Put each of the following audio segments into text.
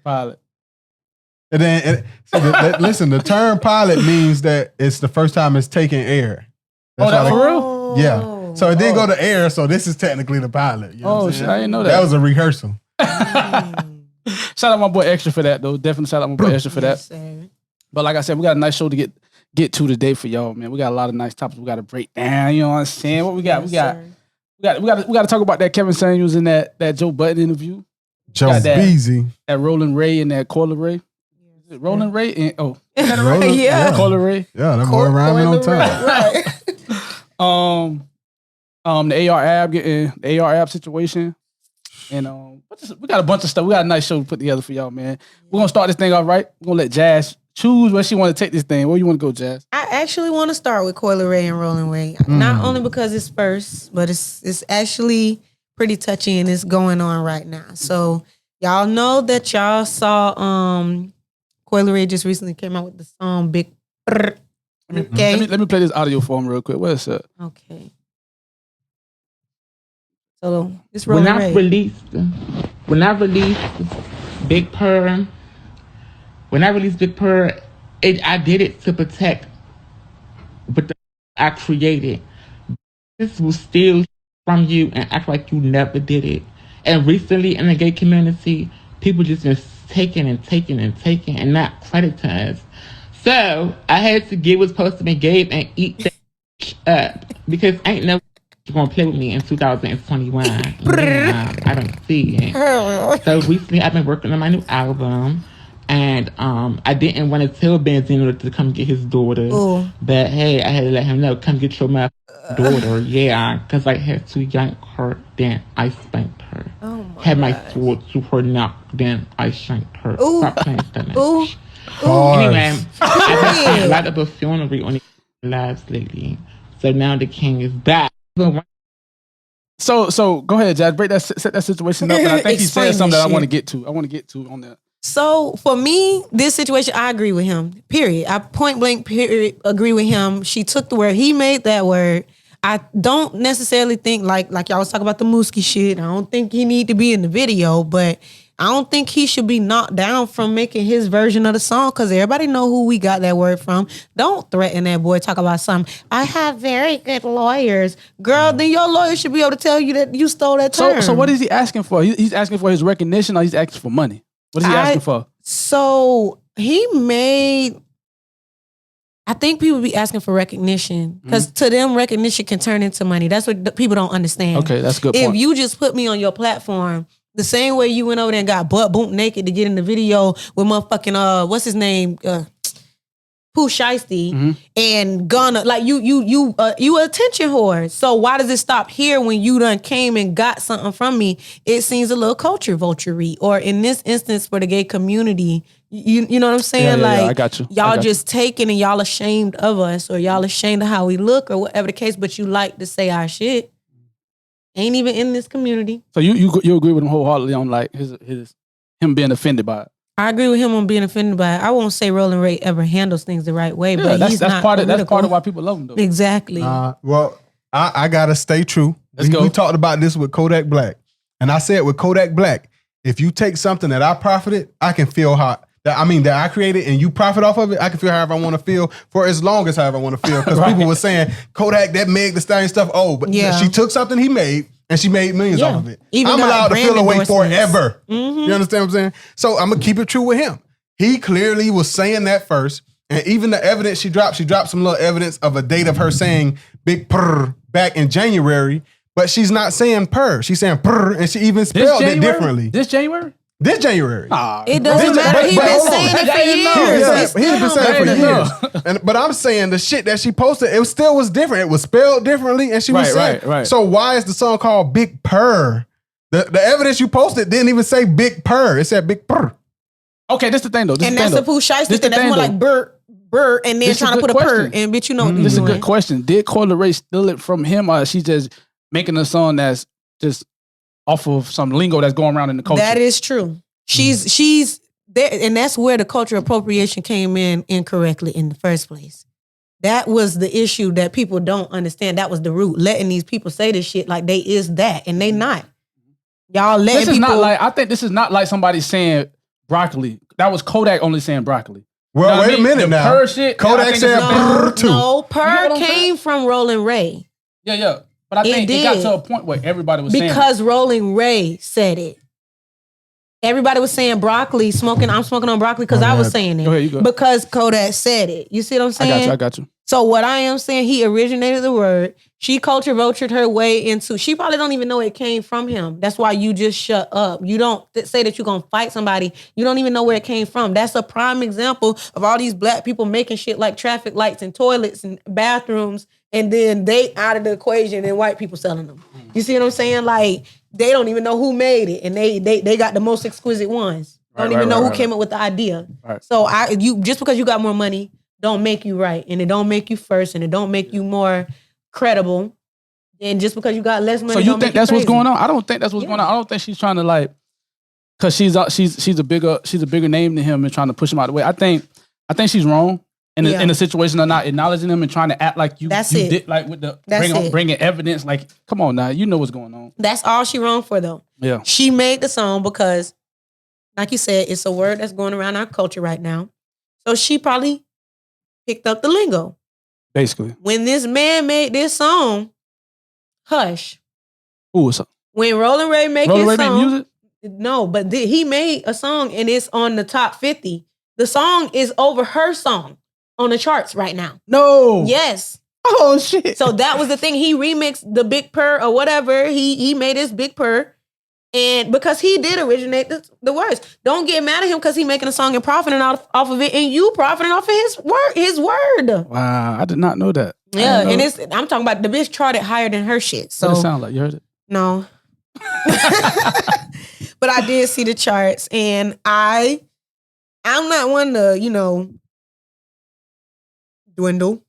Pilot. And then, listen, the term pilot means that it's the first time it's taking air. That's for real? Yeah. So it didn't go to air, so this is technically the pilot. You know shit, I didn't know that. That was a rehearsal. Shout out my boy Extra for that, though. Definitely shout out my boy Extra for that. Sir. But like I said, we got a nice show to get to today for y'all, man. We got a lot of nice topics we got to break down. You know what I'm saying? What we got? Yes, we got to talk about that Kevin Samuels in that Joe Budden interview. Joe Beezy. That Rolling Ray and that Coi Leray. Rolling Ray and yeah. Coi Leray. Yeah, that boy rhyming on time. Right. The AR ab situation. And we got a bunch of stuff. We got a nice show to put together for y'all, man. We're gonna start this thing off right. We're gonna let Jazz choose where she want to take this thing. Where you want to go, Jazz? I actually want to start with Coi Leray and Rolling Ray. Not only because it's first, but it's actually pretty touchy and it's going on right now. So y'all know that y'all saw Coi Leray just recently came out with the song Big Prrdd. Okay. Let me play this audio for him real quick. What is that? Okay. So it's Rolling Ray. When I released Big Purr, I did it to protect what I created. This will steal from you and act like you never did it. And recently in the gay community, people just been taking and not credit to us. So I had to give what's supposed to be gave and eat that up because ain't no gonna play with me in 2021. I don't see it. So recently I've been working on my new album. And I didn't want to tell Benzino to come get his daughter. Ooh. But hey, I had to let him know, come get your daughter. Yeah, because I had to yank her, then I spanked her. Oh had my sword to her neck, then I shanked her. Ooh. Stop playing that. Ooh. Anyway, I've been seeing a lot of buffoonery on the lives lately. So now the king is back. So go ahead, Jazz. Set that situation up. And I think he said something that I want to get to. On that. So for me, this situation, I agree with him. Period. I point blank period agree with him. She took the word. He made that word. I don't necessarily think like y'all was talking about the Mooski shit. I don't think he need to be in the video, but I don't think he should be knocked down from making his version of the song because everybody know who we got that word from. Don't threaten that boy. Talk about something. I have very good lawyers. Girl, then your lawyer should be able to tell you that you stole that term. So what is he asking for? He's asking for his recognition or he's asking for money? What is he asking for? So he made... I think people be asking for recognition because to them, recognition can turn into money. That's what people don't understand. Okay, that's a good point. If you just put me on your platform, the same way you went over there and got butt boot naked to get in the video with motherfucking what's his name, Pooh Shiesty, and gonna like you attention whore. So why does it stop here when you done came and got something from me? It seems a little culture vulture-y, or in this instance for the gay community. You know what I'm saying? Yeah, like I got you. Y'all just taking and y'all ashamed of us, or y'all ashamed of how we look, or whatever the case. But you like to say our shit. Ain't even in this community. So you agree with him wholeheartedly on like him being offended by it? I agree with him on being offended by it. I won't say Rolling Ray ever handles things the right way, but that's part of why people love him though. Exactly. Well, I gotta stay true. We talked about this with Kodak Black, and I said with Kodak Black, if you take something that I profited, I can feel that I created and you profit off of it, I can feel however I want to feel for as long as however I want to feel. Because people were saying Kodak, that Meg Thee Stallion stuff, but she took something he made and she made millions off of it. I'm allowed to feel away forever. You understand what I'm saying? So I'm going to keep it true with him. He clearly was saying that first. And even the evidence she dropped some little evidence of a date of her saying Big Prrr back in January. But she's not saying Purr. She's saying Prrr, and she even spelled it differently. This January? This January. It doesn't matter. He's been saying it for years. He's been saying it for years. But I'm saying the shit that she posted, it still was different. It was spelled differently, and she was saying, right. So why is the song called Big Purr? The evidence you posted didn't even say Big Purr. It said Big Purr. Okay, that's the thing though. And that's the Pooh Shiesty thing. That's more like Burr, and then trying to put a purr. And bitch, you know what this is a good question. Did Coi Leray steal it from him, or is she just making a song that's just off of some lingo that's going around in the culture? That is true. She's there, and that's where the cultural appropriation came in incorrectly in the first place. That was the issue that people don't understand. That was the root, letting these people say this shit like they is that, and they not. Y'all letting people. I think this is not like somebody saying broccoli. That was Kodak only saying broccoli. Well, You know wait a minute now. Purr shit, Kodak said Prrd too. No, You know Purr what I'm came saying? from Rolling Ray. Yeah. But I think it got to a point where everybody was saying because Rolling Ray said it. Everybody was saying broccoli, I'm smoking on broccoli because I was saying it. Go ahead, you go. Because Kodak said it. You see what I'm saying? I got you. So what I am saying, he originated the word. She culture vultured her way into, she probably don't even know it came from him. That's why you just shut up. You don't say that you're going to fight somebody. You don't even know where it came from. That's a prime example of all these black people making shit like traffic lights and toilets and bathrooms, and then they out of the equation and white people selling them. You see what I'm saying? Like, they don't even know who made it, and they got the most exquisite ones. Don't even know who came up with the idea. Right. So you just because you got more money don't make you right, and it don't make you first, and it don't make you more credible. And just because you got less money, so you think that's what's going on? I don't think that's what's going on. I don't think she's trying to like, because she's a bigger name than him and trying to push him out of the way. I think she's wrong in a situation of not acknowledging him and trying to act like you did, like with the bringing evidence. Like, come on now, you know what's going on. That's all she wrong for though. Yeah, she made the song because, like you said, it's a word that's going around our culture right now. So she probably picked up the lingo. Basically, when this man made this song, Hush. Who was when Rolling Ray made his song? Made music? No, but he made a song and it's on the top 50. The song is over her song on the charts right now. No. Yes. Oh shit. So that was the thing. He remixed the Big Purr or whatever. He made his Big Purr. And because he did originate the words. Don't get mad at him because he making a song and profiting off of it, and you profiting off of his word. Wow, I did not know that. Yeah, and I'm talking about the bitch charted higher than her shit. So what it sound like? You heard it? No. But I did see the charts, and I'm not one to, dwindle.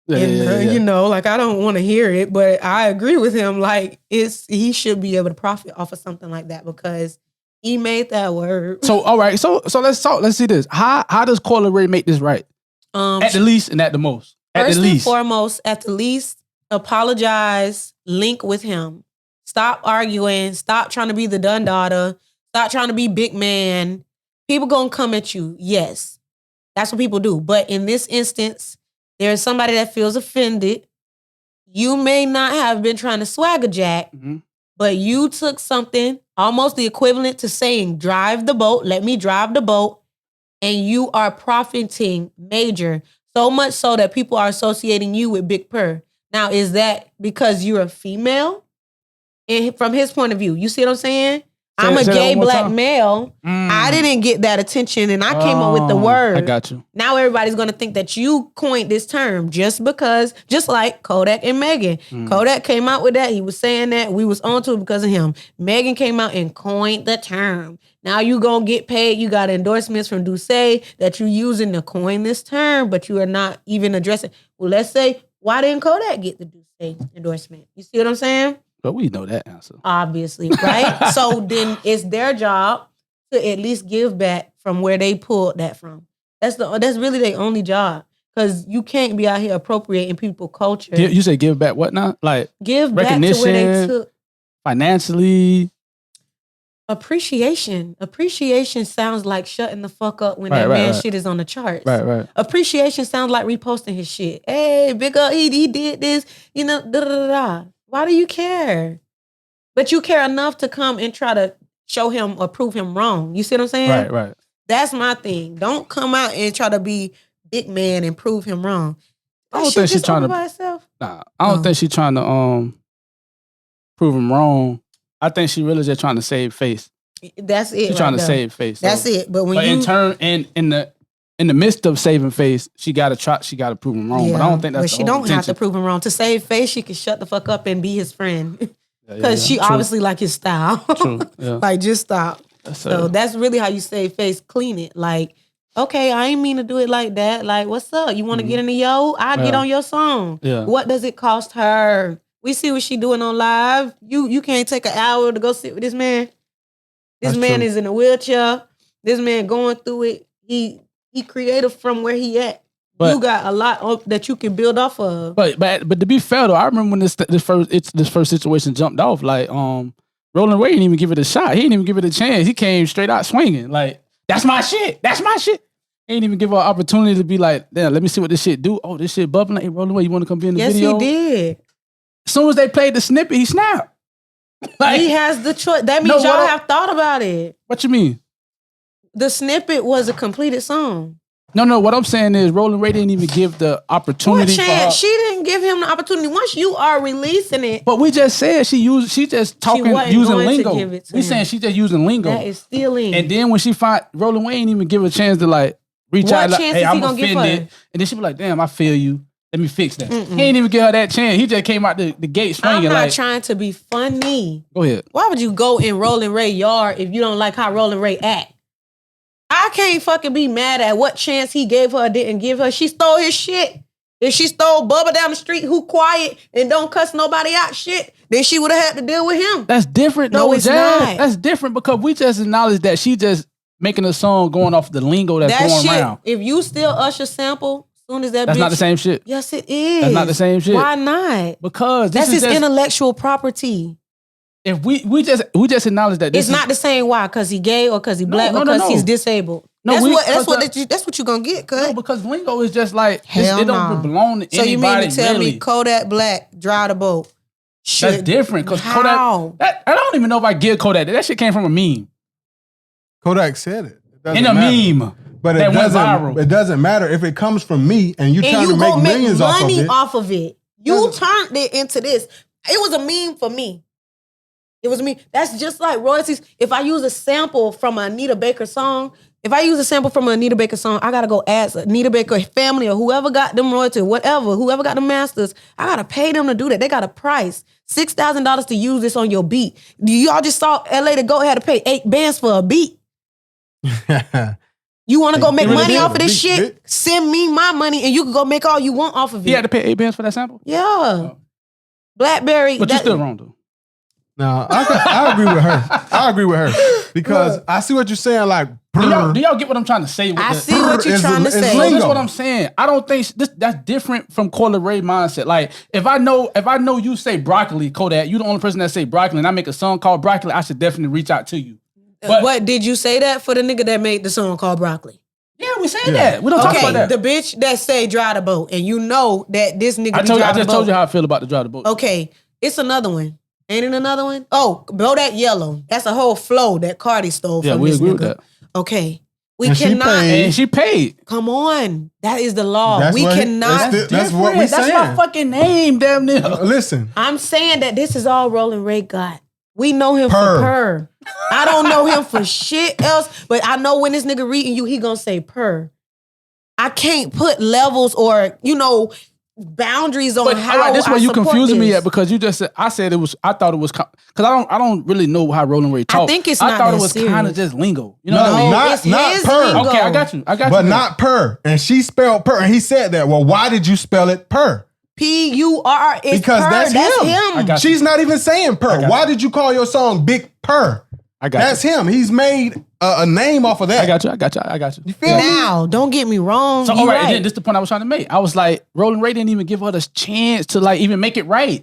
Yeah. Like I don't want to hear it, but I agree with him. Like he should be able to profit off of something like that because he made that word. So all right, so let's talk. Let's see this. How does Coi Leray make this right? At the least and at the most. First and foremost, at the least, apologize. Link with him. Stop arguing. Stop trying to be the dun daughter. Stop trying to be big man. People gonna come at you. Yes, that's what people do. But in this instance, there's somebody that feels offended. You may not have been trying to swagger jack, but you took something almost the equivalent to saying, drive the boat, let me drive the boat, and you are profiting major. So much so that people are associating you with Big Purr. Now, is that because you're a female? And from his point of view, you see what I'm saying? I'm a gay black male. I didn't get that attention, and I came up with the word. I got you. Now everybody's going to think that you coined this term just like Kodak and Megan. Kodak came out with that. He was saying that. We was onto it because of him. Megan came out and coined the term. Now you going to get paid. You got endorsements from Duce that you're using to coin this term, but you are not even addressing. Well, let's say, why didn't Kodak get the Duce endorsement? You see what I'm saying? But we know that answer. Obviously, right? So then it's their job to at least give back from where they pulled that from. That's really their only job. Because you can't be out here appropriating people's culture. You say give back what now? Like give back to where they took. Financially. Appreciation. Appreciation sounds like shutting the fuck up when that shit is on the charts. Right. Appreciation sounds like reposting his shit. Hey, big up, he did this, da-da-da-da. Why do you care? But you care enough to come and try to show him or prove him wrong. You see what I'm saying? Right. That's my thing. Don't come out and try to be big man and prove him wrong. I don't think she's trying to. Nah, I don't think she's trying to prove him wrong. I think she really just trying to save face. That's it. She's trying to save face. That's it. But in turn, in the midst of saving face, she got to prove him wrong. Yeah, but I don't think that's. But she don't have to prove him wrong. To save face, she can shut the fuck up and be his friend. Because she obviously like his style. True. Yeah. Like, just stop. So that's really how you save face. Clean it. Like, okay, I ain't mean to do it like that. Like, what's up? You want to get in the I'll get on your song. Yeah. What does it cost her? We see what she doing on live. You can't take an hour to go sit with this man. This man is in a wheelchair. This man going through it. He creative from where he at. But, you got a lot that you can build off of. But to be fair though, I remember when this first situation jumped off. Like Rolling Ray didn't even give it a shot. He didn't even give it a chance. He came straight out swinging. Like That's my shit. That's my shit. Ain't even give her an opportunity to be like, damn, let me see what this shit do. Oh, this shit bubbling. Hey, Rolling Way, you want to come be in the video? Yes, he did. As soon as they played the snippet, he snapped. Like, he has the choice. That means y'all have thought about it. What you mean? The snippet was a completed song. No. What I'm saying is, Rolling Ray didn't even give the opportunity. What chance? She didn't give him the opportunity. Once you are releasing it, but we just said she just talking using lingo. We saying she just using lingo. That is stealing. And then when she find Rolling Ray, ain't even give her a chance to like reach out. Like, hey, I'm offended. And then she be like, damn, I feel you. Let me fix that. He ain't even give her that chance. He just came out the gate swinging. I'm not trying to be funny. Go ahead. Why would you go in Rolling Ray yard if you don't like how Rolling Ray act? I can't fucking be mad at what chance he gave her or didn't give her. She stole his shit. If she stole Bubba down the street who quiet and don't cuss nobody out shit, then she would have had to deal with him. That's different. No, it's not. That's different because we just acknowledge that she just making a song going off the lingo that's going shit, around. If you still Usher sample, as soon as that's not the same shit. Yes, it is. That's not the same shit. Why not? Because that's his intellectual property. If we just acknowledge that this it's not the same. Why? Because he gay or because he black or because he's disabled. No, that's what you gonna get. No, because lingo is just like it don't belong to anybody. So you mean to tell me Kodak Black drive the boat? That's different because Kodak. I don't even know if I give Kodak that. That shit came from a meme. Kodak said it. In a meme. But it doesn't matter if it comes from me and you trying to make millions off of it. You turned it into this. It was a meme for me. It was me. That's just like royalties. If I use a sample from an Anita Baker song, I gotta go ask Anita Baker family or whoever got them royalties, whoever got the masters, I gotta pay them to do that. They got a price. $6,000 to use this on your beat. Y'all just saw LA the GOAT had to pay 8 bands for a beat. You want to go make money off of this shit? Send me my money and you can go make all you want off of it. You had to pay 8 bands for that sample? Yeah. BlackBerry. But you're still wrong though. No, I agree with her. I agree with her because I see what you're saying. Like, do y'all get what I'm trying to say? I see what you're trying to say. That's what I'm saying. I don't think that's different from Coi Leray mindset. Like, if I know you say broccoli, Kodak, you the only person that say broccoli, and I make a song called Broccoli, I should definitely reach out to you. But what did you say that for the nigga that made the song called Broccoli? Yeah, we said that. We don't talk about that. The bitch that say drive the boat, and you know that this nigga I just told you how I feel about the drive the boat. Okay, it's another one. Ain't it another one? Oh, blow that yellow. That's a whole flow that Cardi stole from this nigga. With that. Okay. And she paid. Come on. That is the law. That's that's what we saying. That's my fucking name, damn near. Listen. I'm saying that this is all Rolling Ray got. We know him for Purr. I don't know him for shit else, but I know when this nigga reading you, he gonna say Purr. I can't put levels or, boundaries on how this is where you confusing me at because you just said I thought it was because I don't really know how Rolling Ray talk. I think it's I thought it was kind of just lingo. You know what I mean? Not Purr. Lingo. Okay, I got you. But not Purr. And she spelled Purr and he said that. Well, why did you spell it Purr? P-U-R. Because Purr. That's him. She's not even saying Purr. Why did you call your song Big Purr? That's him. He's made a name off of that. I got you. You feel me? Now, don't get me wrong. So, all right, this is the point I was trying to make. I was like, Rolling Ray didn't even give her the chance to like even make it right.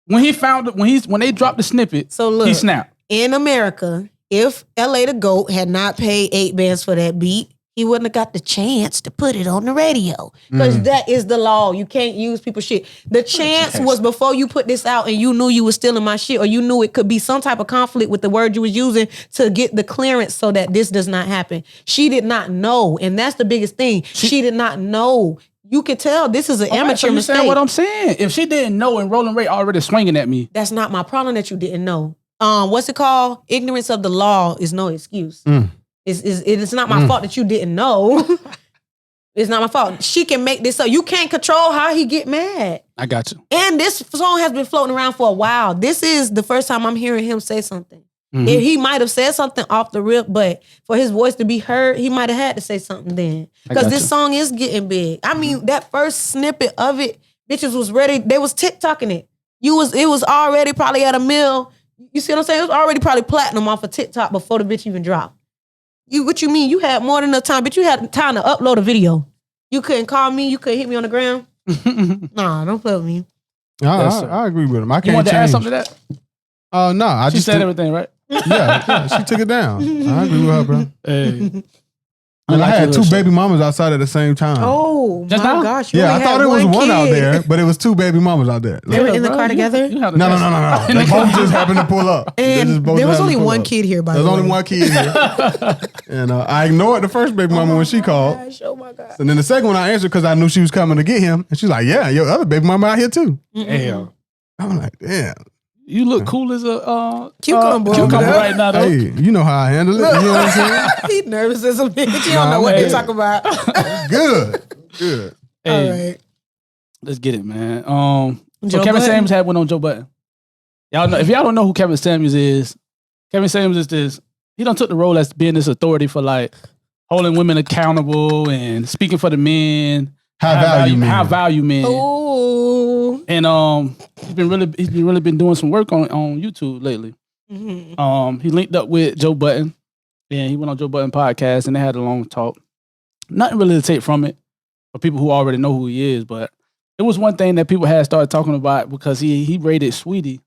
When he found it, when they dropped the snippet, so look, he snapped. In America, if LA the GOAT had not paid 8 bands for that beat, he wouldn't have got the chance to put it on the radio. Because that is the law. You can't use people's shit. The chance was before you put this out and you knew you was stealing my shit or you knew it could be some type of conflict with the word you was using to get the clearance so that this does not happen. She did not know. And that's the biggest thing. She did not know. You could tell this is an amateur so mistake. Saying what I'm saying. If she didn't know and Rolling Ray already swinging at me. That's not my problem that you didn't know. What's it called? Ignorance of the law is no excuse. It's not my fault that you didn't know. It's not my fault. She can make this up. You can't control how he get mad. I got you. And this song has been floating around for a while. This is the first time I'm hearing him say something. He might have said something off the rip, but for his voice to be heard, he might have had to say something then. Because this song is getting big. I mean, that first snippet of it, bitches was ready. They was TikToking it. It was already probably at a mill. You see what I'm saying? It was already probably platinum off of TikTok before the bitch even dropped. What you mean? You had more than enough time, but you had time to upload a video. You couldn't call me. You couldn't hit me on the ground. Nah, don't play with me. I agree with him. I can't you want to change. add something to that? No. She said everything, right? Yeah, she took it down. I agree with her, bro. Hey. I had 2 baby mamas outside at the same time. Oh Just my now? gosh! Yeah, I thought it was one out kid. there, but it was 2 baby mamas out there. They were in the car together. No. They both just happened to pull up. And there was only one kid here, by the way. There's only one kid here. And I ignored the first baby mama when she called. Oh my gosh! And then the second one I answered because I knew she was coming to get him. And she's like, yeah, your other baby mama out here too. Damn. I'm like, damn. You look cool as a Cucumber right now, though. Hey, you know how I handle it. You know what I'm saying? He's nervous as a bitch. You don't know what they talk about. Good. Hey, All right. let's get it, man. Joe So Kevin Budden? Samuels had one on Joe Budden. Y'all know, if y'all don't know who Kevin Samuels is this. He done took the role as being this authority for like holding women accountable and speaking for the men, high value men. Oh. And he's been really been doing some work on YouTube lately. Mm-hmm. He linked up with Joe Budden, and he went on Joe Budden Podcast, and they had a long talk. Nothing really to take from it for people who already know who he is, but it was one thing that people had started talking about because he rated Saweetie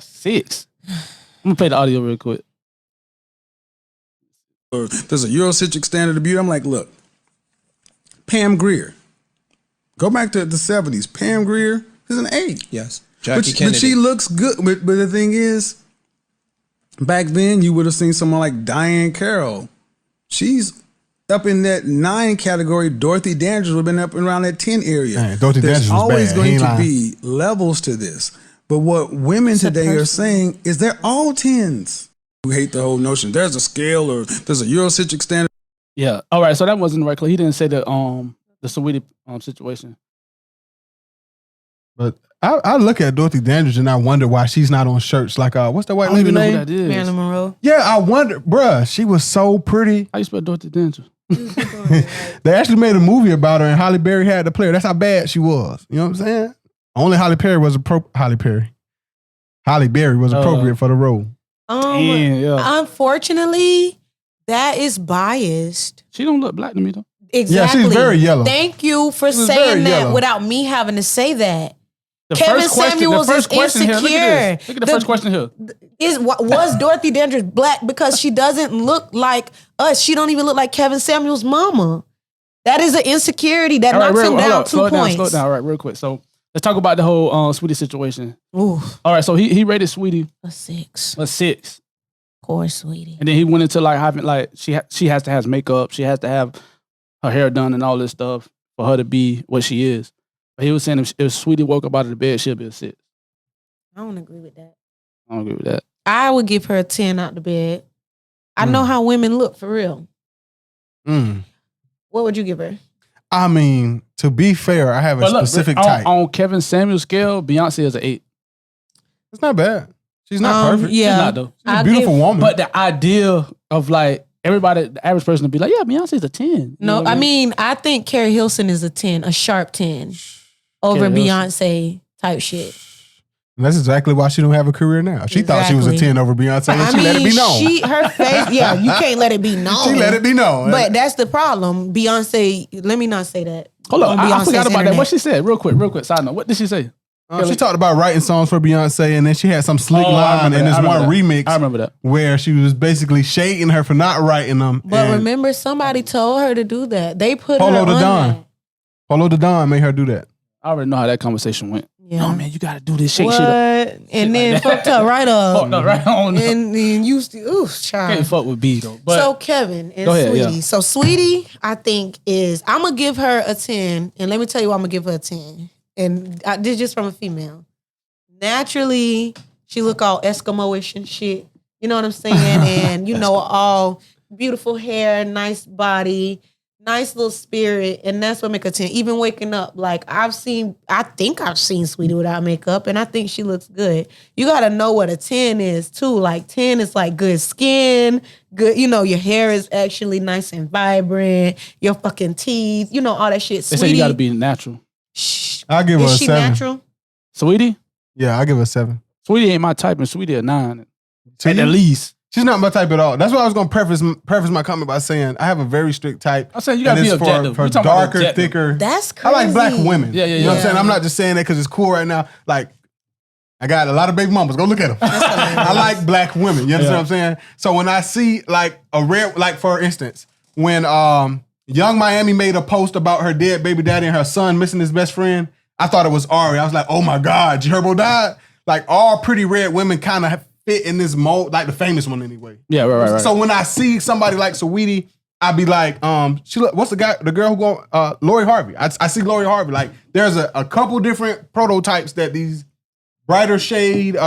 6. I'm gonna play the audio real quick. Or there's a Eurocentric standard of beauty. I'm like, look, Pam Grier. Go back to the 70s. Pam Grier is an 8. Yes. Jackie Kennedy. But she looks good. But the thing is, back then you would have seen someone like Diane Carroll. She's up in that 9 category. Dorothy Dandridge would have been up around that 10 area. Man, Dorothy There's Dandridge was always bad. going to be levels to this. But what women today are saying is they're all 10s. Who hate the whole notion. There's a scale or there's a Eurocentric standard. Yeah. All right. So that wasn't right. He didn't say the Saweetie situation. But I look at Dorothy Dandridge and I wonder why she's not on shirts like what's that white I don't lady even know who name? that is. Marilyn Monroe. Yeah, I wonder, bruh. She was so pretty. How you spell Dorothy Dandridge? They actually made a movie about her, and Halle Berry had to play her. That's how bad she was. You know what I'm saying? Only Halle Berry was appropriate for the role. Yeah. Unfortunately, that is biased. She don't look black to me though. Exactly. Yeah, she's very yellow. Thank you for She was saying very that yellow. without me having to say that. The Kevin first question, Samuels the first is question here. Look insecure. at this. Look at the first question here. Was Dorothy Dandridge black because she doesn't look like us? She don't even look like Kevin Samuels' mama. That is an insecurity that knocks him down 2 points. Slow down, all right, real quick. So let's talk about the whole Saweetie situation. Ooh, All right, so he rated Saweetie a 6. a 6. Poor Sweetie. And then he went into like having like she has to have makeup, she has to have her hair done and all this stuff for her to be what she is. But he was saying if Saweetie woke up out of the bed, she'll be a 6. I don't agree with that. I don't agree with that. I would give her a 10 out the bed. I know how women look for real. What would you give her? I mean, to be fair, I have a specific type. On Kevin Samuels' scale, Beyonce is an 8. It's not bad. She's not perfect. Yeah, She's not though. She's a beautiful woman. But the idea of like everybody, the average person to be like, yeah, Beyonce's a 10. You know No, what I mean, I think Carrie Hilson is a 10, a sharp 10 over Carrie Beyonce type shit. And that's exactly why she don't have a career now. She thought she was a 10 over Beyonce, and she let it be known. Her face, yeah, you can't let it be known. She let it be known. But that's the problem. Beyonce, let me not say that. Hold on, I Beyonce's forgot about that. internet. What she said, real quick. Side note, what did she say? She talked about writing songs for Beyonce, and then she had some slick line in this one remix. I remember that. Where she was basically shading her for not writing them. But remember, somebody told her to do that. They put Polo her the on Don. that. Polo the Don made her do that. I already know how that conversation went. Yeah. No, man, you got to do this, shake What? shit up. And then fucked her right up. Fucked up right on. And then used to, ooh, child. Can't fuck with B though. But So Kevin and Go ahead, Saweetie. yeah. So Saweetie, I think I'm gonna give her a 10, and let me tell you why I'm gonna give her a 10. And this is just from a female. Naturally, she look all Eskimo-ish and shit. You know what I'm saying? And all beautiful hair, nice body, nice little spirit, and that's what make her 10. Even waking up, like I think I've seen Saweetie without makeup, and I think she looks good. You gotta know what a 10 is too. Like 10 is like good skin, good, your hair is actually nice and vibrant, your fucking teeth, all that shit. they say you got to be natural. I'll give her a Is she 7. natural? Saweetie? Yeah, I'll give her a 7. Saweetie ain't my type, and Saweetie a 9. To At you? least. She's not my type at all. That's why I was going to preface my comment by saying I have a very strict type. I'm saying you gotta and be it's objective. For We talking about darker, objective. thicker. That's I like black crazy. women. Yeah. You know what I'm saying? I'm not just saying that because it's cool right now. Like, I got a lot of baby mamas. Go look at them. I like black women. You understand what I'm saying? So when I see like a rare, like for instance, when Young Miami made a post about her dead baby daddy and her son missing his best friend, I thought it was Ari. I was like, oh my God, Gerbo died. Like all pretty red women kind of fit in this mold, like the famous one anyway. Yeah, right. So when I see somebody like Saweetie, I'd be like, what's the girl who go, Lori Harvey. I see Lori Harvey. Like there's a couple different prototypes that these brighter shade,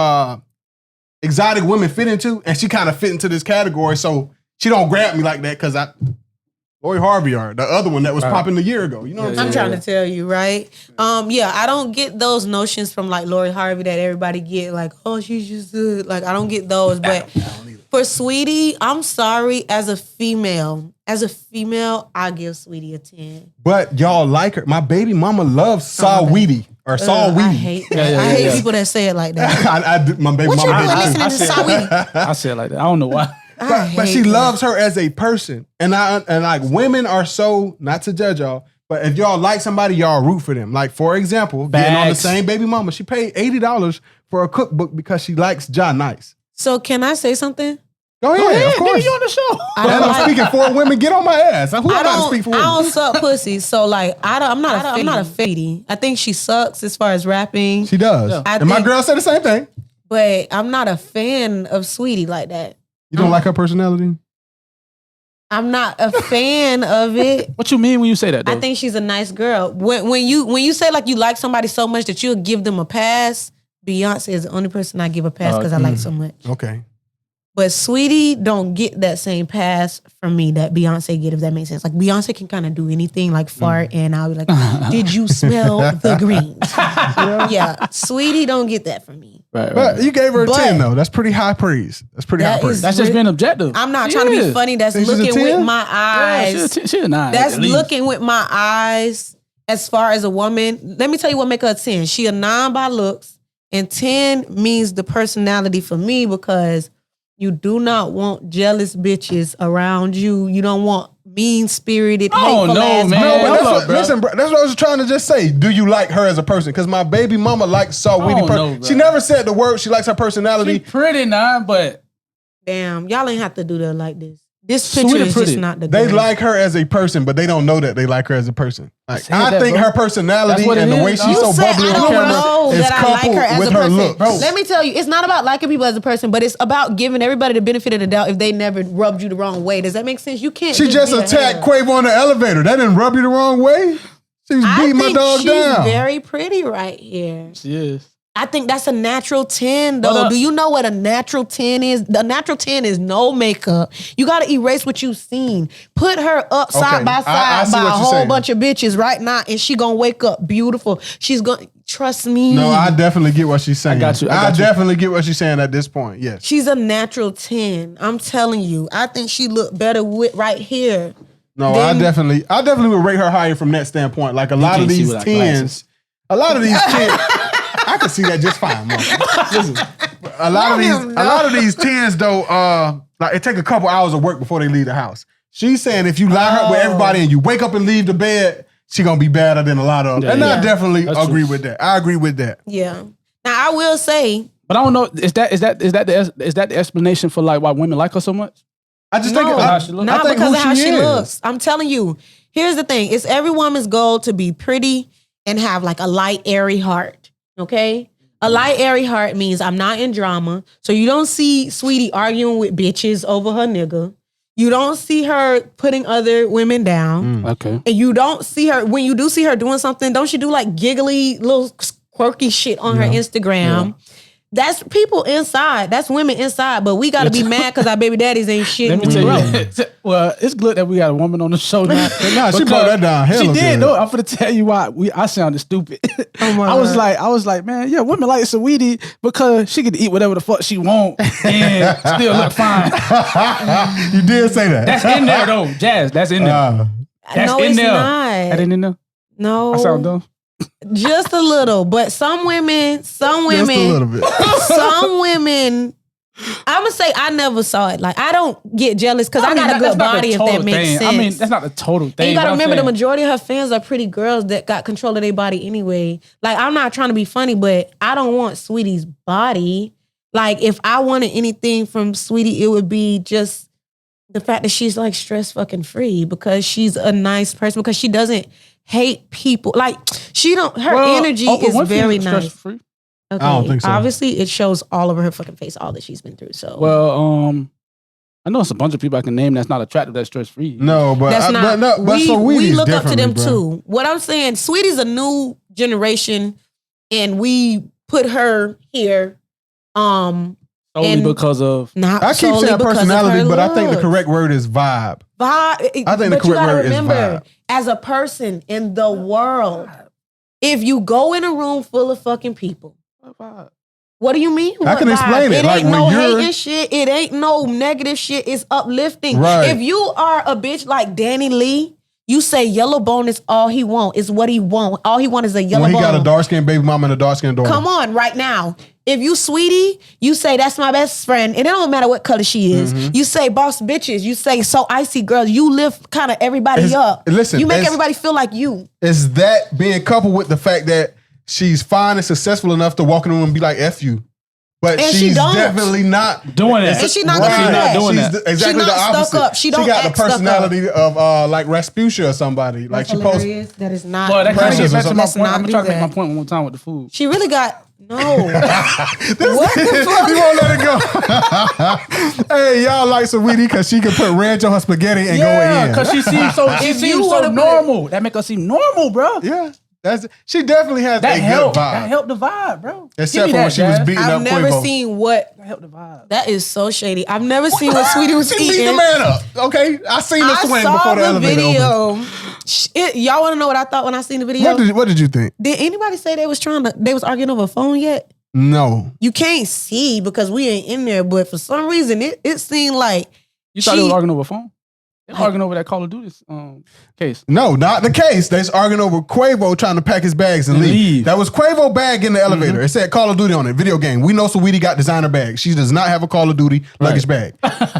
exotic women fit into, and she kind of fit into this category. So she don't grab me like that because Lori Harvey or the other one that was popping a year ago. You know what I'm trying to tell you, right? I don't get those notions from like Lori Harvey that everybody get, like, oh, she's just good. Like, I don't get those. But for Saweetie, I'm sorry, as a female, I give Saweetie a 10. But y'all like her. My baby mama loves Saweetie or Saweetie. I hate that. I hate people that say it like that. I do, my baby What mama you doing did too. listening to Saweetie? I say it like that. I don't know why. But she loves her as a person. And like women are so, not to judge y'all, but if y'all like somebody, y'all root for them. Like for example, getting on the same baby mama, she paid $80 for a cookbook because she likes John Nice. So can I say something? Go ahead, of course. Nigga, you on the show. I'm speaking for women. Get on my ass. Who am I to speak for women? I don't suck pussy, so like I'm not a Saweetie. I think she sucks as far as rapping. She does. And my girl said the same thing. But I'm not a fan of Saweetie like that. You don't like her personality? I'm not a fan of it. What you mean when you say that, though? I think she's a nice girl. When you say like you like somebody so much that you'll give them a pass, Beyonce is the only person I give a pass because I like so much. Okay. But Saweetie don't get that same pass from me that Beyonce get, if that makes sense. Like Beyonce can kind of do anything, like fart, and I'll be like, did you smell the greens? Yeah, Saweetie don't get that from me. Right. But you gave her a 10 though. That's pretty high praise. That's just being objective. I'm not trying to be funny. That's looking with my eyes. She's a 9. That's looking with my eyes as far as a woman. Let me tell you what make her a 10. She a 9 by looks, and 10 means the personality for me because you do not want jealous bitches around you. You don't want mean-spirited, hateful ass. Man. No, but listen, bro, that's what I was trying to just say. Do you like her as a person? Because my baby mama likes Saweetie. She never said the word. She likes her personality. She's pretty now, but damn, y'all ain't have to do that like this. This picture is just not the They girl. like her as a person, but they don't know that they like her as a person. Like I think her personality and the way she's so bubbly on camera is coupled with her looks. Let me tell you, it's not about liking people as a person, but it's about giving everybody the benefit of the doubt if they never rubbed you the wrong way. Does that make sense? You can't. She just attacked Quavo on the elevator. That didn't rub you the wrong way. She was beating my dog down. She's very pretty right here. She is. I think that's a natural 10 though. Do you know what a natural 10 is? The natural 10 is no makeup. You got to erase what you've seen. Put her up side by side by a whole bunch of bitches right now, and she gonna wake up beautiful. She's gonna, trust me. No, I definitely get what she's saying. I got you. I definitely get what she's saying at this point. Yes. She's a natural 10. I'm telling you. I think she looked better with right here. No, I definitely would rate her higher from that standpoint. Like a lot of these 10s, I can see that just fine, man. Listen, a lot of these 10s though, like it take a couple hours of work before they leave the house. She's saying if you line her with everybody and you wake up and leave the bed, she gonna be better than a lot of them. And I definitely agree with that. I agree with that. Yeah. Now I will say, but I don't know. Is that the explanation for like why women like her so much? I just think not because of how she looks. I'm telling you. Here's the thing: it's every woman's goal to be pretty and have like a light, airy heart. Okay? A light, airy heart means I'm not in drama. So you don't see Saweetie arguing with bitches over her nigga. You don't see her putting other women down. Okay. And you don't see her, when you do see her doing something, don't she do like giggly little quirky shit on her Instagram? Yeah. That's people inside. That's women inside. But we got to be mad because our baby daddies ain't shit. Let me tell you. Well, it's good that we got a woman on the show now. She brought that down. She did. No, I'm finna tell you why. I sounded stupid. Oh my God. I was like, man, yeah, women like Saweetie because she can eat whatever the fuck she want and still look fine. You did say that. That's in there though, Jazz. That's in there. That's no, in it's there. not. That ain't in there. No, I sound dumb. Just a little, but some women, just a little bit. Some women, I'm gonna say I never saw it. Like I don't get jealous because I got a good body, if that makes sense. I mean, that's not the total thing. And you gotta remember the majority of her fans are pretty girls that got control of their body anyway. Like I'm not trying to be funny, but I don't want Saweetie's body. Like if I wanted anything from Saweetie, it would be just The fact that she's like stress fucking free because she's a nice person, because she doesn't hate people. Like she don't, her energy is very nice. Free? Okay. I don't think so. Obviously it shows all over her fucking face, all that she's been through. So I know it's a bunch of people I can name that's not attractive, that's stress free. No, but that's not. We look up to them bro. too. What I'm saying, Saweetie's a new generation, and we put her here. Only because of I keep saying personality, but I think the correct word is vibe. I think the correct word is vibe. As a person in the world, if you go in a room full of fucking people, what do you mean? I can explain it. It like ain't when no you're hating shit. It ain't no negative shit. It's uplifting. Right. If you are a bitch like Danny Lee, you say yellow bone is all he want. Is what he want. All he want is a yellow bone. When he got a dark skinned baby mama and a dark skinned daughter. Come on, right now. If you Saweetie, you say that's my best friend, and it don't matter what color she is. Mm-hmm. You say boss bitches. You say so icy girls. You lift kind of everybody up. Listen, you make everybody feel like you. Is that being coupled with the fact that she's fine and successful enough to walk in the room and be like F you? But and she's definitely not doing that. And she's not gonna do that. Doing that. Exactly the opposite. Stuck up. She got the personality of like Rasputia or somebody. Like she posts. That is not. But that kind of gets back to my point. I'm trying to that. make my point one more time with the food. She really got no. What the fuck? You won't let it go. Hey, y'all like Saweetie because she can put ranch on her spaghetti and go in. Because she seems so normal. That make her seem normal, bro. Yeah. She definitely has a good vibe. That helped the vibe, bro. Except for when she was beating up Quavo. I've never seen what helped the vibe. That is so shady. I've never seen what Saweetie was eating. She beat the man up. Okay, I seen her swing before the elevator opened. Y'all want to know what I thought when I seen the video? What did you think? Did anybody say they was arguing over a phone yet? No. You can't see because we ain't in there, but for some reason it seemed like you thought they was arguing over a phone. They're arguing over that Call of Duty case. No, not the case. They're arguing over Quavo trying to pack his bags and leave. That was Quavo bag in the elevator. Mm-hmm. It said Call of Duty on it, video game. We know Saweetie got designer bags. She does not have a Call of Duty luggage bag.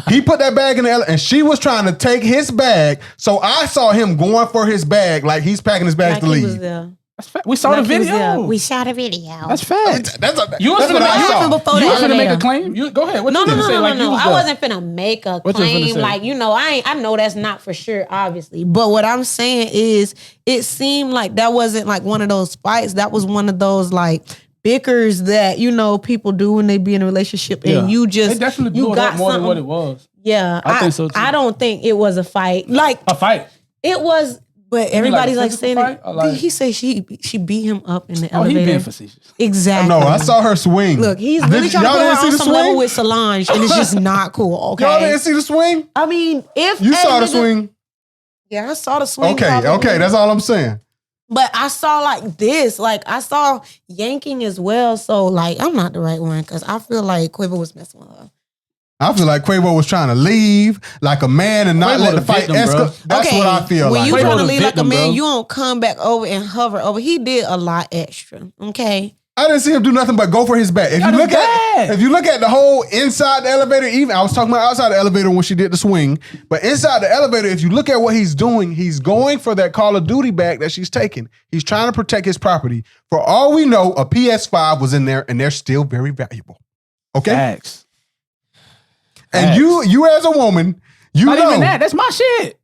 He put that bag in the elevator, and she was trying to take his bag. So I saw him going for his bag like he's packing his bags to leave. He was there. That's fact. We saw the video. We saw the video. That's fact. You was finna make a claim? Go ahead. What no. I wasn't finna make a claim. Like, I know that's not for sure, obviously. But what I'm saying is, it seemed like that wasn't like one of those fights. That was one of those like bickers that, people do when they be in a relationship and you just, they definitely blew it up more than what it was. Yeah. I think so too. I don't think it was a fight. Like a fight. It was. But everybody's like saying it. He say she beat him up in the elevator. He being facetious. Exactly. No, I saw her swing. Look, he's really trying to put her on some level with Solange, and it's just not cool. Okay. Y'all didn't see the swing? I mean, if you saw the swing. Yeah, I saw the swing. Okay, that's all I'm saying. But I saw like this, like I saw yanking as well. So like, I'm not the right one because I feel like Quavo was messing with her. I feel like Quavo was trying to leave like a man and not let the fight escalate. That's what I feel like. When you trying to leave like a man, bro. you don't come back over and hover over. He did a lot extra. Okay. I didn't see him do nothing but go for his back. If you look at the whole inside the elevator, even I was talking about outside the elevator when she did the swing, but inside the elevator, if you look at what he's doing, he's going for that Call of Duty bag that she's taking. He's trying to protect his property. For all we know, a PS5 was in there, and they're still very valuable. Okay. Facts. And you as a woman, not even that. That's my shit.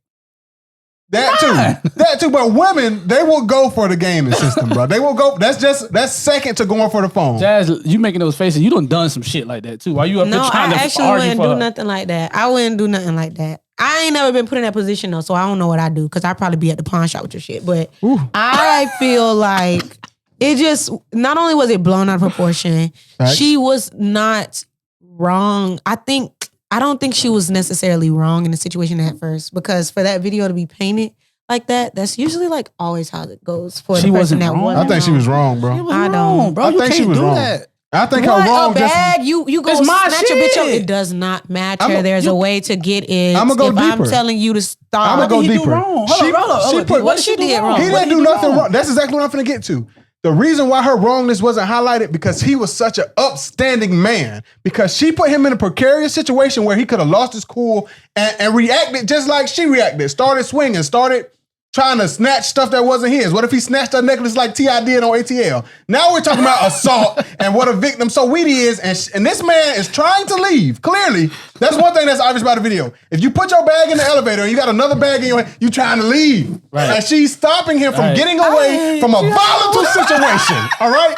That too. But women, they will go for the gaming system, bro. They will go. That's second to going for the phone. Jazz, you making those faces? You done some shit like that too. Why you up there trying to argue for her? No, I actually wouldn't do nothing like that. I wouldn't do nothing like that. I ain't never been put in that position though, so I don't know what I do because I'd probably be at the pawn shop with your shit. But I feel like it just not only was it blown out of proportion, she was not wrong. I don't think she was necessarily wrong in the situation at first because for that video to be painted like that, that's usually like always how it goes for the person that won. I think she was wrong, bro. I don't, bro. I think she was wrong. I think her wrong. A bag, you go snatch a bitch up. It does not matter. There's a way to get in. I'm gonna go deeper. I'm telling you to stop. I'm gonna go deeper. Hold on. What she did wrong? He didn't do nothing wrong. That's exactly what I'm finna get to. The reason why her wrongness wasn't highlighted because he was such an upstanding man. Because she put him in a precarious situation where he could have lost his cool and reacted just like she reacted. Started swinging, started trying to snatch stuff that wasn't his? What if he snatched a necklace like T.I. did on ATL? Now we're talking about assault and what a victim Saweetie is, and this man is trying to leave. Clearly, that's one thing that's obvious about the video. If you put your bag in the elevator and you got another bag in your hand, you trying to leave. Right. And she's stopping him from getting away from a volatile situation. All right?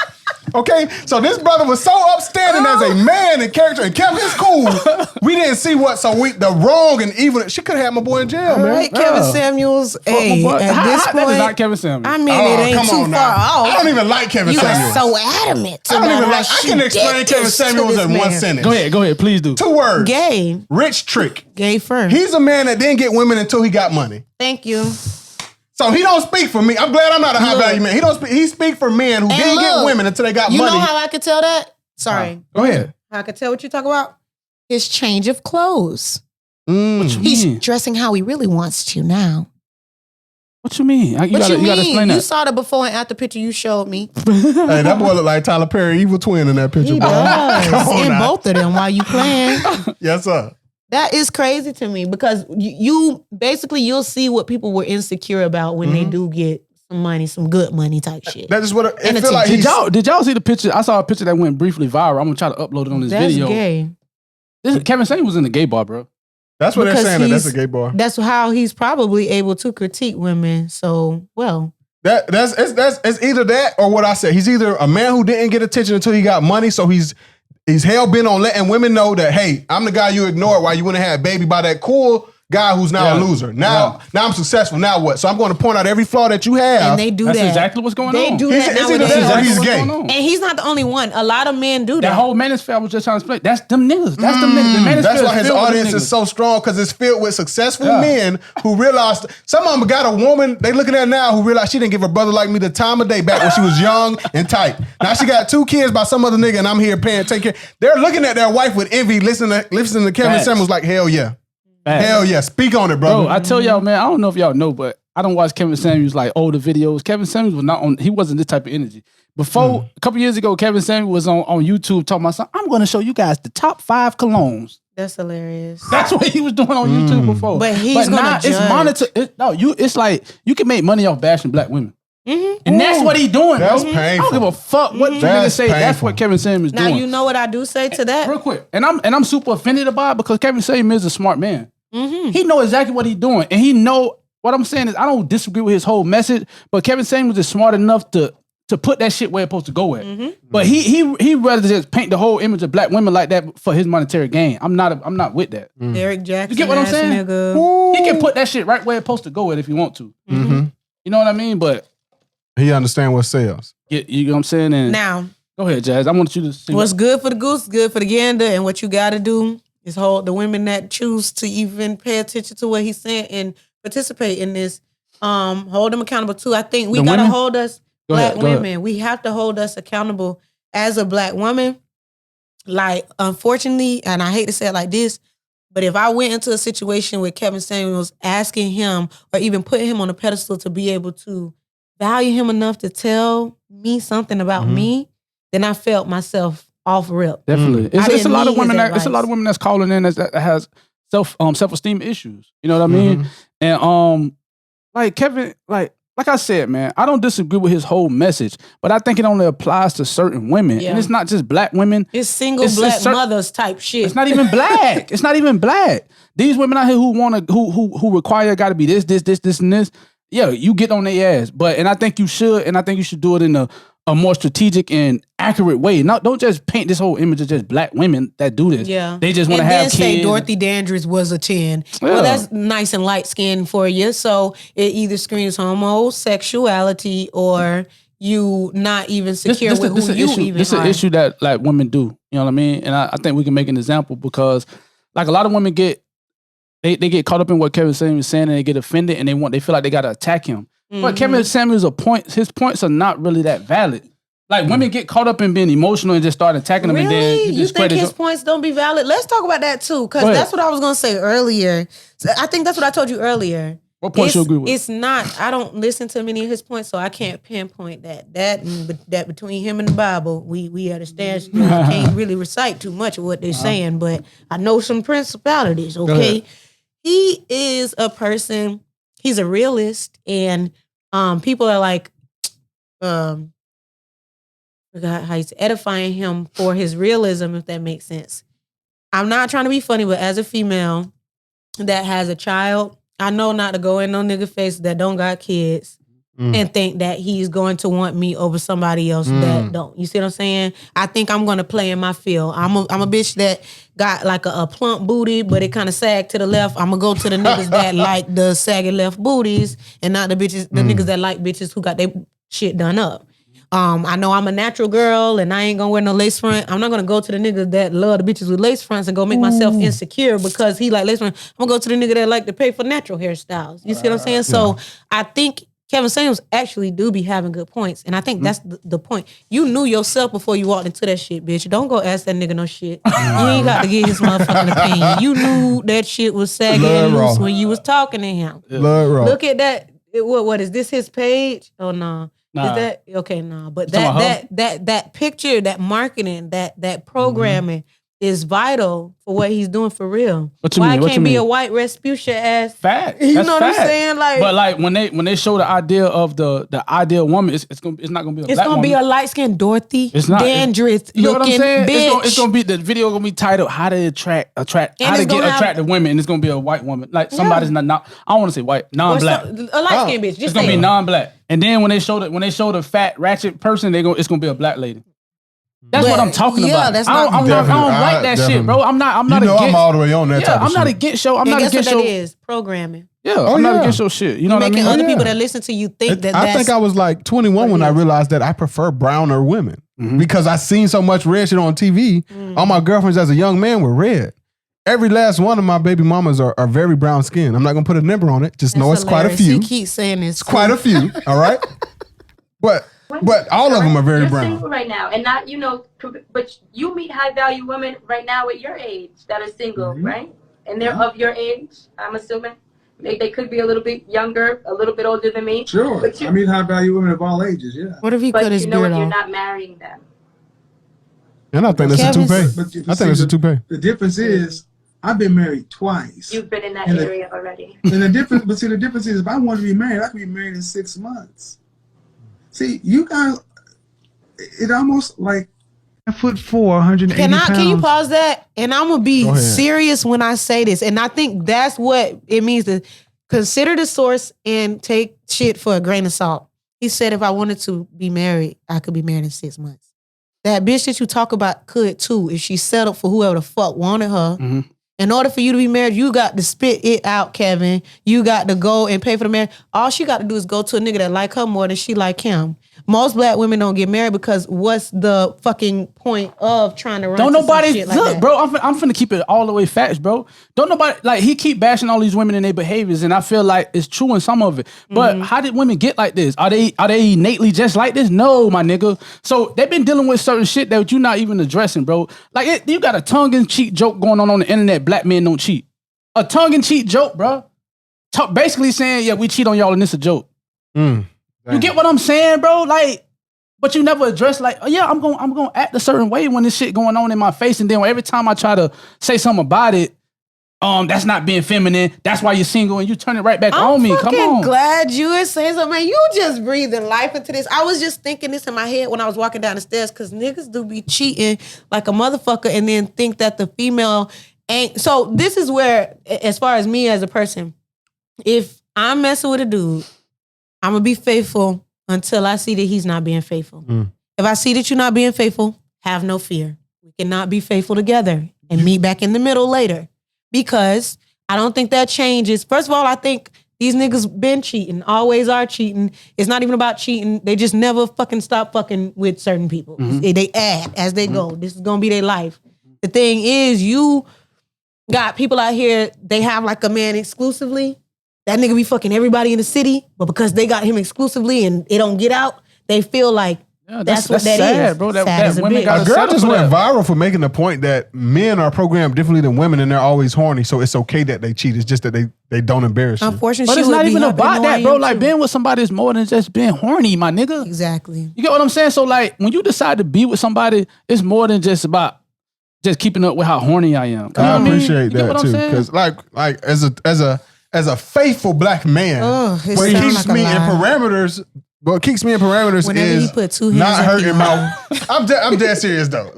Okay, so this brother was so upstanding as a man and character and kept his cool. We didn't see the wrong and evil. She could have had my boy in jail, man. Right, Kevin Samuels. Hey, at this point, that is not Kevin Samuels. I mean, it ain't too far off. I don't even like Kevin Samuels. You were so adamant. I don't even like. I can explain Kevin Samuels in one sentence. Go ahead, please do. 2 words. Gay. Rich trick. Gay first. He's a man that didn't get women until he got money. Thank you. So he don't speak for me. I'm glad I'm not a high value man. He don't speak. He speak for men who didn't get women until they got money. You know how I could tell that? Sorry. Go ahead. How I could tell what you talk about? His change of clothes. He's dressing how he really wants to now. What you mean? You gotta explain that. You saw the before and after picture you showed me. Hey, that boy look like Tyler Perry, evil twin in that picture. He does. In both of them while you playing. Yes, sir. That is crazy to me because you basically you'll see what people were insecure about when they do get some money, some good money type shit. That is what it feel like. Did y'all see the picture? I saw a picture that went briefly viral. I'm gonna try to upload it on this video. That's gay. Kevin Samuels was in the gay bar, bro. That's what they're saying. That's a gay bar. That's how he's probably able to critique women. So it's either that or what I said. He's either a man who didn't get attention until he got money, so he's hell bent on letting women know that, hey, I'm the guy you ignored while you wouldn't have a baby by that cool guy who's now a loser. Now I'm successful. Now what? So I'm going to point out every flaw that you have. And they do That's that. That's exactly what's going on. They do that It's either that or he's gay. And he's not the only one. A lot of men do that. That whole Manosphere I was just trying to explain. That's them niggas. That's them niggas. The Manosphere That's why his audience is is so strong, because it's filled with successful men who realized, some of them got a woman they looking at now who realized she didn't give her brother like me the time of day back when she was young and tight. Now she got 2 kids by some other nigga and I'm here taking care. They're looking at their wife with envy, listening to Kevin Samuels like, hell yeah. Hell yeah, speak on it, brother. Bro, I tell y'all, man, I don't know if y'all know, but I don't watch Kevin Samuels like older videos. Kevin Samuels was not on, he wasn't this type of energy. Before, a couple years ago, Kevin Samuels was on YouTube talking about something. I'm going to show you guys the top 5 colognes. That's hilarious. That's what he was doing on YouTube before. But he's now it's monitored. It's like you can make money off bashing black women. And that's what he doing. That's bro. painful. I don't give a fuck what you niggas say. Painful. That's what Kevin Samuels now, doing. Now you know what I do say to that? Real quick. And I'm super offended about it because Kevin Samuels is a smart man. He know exactly what he's doing. And he know what I'm saying is I don't disagree with his whole message, but Kevin Samuels is smart enough to put that shit where it's supposed to go at. But he rather just paint the whole image of black women like that for his monetary gain. I'm not with that. Derek Jackson. You get what I'm saying? He can put that shit right where it's supposed to go at if he want to. You know what I mean? But he understand what sells. You know what I'm saying? And now, go ahead, Jazz. I want you to see what's good for the goose, good for the gander, and what you got to do is hold the women that choose to even pay attention to what he's saying and participate in this. Hold them accountable too. I think we gotta hold us black women. We have to hold us accountable as a black woman. Like, unfortunately, and I hate to say it like this, but if I went into a situation with Kevin Samuels asking him or even putting him on a pedestal to be able to value him enough to tell me something about me, then I felt myself off rip. Definitely. It's a lot of women it's a lot of women that's calling in that has self-esteem issues. You know what I mean? And like Kevin, like I said, man, I don't disagree with his whole message, but I think it only applies to certain women. And it's not just black women. It's single black mothers type shit. It's not even black. It's not even black. These women out here who require gotta be this, and this. Yeah, you get on their ass. And I think you should, do it in a more strategic and accurate way. Don't just paint this whole image of just black women that do this. Yeah. They just want to have kids. And then say Dorothy Dandridge was a 10. Yeah. Well, that's nice and light skinned for you. So it either screams homosexuality or you not even secure with who you even are. This is an issue that like women do. You know what I mean? And I think we can make an example because like a lot of women they get caught up in what Kevin Samuels is saying and they get offended and they feel like they gotta attack him. But Kevin Samuels' his points are not really that valid. Like women get caught up in being emotional and just start attacking him. Really? And then you think his points don't be valid? Let's talk about that too, because that's what I was gonna say earlier. I think that's what I told you earlier. What points you agree with? It's not. I don't listen to many of his points, so I can't pinpoint that. That between him and the Bible, we understand. I can't really recite too much of what they're saying, but I know some principalities. Okay, he is a person. he's a realist, and people are like, forgot how he's edifying him for his realism, if that makes sense. I'm not trying to be funny, but as a female that has a child, I know not to go in no nigga face that don't got kids and think that he's going to want me over somebody else that don't. You see what I'm saying? I think I'm going to play in my field. I'm a bitch that got like a plump booty, but it kind of sagged to the left. I'm going to go to the niggas that like the saggy left booties and not the bitches, the niggas that like bitches who got their shit done up. I know I'm a natural girl and I ain't gonna wear no lace front. I'm not gonna go to the niggas that love the bitches with lace fronts and go make myself insecure because he like lace front. I'm gonna go to the nigga that like to pay for natural hairstyles. You see what I'm saying? So I think Kevin Samuels actually do be having good points. And I think that's the point. You knew yourself before you walked into that shit, bitch. Don't go ask that nigga no shit. You ain't got to get his motherfucking opinion. You knew that shit was saggy and loose when you was talking to him. Look at that. What is this his page? Oh, no. Nah. Is that okay? Nah, but that picture, that marketing, that programming is vital for what he's doing for real. Why it can't be a white Rasputia ass? Fact. You know what I'm saying? Like, but like when they show the idea of the ideal woman, it's not gonna be a black woman. It's gonna be a light skinned Dorothy Dandridge you know what I'm looking saying? bitch. It's gonna be the video gonna be titled "How to Attract how to Get Attractive Women," and it's gonna be a white woman, like somebody's not I don't want to say white, non-black, a light skinned bitch. It's gonna be non-black, and then when they show the fat ratchet person, it's gonna be a black lady. That's what I'm talking about. That's I don't like that shit, bro. I'm not against. I'm all the way on that type of I'm not shit. against show. I'm not against show. That is programming. Yeah, I'm not against your shit. You know what I mean? Other people that listen to you think that. I think I was like 21 when I realized that I prefer browner women because I seen so much red shit on TV. All my girlfriends as a young man were red. Every last one of my baby mamas are very brown skinned. I'm not gonna put a number on it. Just know it's quite a few. He keeps saying this. It's quite a few. All right, But all of them are very brown. You're single right now, and not but you meet high value women right now at your age that are single, right? And they're of your age. I'm assuming they could be a little bit younger, a little bit older than me. Sure, I meet high value women of all ages. Yeah. What if he cut his beard off? You're not marrying them. And I think that's a toupee. I think it's a toupee. The difference is, I've been married twice. You've been in that area already. And the difference is, if I wanted to be married, I could be married in 6 months. See, you guys, it almost like 5'4", 180 pounds. Can you pause that? And I'm gonna be serious when I say this. And I think that's what it means to consider the source and take shit for a grain of salt. He said, if I wanted to be married, I could be married in 6 months. That bitch that you talk about could too, if she settled for whoever the fuck wanted her. In order for you to be married, you got to spit it out, Kevin. You got to go and pay for the marriage. All she got to do is go to a nigga that like her more than she like him. Most black women don't get married because what's the fucking point of trying to run? Don't nobody shit like look, that? bro. I'm finna keep it all the way facts, bro. Don't nobody like he keep bashing all these women and their behaviors, and I feel like it's true in some of it. But how did women get like this? Are they innately just like this? No, my nigga. So they've been dealing with certain shit that you're not even addressing, bro. Like you got a tongue-in-cheek joke going on the internet. Black men don't cheat. A tongue-in-cheek joke, bro. Basically saying, yeah, we cheat on y'all and it's a joke. You get what I'm saying, bro? Like, but you never address like, oh yeah, I'm gonna act a certain way when this shit going on in my face, and then every time I try to say something about it, that's not being feminine. That's why you're single, and you turn it right back on me. Come on. I'm glad you were saying something, man. You just breathing life into this. I was just thinking this in my head when I was walking down the stairs, because niggas do be cheating like a motherfucker, and then think that the female ain't. So this is where, as far as me as a person, if I'm messing with a dude, I'm going to be faithful until I see that he's not being faithful. If I see that you're not being faithful, have no fear. We cannot be faithful together and meet back in the middle later. Because I don't think that changes. First of all, I think these niggas been cheating, always are cheating. It's not even about cheating. They just never fucking stop fucking with certain people. They add as they go. This is going to be their life. The thing is, you got people out here, they have like a man exclusively. That nigga be fucking everybody in the city, but because they got him exclusively and it don't get out, they feel like that's what that sad, is. Bro. Sad that women a girl just went viral for making the point that men are programmed differently than women, and they're always horny. So it's okay that they cheat. It's just that they don't embarrass you. Unfortunately, but it's not even about that, bro. Like being with somebody is more than just being horny, my nigga. Exactly. You get what I'm saying? So like when you decide to be with somebody, it's more than just about just keeping up with how horny I am. I appreciate that too, because like as as a faithful black man, what keeps me in parameters. What keeps me in parameters Whenever is he put 2 hands not up hurting your my. I'm dead serious though.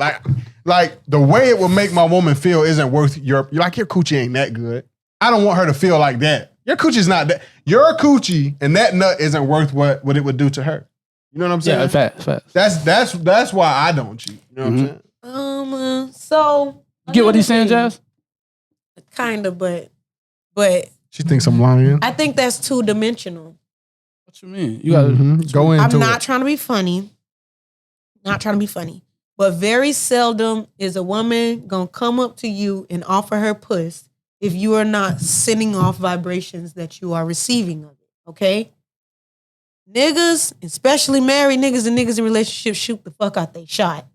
Like the way it will make my woman feel isn't worth your coochie ain't that good. I don't want her to feel like that. Your coochie's not that. Your coochie and that nut isn't worth what it would do to her. You know what I'm saying? Yeah, fact. That's why I don't cheat. You know what I'm saying? So you get what he's saying, Jazz? Kind of, but She thinks I'm lying. I think that's 2-dimensional. What you mean? You gotta go into I'm not it. trying to be funny. But very seldom is a woman gonna come up to you and offer her puss if you are not sending off vibrations that you are receiving of it. Okay? Niggas, especially married niggas and niggas in relationships, shoot the fuck out they shot.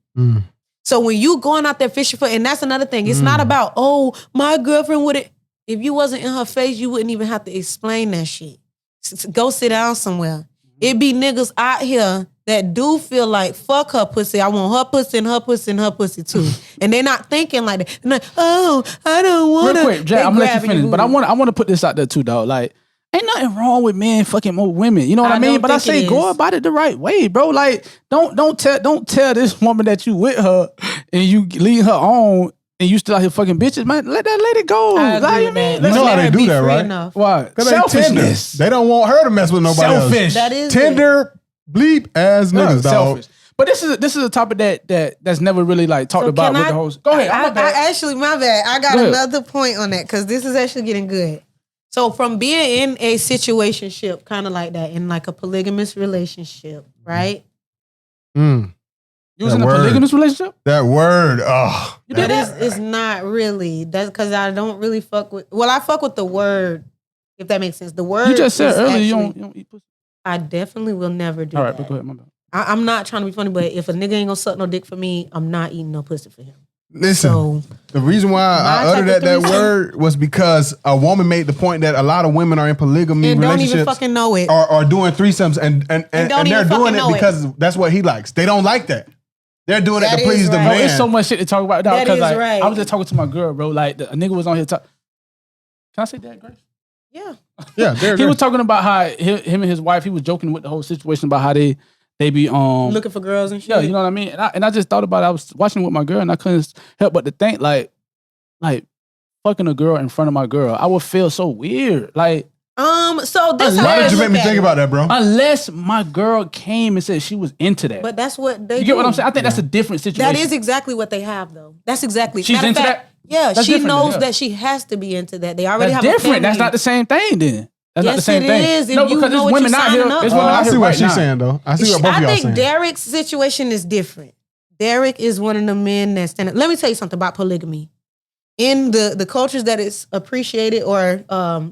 So when you going out there fishing for, and that's another thing, it's not about, oh, my girlfriend would it. If you wasn't in her face, you wouldn't even have to explain that shit. Go sit down somewhere. It be niggas out here that do feel like, fuck her pussy. I want her pussy and her pussy and her pussy too. And they're not thinking like that. They're like, oh, I don't want to. Real quick, Jack, I'm gonna let you finish. But I want to put this out there too, dog. Like, ain't nothing wrong with men fucking more women. You know what I mean? But I say go about it the right way, bro. Like, don't tell this woman that you with her and you leave her on and you still out here fucking bitches, man. Let that lady go. Like, you mean? You know how they do that, right? Why? Selfishness. They don't want her to mess with nobody else. That is tender, bleep ass niggas, dog. But this is a topic that's never really like talked about with the host. Go ahead. My bad. I got another point on that because this is actually getting good. So from being in a situationship, kind of like that, in like a polygamous relationship, right? You was in a polygamous relationship? That word, is not really. That's because I don't really fuck with. Well, I fuck with the word, if that makes sense. The word. You just said earlier you don't eat pussy. I definitely will never do. All right, that. but go ahead, my bad. I'm not trying to be funny, but if a nigga ain't gonna suck no dick for me, I'm not eating no pussy for him. Listen, the reason why I uttered that word was because a woman made the point that a lot of women are in polygamy and relationships. Don't even fucking know it. Are doing threesomes and they're doing it because that's what he likes. They don't like that. They're doing it to please the man. There's so much shit to talk about. That is like, right. I was just talking to my girl, bro. Like, a nigga was on here talking. Can I say that, Grace? Yeah. Yeah, he was talking about how him and his wife, he was joking with the whole situation about how they be looking for girls and shit. Yeah, you know what I mean? And I just thought about it. I was watching it with my girl and I couldn't help but to think like fucking a girl in front of my girl, I would feel so weird. Like, so this why did you make me think about that, bro? Unless my girl came and said she was into that. But that's what they You get what I'm saying? I think that's a different situation. That is exactly what they have, though. That's exactly. She's into that? Yeah, That's she knows yeah. that she has to be into that. They already that's have different. a family. That's not the same thing then. That's not the same thing. Yes, it is. No, If you because know there's what women you're out here. signing up There's for. women out I here see what right she's now. saying, though. I see what both of y'all I saying. think Derek's situation is different. Derek is one of the men that's standing. Let me tell you something about polygamy. In the cultures that it's appreciated or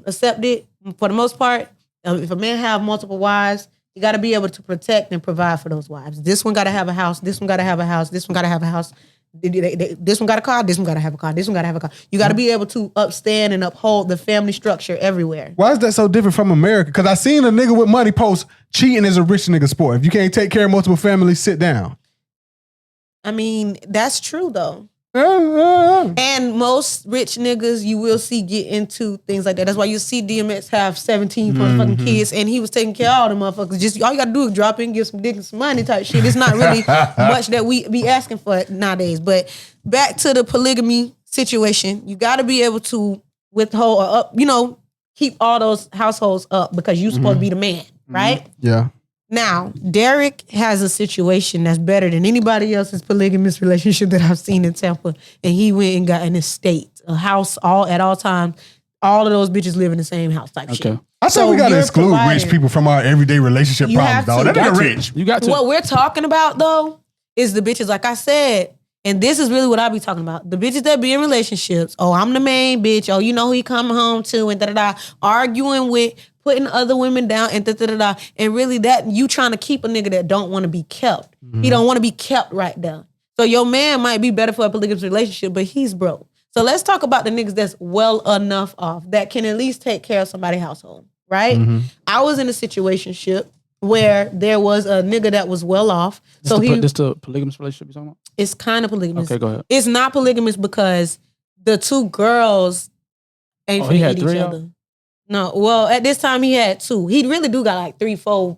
accepted, for the most part, if a man have multiple wives, you got to be able to protect and provide for those wives. This one got to have a house. This one got to have a house. This one got to have a house. This one got a car. This one got to have a car. This one got to have a car. You got to be able to upstand and uphold the family structure everywhere. Why is that so different from America? Because I seen a nigga with money post cheating is a rich nigga sport. If you can't take care of multiple families, sit down. I mean, that's true though. And most rich niggas you will see get into things like that. That's why you see DMX have 17 fucking kids and he was taking care of all the motherfuckers. Just all you gotta do is drop in, give some dick and some money type shit. It's not really much that we be asking for nowadays. But back to the polygamy situation, you gotta be able to withhold or up, keep all those households up because you're supposed to be the man, right? Yeah. Now, Derek has a situation that's better than anybody else's polygamous relationship that I've seen in Tampa. And he went and got an estate, a house at all times. All of those bitches live in the same house type shit. I said we got to exclude rich people from our everyday relationship problems, dog. That nigga rich. You got to. What we're talking about, though, is the bitches, like I said, and this is really what I be talking about. The bitches that be in relationships, oh, I'm the main bitch, oh, you know who he coming home to, and da-da-da, arguing with, putting other women down, and da-da-da-da, and really that, you trying to keep a nigga that don't want to be kept. He don't want to be kept right there. So your man might be better for a polygamous relationship, but he's broke. So let's talk about the niggas that's well enough off, that can at least take care of somebody's household, right? I was in a situationship where there was a nigga that was well off. This the polygamous relationship you're talking about? It's kind of polygamous. Okay, go ahead. It's not polygamous because the two girls ain't finna eat each other. No, well, at this time he had 2. He really do got like 3, 4,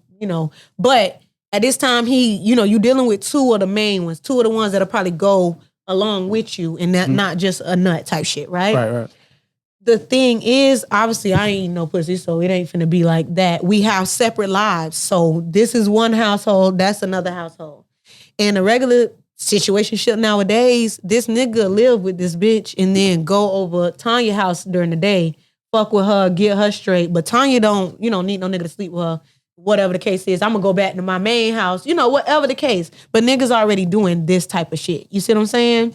but at this time he, you dealing with 2 of the main ones, 2 of the ones that'll probably go along with you and that not just a nut type shit, right? Right. The thing is, obviously I ain't no pussy, so it ain't finna be like that. We have separate lives. So this is one household, that's another household. In a regular situationship nowadays, this nigga live with this bitch and then go over Tanya's house during the day, fuck with her, get her straight. But Tanya don't, need no nigga to sleep with her. Whatever the case is, I'm gonna go back to my main house, whatever the case. But niggas already doing this type of shit. You see what I'm saying?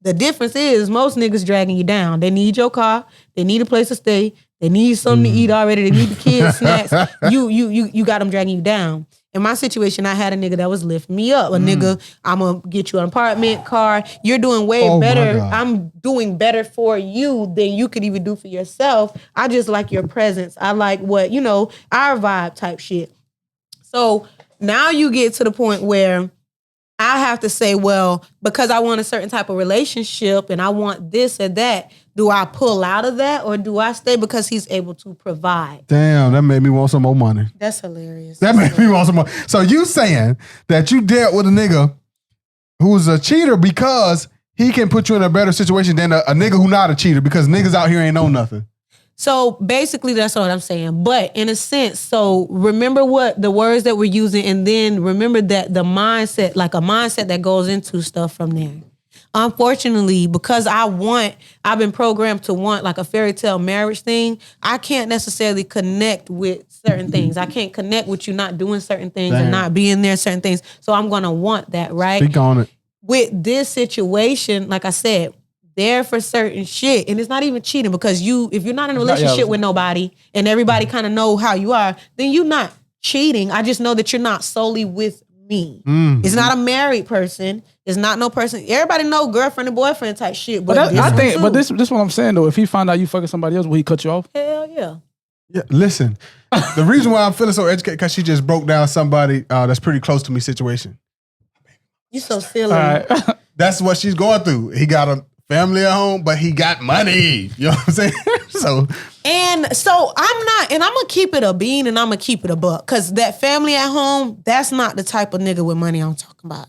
The difference is most niggas dragging you down. They need your car. They need a place to stay. They need something to eat already. They need the kids snacks. You got them dragging you down. In my situation, I had a nigga that was lifting me up. A nigga, I'm gonna get you an apartment, car. You're doing way better. I'm doing better for you than you could even do for yourself. I just like your presence. I like what, our vibe type shit. So now you get to the point where I have to say, well, because I want a certain type of relationship and I want this or that, do I pull out of that or do I stay because he's able to provide? Damn, that made me want some more money. That's hilarious. That made me want some more. So you saying that you dealt with a nigga who's a cheater because he can put you in a better situation than a nigga who not a cheater because niggas out here ain't know nothing. So basically that's what I'm saying. But in a sense, so remember what the words that we're using and then remember that the mindset, like a mindset that goes into stuff from there. Unfortunately, because I've been programmed to want like a fairy tale marriage thing, I can't necessarily connect with certain things. I can't connect with you not doing certain things and not being there, certain things. So I'm going to want that, right? Speak on it. With this situation, like I said, there for certain shit. And it's not even cheating because if you're not in a relationship with nobody and everybody kind of know how you are, then you're not cheating. I just know that you're not solely with me. It's not a married person. It's not no person. Everybody know girlfriend and boyfriend type shit. But this is what I'm saying though. If he find out you fucking somebody else, will he cut you off? Hell yeah. Yeah, listen. The reason why I'm feeling so educated because she just broke down somebody that's pretty close to me situation. You so silly. All right. That's what she's going through. He got a family at home, but he got money. You know what I'm saying? So I'm gonna keep it a bean and I'm gonna keep it a buck. Cause that family at home, that's not the type of nigga with money I'm talking about.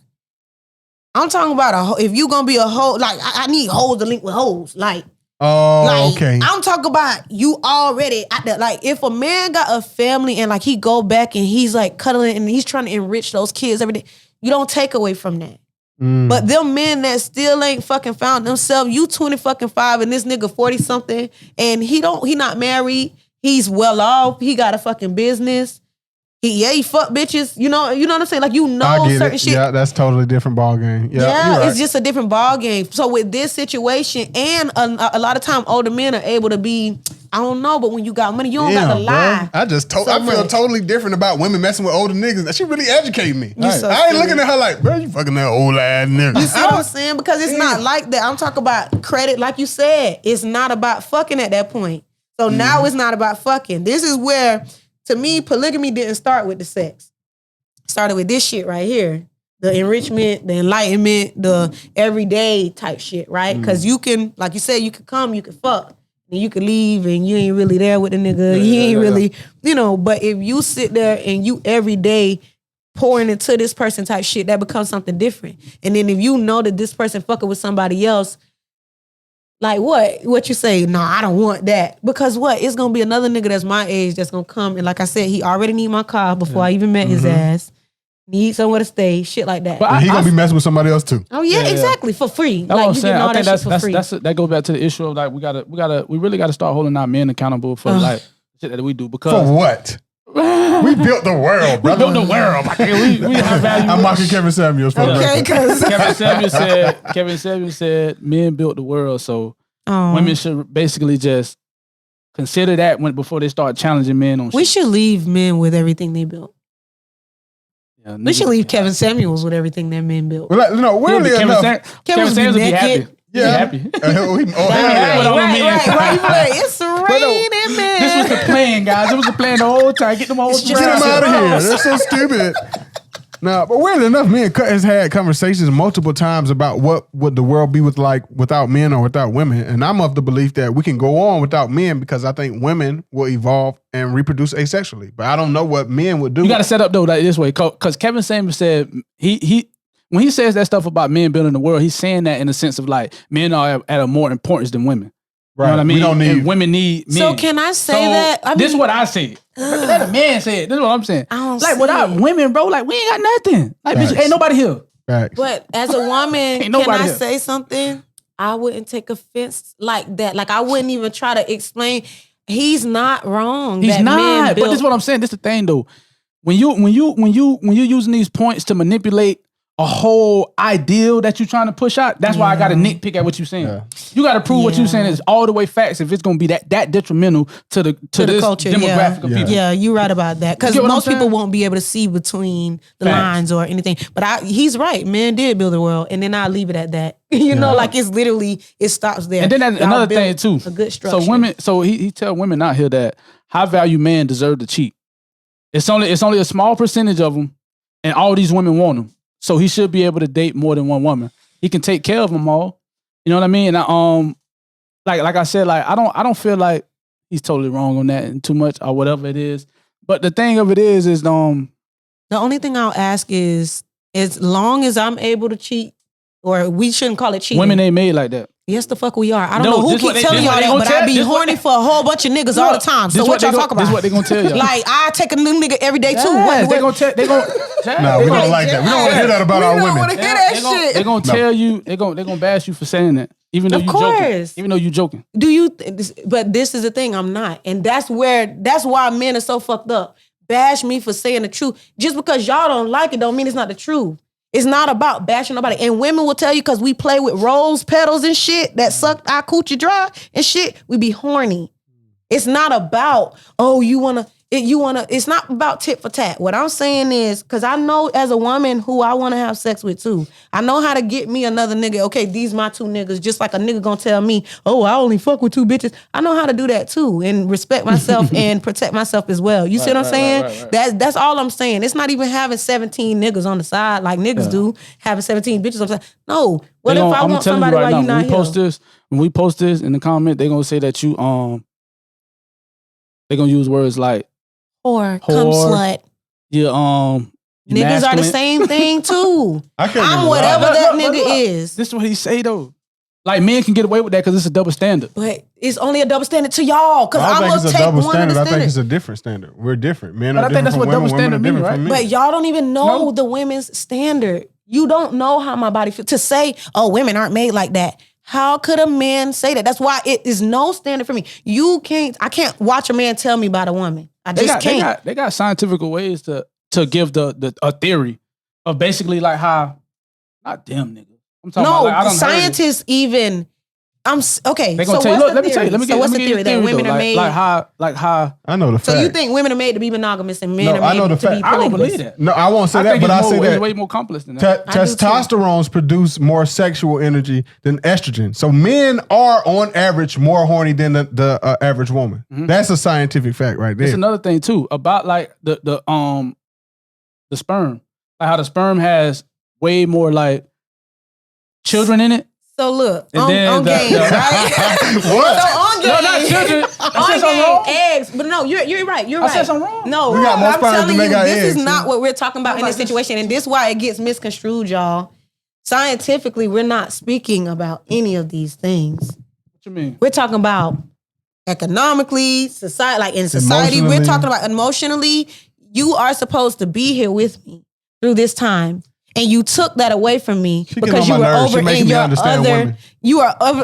I'm talking about if you gonna be a hoe, like I need hoes to link with hoes. Okay. I'm talking about you already out there. Like if a man got a family and like he go back and he's like cuddling and he's trying to enrich those kids every day, you don't take away from that. But them men that still ain't fucking found themselves, you 20-5 and this nigga 40 something and he not married, he's well off, he got a fucking business. He fuck bitches, you know what I'm saying? Like certain shit. Yeah, that's totally different ball game. Yeah, it's just a different ball game. So with this situation, and a lot of time older men are able to be, I don't know, but when you got money, you don't got to lie. I feel totally different about women messing with older niggas. She really educated me. I ain't looking at her like, bro, you fucking that old ass nigga. You see what I'm saying? Because it's not like that. I'm talking about credit, like you said. It's not about fucking at that point. So now it's not about fucking. This is where, to me, polygamy didn't start with the sex. It started with this shit right here. The enrichment, the enlightenment, the everyday type shit, right? Because you can, like you said, you can come, you can fuck. And you can leave and you ain't really there with the nigga. He ain't really, but if you sit there and you every day pouring into this person type shit, that becomes something different. And then if you know that this person fucking with somebody else, like what you say? No, I don't want that. Because what? It's going to be another nigga that's my age that's going to come. And like I said, he already need my car before I even met his ass. Need somewhere to stay, shit like that. But he gonna be messing with somebody else too. Oh yeah, exactly, for free. That's what I'm saying. I think that goes back to the issue of like we really gotta start holding our men accountable for like shit that we do because for what? We built the world, brother. We built the world. We have value. I'm mocking Kevin Samuels. Okay, because Kevin Samuels said men built the world, so women should basically just consider that before they start challenging men on shit. We should leave men with everything they built. Yeah, we should leave Kevin Samuels with everything that men built. Well, weirdly enough, Kevin Samuels would be happy. Yeah, happy. Right. It's raining, man. This was the plan, guys. It was the plan the whole time. Get them all out of here. That's so stupid. No, but weirdly enough, me and Cut has had conversations multiple times about what would the world be without men or without women. And I'm of the belief that we can go on without men because I think women will evolve and reproduce asexually. But I don't know what men would do. You got to set up though like this way, because Kevin Samuels said he when he says that stuff about men building the world, he's saying that in the sense of like men are at a more importance than women. Right. You know what I mean? We don't need, and women need men. So can I say that? I mean, this is what I said. Let a man say it. This is what I'm saying. I don't like without women, bro, like we ain't got nothing. Like bitch, ain't nobody here. Facts. But as a woman, can I here. say something? I wouldn't take offense like that. Like I wouldn't even try to explain. He's not wrong. He's not. But this is what I'm saying. This is the thing though. When you're using these points to manipulate a whole ideal that you're trying to push out, that's why I got to nitpick at what you're saying. Yeah. You got to prove what you're saying is all the way facts if it's going to be that detrimental to this culture, demographic of people. Yeah, you're right about that. Because most people won't be able to see between the lines or anything. But he's right. Men did build the world, and then I'll leave it at that. You know, like it's literally, it stops there. And then another thing too. A good structure. So he tell women out here that high value men deserve to cheat. It's only a small percentage of them, and all these women want them. So he should be able to date more than one woman. He can take care of them all. You know what I mean? And like I said, like I don't feel like he's totally wrong on that and too much or whatever it is. But the thing of it is the only thing I'll ask is as long as I'm able to cheat, or we shouldn't call it cheating. Women ain't made like that. Yes, the fuck we are. I don't know who keeps telling y'all that, but I be horny for a whole bunch of niggas all the time. So what y'all talk about? This is what they gonna tell you. Like I take a new nigga every day too. They gonna no, we don't like that. We don't want to hear that about our women. We don't want to hear that shit. They're gonna tell you. They're gonna bash you for saying that, even though you joking. Even though you joking. Do you? But this is the thing. I'm not, and that's why men are so fucked up. Bash me for saying the truth. Just because y'all don't like it, don't mean it's not the truth. It's not about bashing nobody. And women will tell you, because we play with rose petals and shit that sucked our coochie dry and shit, we be horny. It's not about, it's not about tit for tat. What I'm saying is, because I know as a woman who I want to have sex with too, I know how to get me another nigga. Okay, these my two niggas, just like a nigga gonna tell me, oh, I only fuck with two bitches. I know how to do that too and respect myself and protect myself as well. You see what I'm saying? Right. That's all I'm saying. It's not even having 17 niggas on the side like niggas do, having 17 bitches on the side. No. What if I want somebody while you not here? When we post this in the comment, they're gonna say that you they're gonna use words like whore, cum slut. Yeah, niggas masculine. Are the same thing too. I'm whatever that nigga is. This is what he say though. Like men can get away with that because it's a double standard. But it's only a double standard to y'all. Because I will take double one standard. of the I think it's a different standard. We're different. Men but are different. I think that's what double standard means, right? But y'all don't even know the women's standard. You don't know how my body feels. To say, oh, women aren't made like that. How could a man say that? That's why it is no standard for me. I can't watch a man tell me about a woman. I just can't. They got scientific ways to give a theory of basically like how, not them niggas. I'm talking about like, scientists even. Okay. They gonna tell you. Look, let me tell you. What's the theory that women are made? Like how? I know the fact. So you think women are made to be monogamous and men are made I know the to fact. be polygamous? I don't believe that. No, I won't say that, but I say that it's way more complex than that. Testosterones produce more sexual energy than estrogen. So men are on average more horny than the average woman. Mm-hmm. That's a scientific fact right there. There's another thing too about like the sperm, like how the sperm has way more like children in it. So look, on game, right? What? So on game, no, not children. On game, eggs. But no, you're right. You're right. I said something wrong. No, we got more I'm sperm telling than you, they got this eggs, is not what we're talking about in this situation, and this is why it gets misconstrued, y'all. Scientifically, we're not speaking about any of these things. What you mean? We're talking about economically, society, like in society. We're talking about emotionally. You are supposed to be here with me through this time. And you took that away from me because you were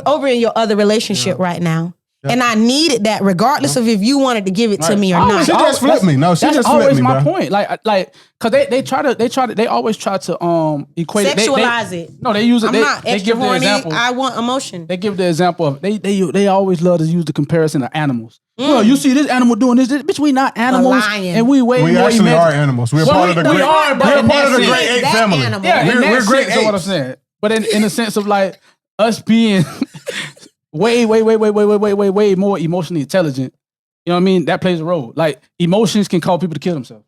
over in your other relationship right now. Yeah. And I needed that regardless of if you wanted to give it to me or not. She just flipped me. No, she just flipped me. That's always my point. Cause they always try to equate sexualize it. No, they use it. I'm not extra horny. Example, I want emotion. They give the example of they always love to use the comparison of animals. Well, you see this animal doing this, bitch. We not animals, and we way more. We actually are animals. We're part of the great. We're part of the great ape family. Yeah, we're great. That's what I'm saying. But in the sense of like us being way more emotionally intelligent, you know what I mean? That plays a role. Like emotions can cause people to kill themselves.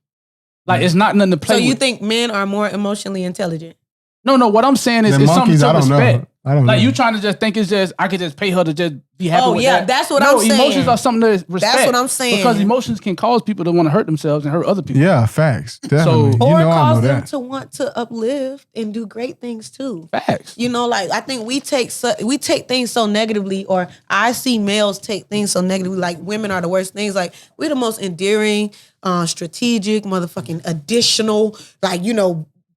Like it's not nothing to play with. So you think men are more emotionally intelligent? No. What I'm saying is, it's something to respect. I don't like know. you trying to just think it's just I could just pay her to just be happy with that. That's what I'm saying. Emotions are something to respect. That's what I'm saying. Because emotions can cause people to want to hurt themselves and hurt other people. Yeah, facts. Definitely. Or I know cause them that. to want to uplift and do great things too. Facts. You know, like I think we take things so negatively, or I see males take things so negatively. Like women are the worst things. Like we're the most endearing, strategic, motherfucking additional. Like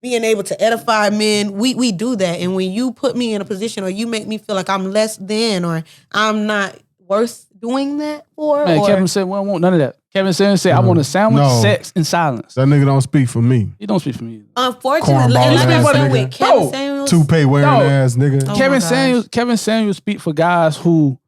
being able to edify men, we do that. And when you put me in a position, or you make me feel like I'm less than, or I'm not worth doing that for. Man, Kevin said, "We don't want none of that." Kevin said, "I want a sandwich, sex, and silence." That nigga don't speak for me. He don't speak for me. Unfortunately, and let's be real with Kevin Samuels. Toupee wearing ass nigga. Oh Kevin Samuels speak for guys who.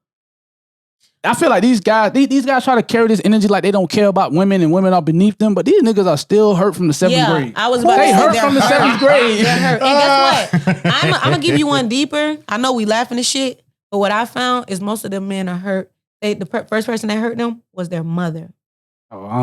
I feel like these guys try to carry this energy like they don't care about women and women are beneath them, but these niggas are still hurt from the 7th grade. I was about to say hurt from the 7th grade. They're hurt. And guess what? I'm gonna give you one deeper. I know we laughing at shit, but what I found is most of them men are hurt. The first person that hurt them was their mother.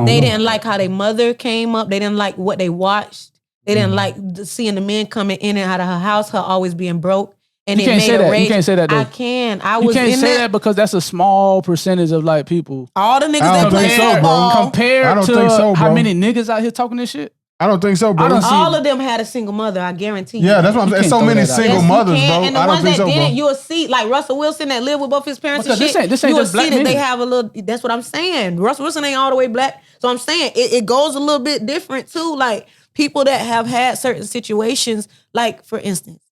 They didn't like how their mother came up. They didn't like what they watched. They didn't like seeing the men coming in and out of her house, her always being broke. And you can't say that. You can't say that though. I can. You can't say that because that's a small percentage of like people. All the niggas that play football. Compared to how many niggas out here talking this shit. I don't think so, bro. All of them had a single mother, I guarantee you. Yeah, that's what I'm saying. There's so many single mothers, bro. And the ones that didn't, you'll see, like Russell Wilson that lived with both his parents and shit, this ain't you'll just black see that men. they have a little, that's what I'm saying. Russell Wilson ain't all the way black. So I'm saying it goes a little bit different too. Like people that have had certain situations, like for instance,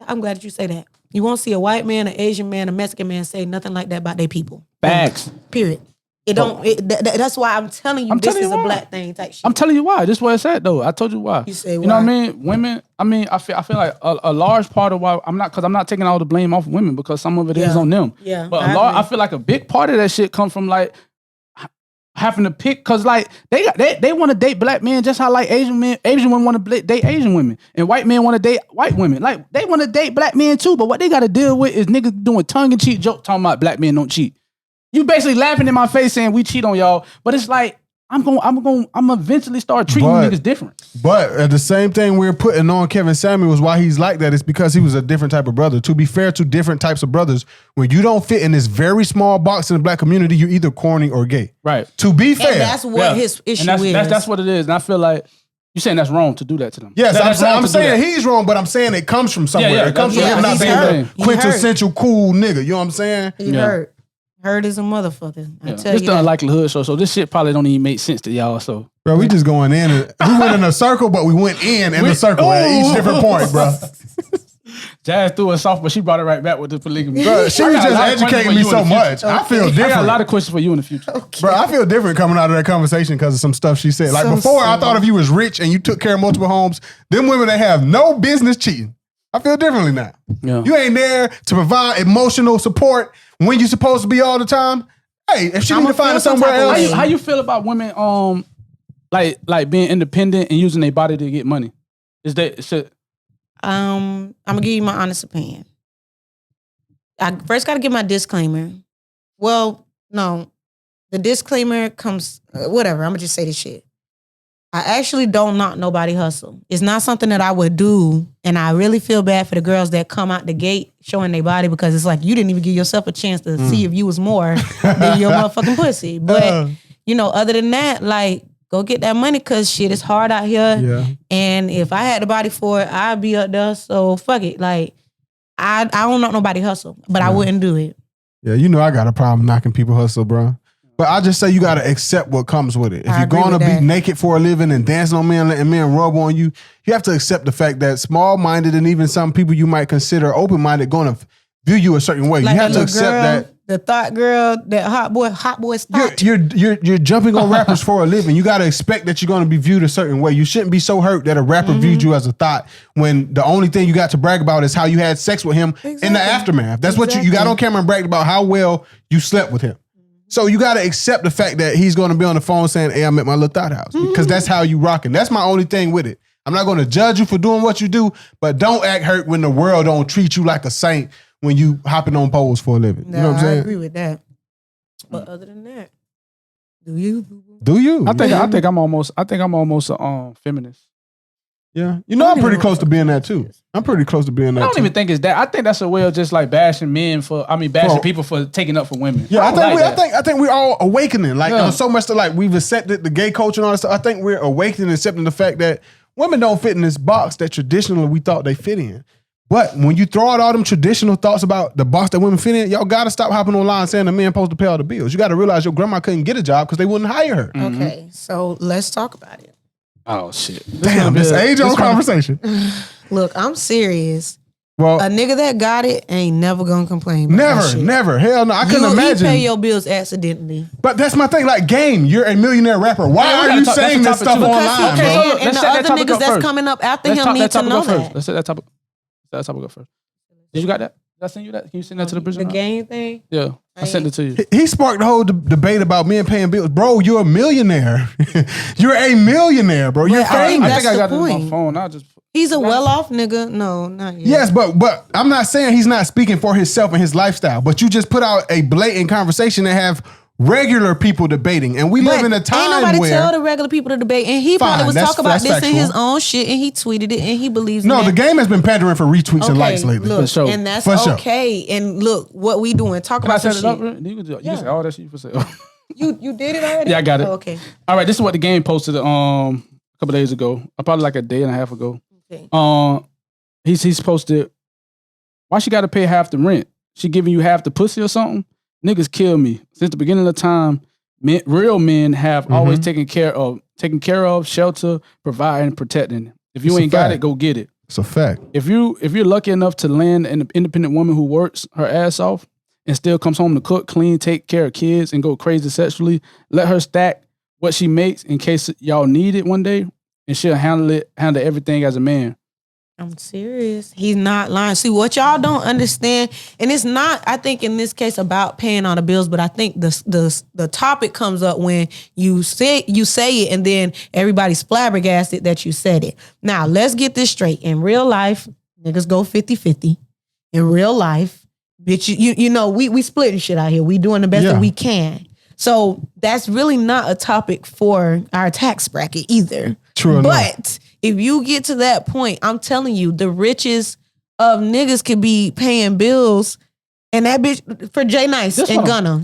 I'm glad that you say that. You won't see a white man, an Asian man, a Mexican man say nothing like that about their people. Facts. Period. It don't. That's why I'm telling you this is a black thing type shit. I'm telling you why. This is what I said though. I told you why. You say why? You know what I mean? Women. I mean, I feel like a large part of why I'm not taking all the blame off of women because some of it is on them. Yeah. But I feel like a big part of that shit comes from like having to pick because like they want to date black men just how like Asian women want to date Asian women and white men want to date white women. Like they want to date black men too, but what they got to deal with is niggas doing tongue-in-cheek jokes talking about black men don't cheat. You basically laughing in my face saying we cheat on y'all, but it's like I'm eventually start treating you niggas different. But at the same thing we're putting on Kevin Samuels why he's like that is because he was a different type of brother. To be fair to different types of brothers, when you don't fit in this very small box in the black community, you're either corny or gay. Right. To be fair. And that's what his issue is. That's what it is. And I feel like you're saying that's wrong to do that to them. Yes, I'm saying he's wrong, but I'm saying it comes from somewhere. Yeah, it comes from him not being the quintessential cool nigga. You know what I'm saying? He hurt. Hurt is a motherfucker. I tell this you the that. unlikelihood show, so this shit probably don't even make sense to y'all. So, bro, we just going in. We went in a circle, but we went in the circle at each different point, bro. Jazz threw us off, but she brought it right back with the polygamy. Bro, she was just educating me so much. I feel different. I got a lot of questions for you in the future. Okay. Bro, I feel different coming out of that conversation because of some stuff she said. Like before, I thought if you was rich and you took care of multiple homes, them women that have no business cheating. I feel differently now. Yeah. You ain't there to provide emotional support when you're supposed to be all the time. Hey, if she need to find it somewhere else. How you feel about women like being independent and using their body to get money? Is that shit? I'm gonna give you my honest opinion. I first gotta give my disclaimer. Well, no. The disclaimer comes whatever. I'm gonna just say this shit. I actually don't knock nobody hustle. It's not something that I would do, and I really feel bad for the girls that come out the gate showing their body because it's like you didn't even give yourself a chance to see if you was more than your motherfucking pussy. But other than that, like go get that money because shit is hard out here. Yeah. And if I had the body for it, I'd be up there. So fuck it. Like I don't knock nobody hustle, but I wouldn't do it. Yeah, I got a problem knocking people hustle, bro. But I just say you got to accept what comes with it. If you're going to be naked for a living and dancing on men, letting men rub on you, you have to accept the fact that small-minded and even some people you might consider open-minded going to view you a certain way. Like you have to accept that. The thought girl, that hot boy thought. You're jumping on rappers for a living. You got to expect that you're going to be viewed a certain way. You shouldn't be so hurt that a rapper viewed you as a thought when the only thing you got to brag about is how you had sex with him in the aftermath. That's what you got on camera and bragged about how well you slept with him. So you got to accept the fact that he's going to be on the phone saying, hey, I'm at my little thought house. Because that's how you rocking. That's my only thing with it. I'm not going to judge you for doing what you do, but don't act hurt when the world don't treat you like a saint when you hopping on poles for a living. You know what I'm saying? I agree with that. But other than that, Do you? Do you? I think I'm almost a feminist. Yeah. You know, I'm pretty close to being that too. I'm pretty close to being that I don't too. even think it's that. I think that's a way of just like bashing people for taking up for women. Yeah, I think we're all awakening. Like so much to like we've accepted the gay culture and all that stuff. I think we're awakening and accepting the fact that women don't fit in this box that traditionally we thought they fit in. But when you throw out all them traditional thoughts about the box that women fit in, y'all gotta stop hopping online saying the men supposed to pay all the bills. You gotta realize your grandma couldn't get a job because they wouldn't hire her. Okay, so let's talk about it. Oh shit! Damn, this age-old conversation. Look, I'm serious. Well, A nigga that got it ain't never gonna complain about that shit. never. Hell no, I couldn't imagine. You pay your bills accidentally. But that's my thing. Like, Game, you're a millionaire rapper. Why are you saying this stuff online, Because he bro? can, and the other niggas that's coming up after him need to know that. Let's set that topic. That topic up first. Did you got that? Did I send you that? Can you send that to the bridge? The game thing? Yeah, I sent it to you. He sparked the whole debate about men paying bills. Bro, you're a millionaire. You're a millionaire, bro. You're famous. I think I got it on my phone. He's a well-off nigga. No, not yet. Yes, but I'm not saying he's not speaking for himself and his lifestyle. But you just put out a blatant conversation that have regular people debating, and we live in a time ain't nobody where tell the regular people to debate. And he probably was talking about this in his own shit, and he tweeted it, and he believes. No, the game has been pandering for retweets and likes lately. Look, for sure. And that's For sure. okay. And look, what we doing? Talk Can I about some set it up? shit. You can say all that shit for sale. You did it already? Yeah, I got it. Oh, okay. All right, this is what the game posted a couple days ago, probably like a day and a half ago. Okay. He's posted, why she got to pay half the rent? She giving you half the pussy or something? Niggas kill me. Since the beginning of time, real men have always taken care of, shelter, providing, protecting. If you ain't got it, go get it. It's a fact. If you're lucky enough to land an independent woman who works her ass off and still comes home to cook, clean, take care of kids, and go crazy sexually, let her stack what she makes in case y'all need it one day, and she'll handle everything as a man. I'm serious. He's not lying. See, what y'all don't understand, and it's not, I think in this case, about paying all the bills, but I think the topic comes up when you say it and then everybody's flabbergasted that you said it. Now, let's get this straight. In real life, niggas go 50-50. In real life, bitch, you know, we splitting shit out here. We doing the best that we can. So that's really not a topic for our tax bracket either. True enough. But if you get to that point, I'm telling you, the richest of niggas could be paying bills, and that bitch for Jay Nice and Gunna.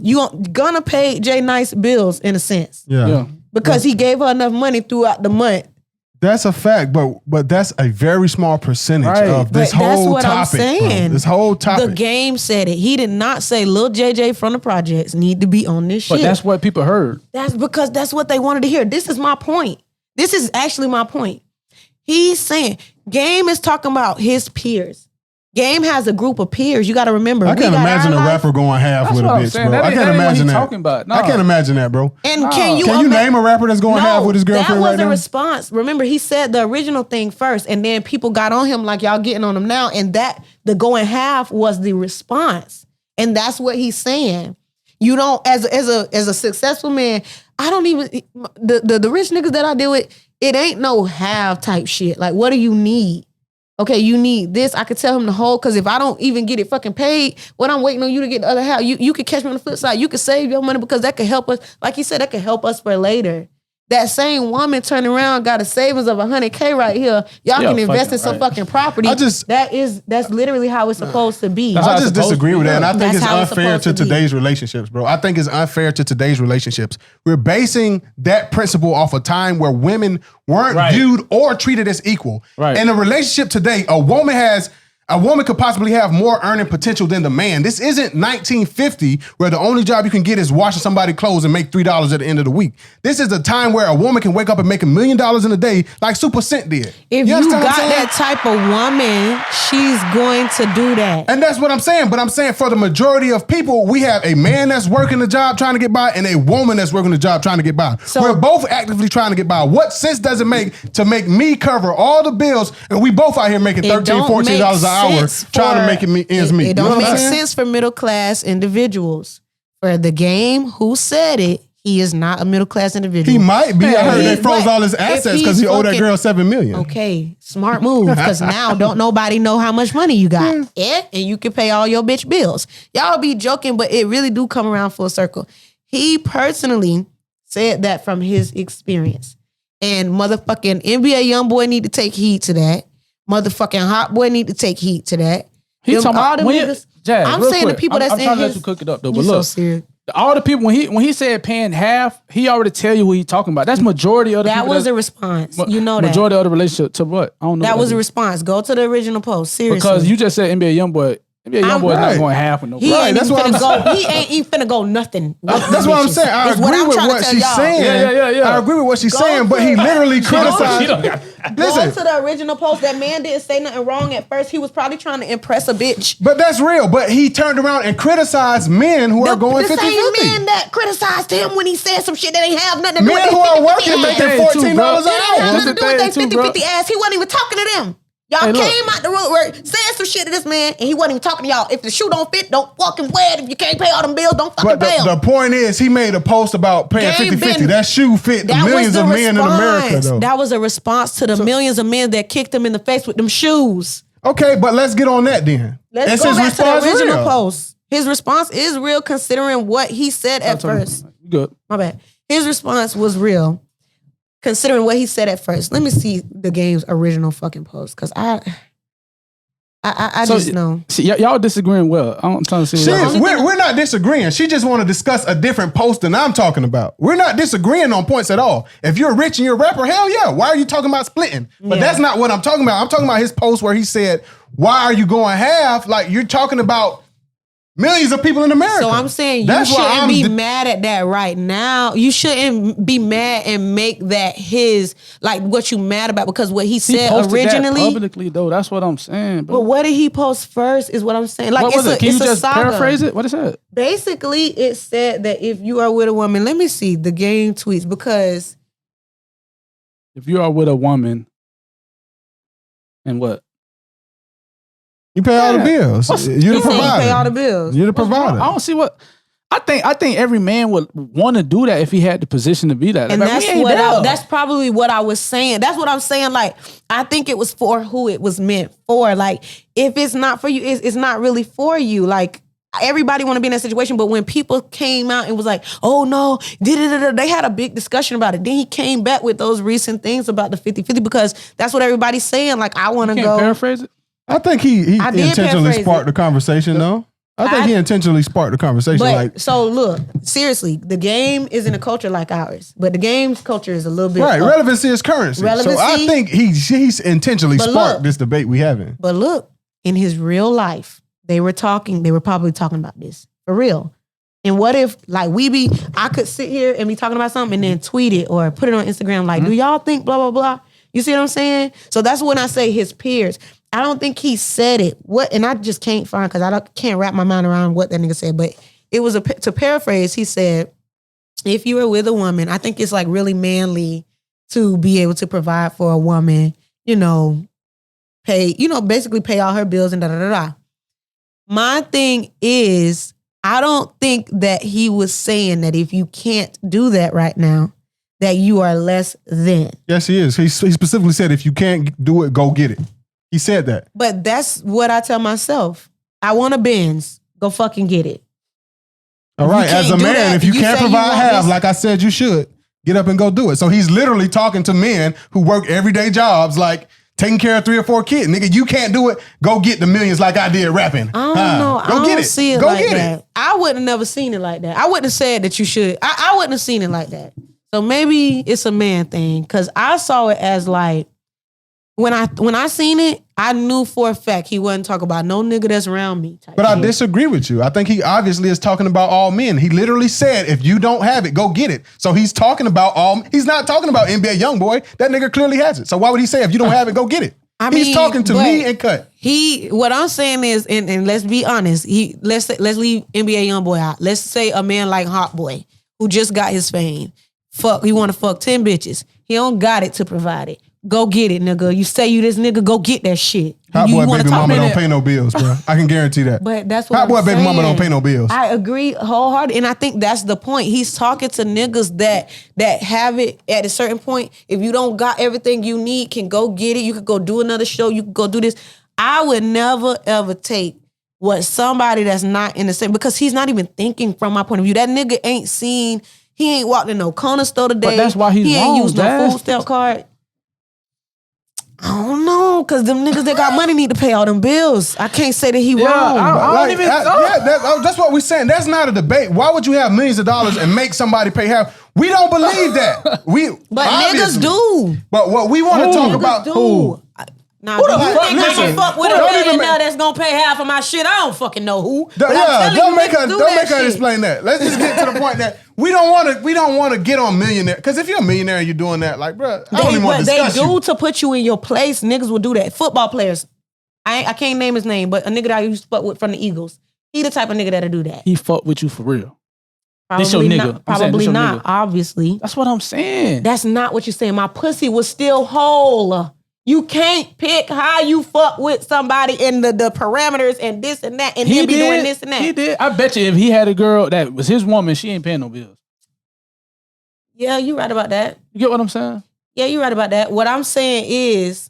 Gunna paid Jay Nice bills in a sense. Yeah. Because he gave her enough money throughout the month. That's a fact, but that's a very small percentage of this whole topic. I'm saying. Bro. This whole topic. The game said it. He did not say Lil JJ from the projects need to be on this shit. But that's what people heard. That's because that's what they wanted to hear. This is my point. This is actually my point. He's saying Game is talking about his peers. Game has a group of peers. You got to remember. I can't imagine a rapper going half with a bitch, bro. I can't imagine that. Talking about. No. I can't imagine that, bro. And can you name a rapper that's going half with his girlfriend right now? That was a response. Remember, he said the original thing first, and then people got on him like y'all getting on him now, and that the going half was the response, and that's what he's saying. You don't, as a successful man, I don't even the rich niggas that I deal with. It ain't no half type shit. Like, what do you need? Okay, you need this. I could tell him the whole, because if I don't even get it fucking paid, what I'm waiting on you to get the other half, you could catch me on the flip side. You could save your money because that could help us. Like you said, that could help us for later. That same woman turning around got a savings of $100K right here. Y'all can invest in some fucking property. That's literally how it's supposed to be. I just disagree with that. And I think it's unfair to today's relationships, bro. I think it's unfair to today's relationships. We're basing that principle off a time where women weren't viewed or treated as equal. Right. In a relationship today, a woman could possibly have more earning potential than the man. This isn't 1950 where the only job you can get is washing somebody's clothes and make $3 at the end of the week. This is a time where a woman can wake up and make $1 million in a day like Super Cent did. If you got that type of woman, she's going to do that. And that's what I'm saying. But I'm saying for the majority of people, we have a man that's working the job trying to get by and a woman that's working the job trying to get by. So, we're both actively trying to get by. What sense does it make to make me cover all the bills and we both out here making $13, $14 an hour trying to make it ends meet? It don't make sense for middle class individuals. For the Game, who said it, he is not a middle class individual. He might be. I heard they froze all his assets because he owed that girl $7 million. Okay, smart move. Because now don't nobody know how much money you got. And you can pay all your bitch bills. Y'all be joking, but it really do come around full circle. He personally said that from his experience. And motherfucking NBA YoungBoy need to take heed to that. Motherfucking Hot Boy need to take heed to that. He talking about niggas. Jazz, I'm saying quick. the people that's I'm in trying to his... let you cook it up though. But You look, so serious. all the people when he said paying half, he already tell you what he talking about. That's majority of the That people. was a response. You know that. Majority of the relationship to what? I don't know. That was a is. response. Go to the original post. Seriously. Because you just said NBA YoungBoy. NBA YoungBoy is not going half with no. He ain't that's even what finna go. He ain't even finna go nothing. That's what I'm saying. I agree with what she's saying. Yeah. I agree with what she's saying, but he literally criticized. Go to the original post. That man didn't say nothing wrong at first. He was probably trying to impress a bitch. But that's real. But he turned around and criticized men who are going 50-50. The same men that criticized him when he said some shit that ain't have nothing to do with Men who are working making $14 an hour. Nothing to do with their 50-50 ass. He wasn't even talking to them. Y'all came out the woodwork, said some shit to this man, and he wasn't even talking to y'all. If the shoe don't fit, don't fucking wear it. If you can't pay all them bills, don't fucking pay them. The point is, he made a post about paying 50-50. That shoe fit the millions of men in America, though. That was a response to the millions of men that kicked him in the face with them shoes. Okay, but let's get on that then. Let's go back to the original post. His response is real considering what he said at first. Good. My bad. His response was real. Considering what he said at first. Let me see the game's original fucking post. Because I just know. See, y'all disagreeing well. I'm trying to see. We're not disagreeing. She just want to discuss a different post than I'm talking about. We're not disagreeing on points at all. If you're rich and you're a rapper, hell yeah. Why are you talking about splitting? But that's not what I'm talking about. I'm talking about his post where he said, why are you going half? Like, you're talking about millions of people in America. So I'm saying you shouldn't be mad at that right now. You shouldn't be mad and make that his, like, what you mad about, because what he said originally. That publicly though, that's what I'm saying. But what did he post first is what I'm saying. Like, what was it? Can you just paraphrase it? What it said? Basically, it said that if you are with a woman, let me see the game tweets, because if you are with a woman and what? You pay all the bills. You're the provider. Pay all the bills. You're the provider. I don't see what. I think every man would want to do that if he had the position to be that. And that's probably what I was saying. That's what I'm saying. Like, I think it was for who it was meant for. Like, if it's not for you, it's not really for you. Like, everybody want to be in that situation, but when people came out and was like, oh no, they had a big discussion about it. Then he came back with those recent things about the 50-50 because that's what everybody's saying. Like, I want to go. Paraphrase it? I think he intentionally sparked the conversation, though. I think he intentionally sparked the conversation. But, so look, seriously, the game isn't a culture like ours, but the game's culture is a little bit right. Relevancy is currency. So I think he's intentionally sparked this debate we having. But look, in his real life, they were probably talking about this for real. And what if, like, I could sit here and be talking about something and then tweet it or put it on Instagram, like, do y'all think blah blah blah? You see what I'm saying? So that's when I say his peers. I don't think he said it. And I just can't find, because I can't wrap my mind around what that nigga said. But it was to paraphrase. He said, "If you are with a woman, I think it's like really manly to be able to provide for a woman. Basically pay all her bills and da da da da." My thing is, I don't think that he was saying that if you can't do that right now, that you are less than. Yes, he is. He specifically said, if you can't do it, go get it. He said that. But that's what I tell myself. I want a Benz. Go fucking get it. All right. As a man, if you can't provide half, like I said you should, get up and go do it. So he's literally talking to men who work everyday jobs, like taking care of 3 or 4 kids. Nigga, you can't do it. Go get the millions like I did rapping. I don't know. Go get it. See it go like get that. it. I wouldn't have never seen it like that. I wouldn't have said that you should. I wouldn't have seen it like that. So maybe it's a man thing. Because I saw it as like, when I seen it, I knew for a fact he wasn't talking about no nigga that's around me. But I disagree with you. I think he obviously is talking about all men. He literally said, if you don't have it, go get it. So he's talking about he's not talking about NBA YoungBoy. That nigga clearly has it. So why would he say, if you don't have it, go get it? He's talking to me and Cut. What I'm saying is, and let's be honest, let's leave NBA YoungBoy out. Let's say a man like Hot Boy, who just got his fame. He want to fuck 10 bitches. He don't got it to provide it. Go get it, nigga. You say you this nigga, go get that shit. Hot Boy baby mama don't pay no bills, bro. I can guarantee that. But that's what Hot Boy baby mama don't pay no bills. I agree wholeheartedly, and I think that's the point. He's talking to niggas that have it at a certain point. If you don't got everything you need, can go get it. You could go do another show. You could go do this. I would never ever take what somebody that's not in the same, because he's not even thinking from my point of view. That nigga ain't seen He ain't walked in no corner store today. But that's why he's He ain't wrong, used no food stamp card. I don't know, because them niggas that got money need to pay all them bills. I can't say that he wrong. That's what we're saying. That's not a debate. Why would you have millions of dollars and make somebody pay half? We don't believe that. But niggas do. But what we want to talk about... Who? Now, do you think I can fuck with a millionaire that's gonna pay half of my shit? I don't fucking know who. Don't make her explain that. Let's just get to the point that we don't want to get on millionaire. Because if you're a millionaire and you're doing that, like, bro, I don't even want to discuss they do to put you in your place. Niggas will do that. Football players. I can't name his name, but a nigga that I used to fuck with from the Eagles. He the type of nigga that'll do that. He fuck with you for real. Probably this your nigga. Probably not, obviously. That's what I'm saying. That's not what you're saying. My pussy was still whole. You can't pick how you fuck with somebody in the parameters and this and that, and he be doing this and that. He did. I bet you if he had a girl that was his woman, she ain't paying no bills. Yeah, you right about that. You get what I'm saying? Yeah, you right about that. What I'm saying is,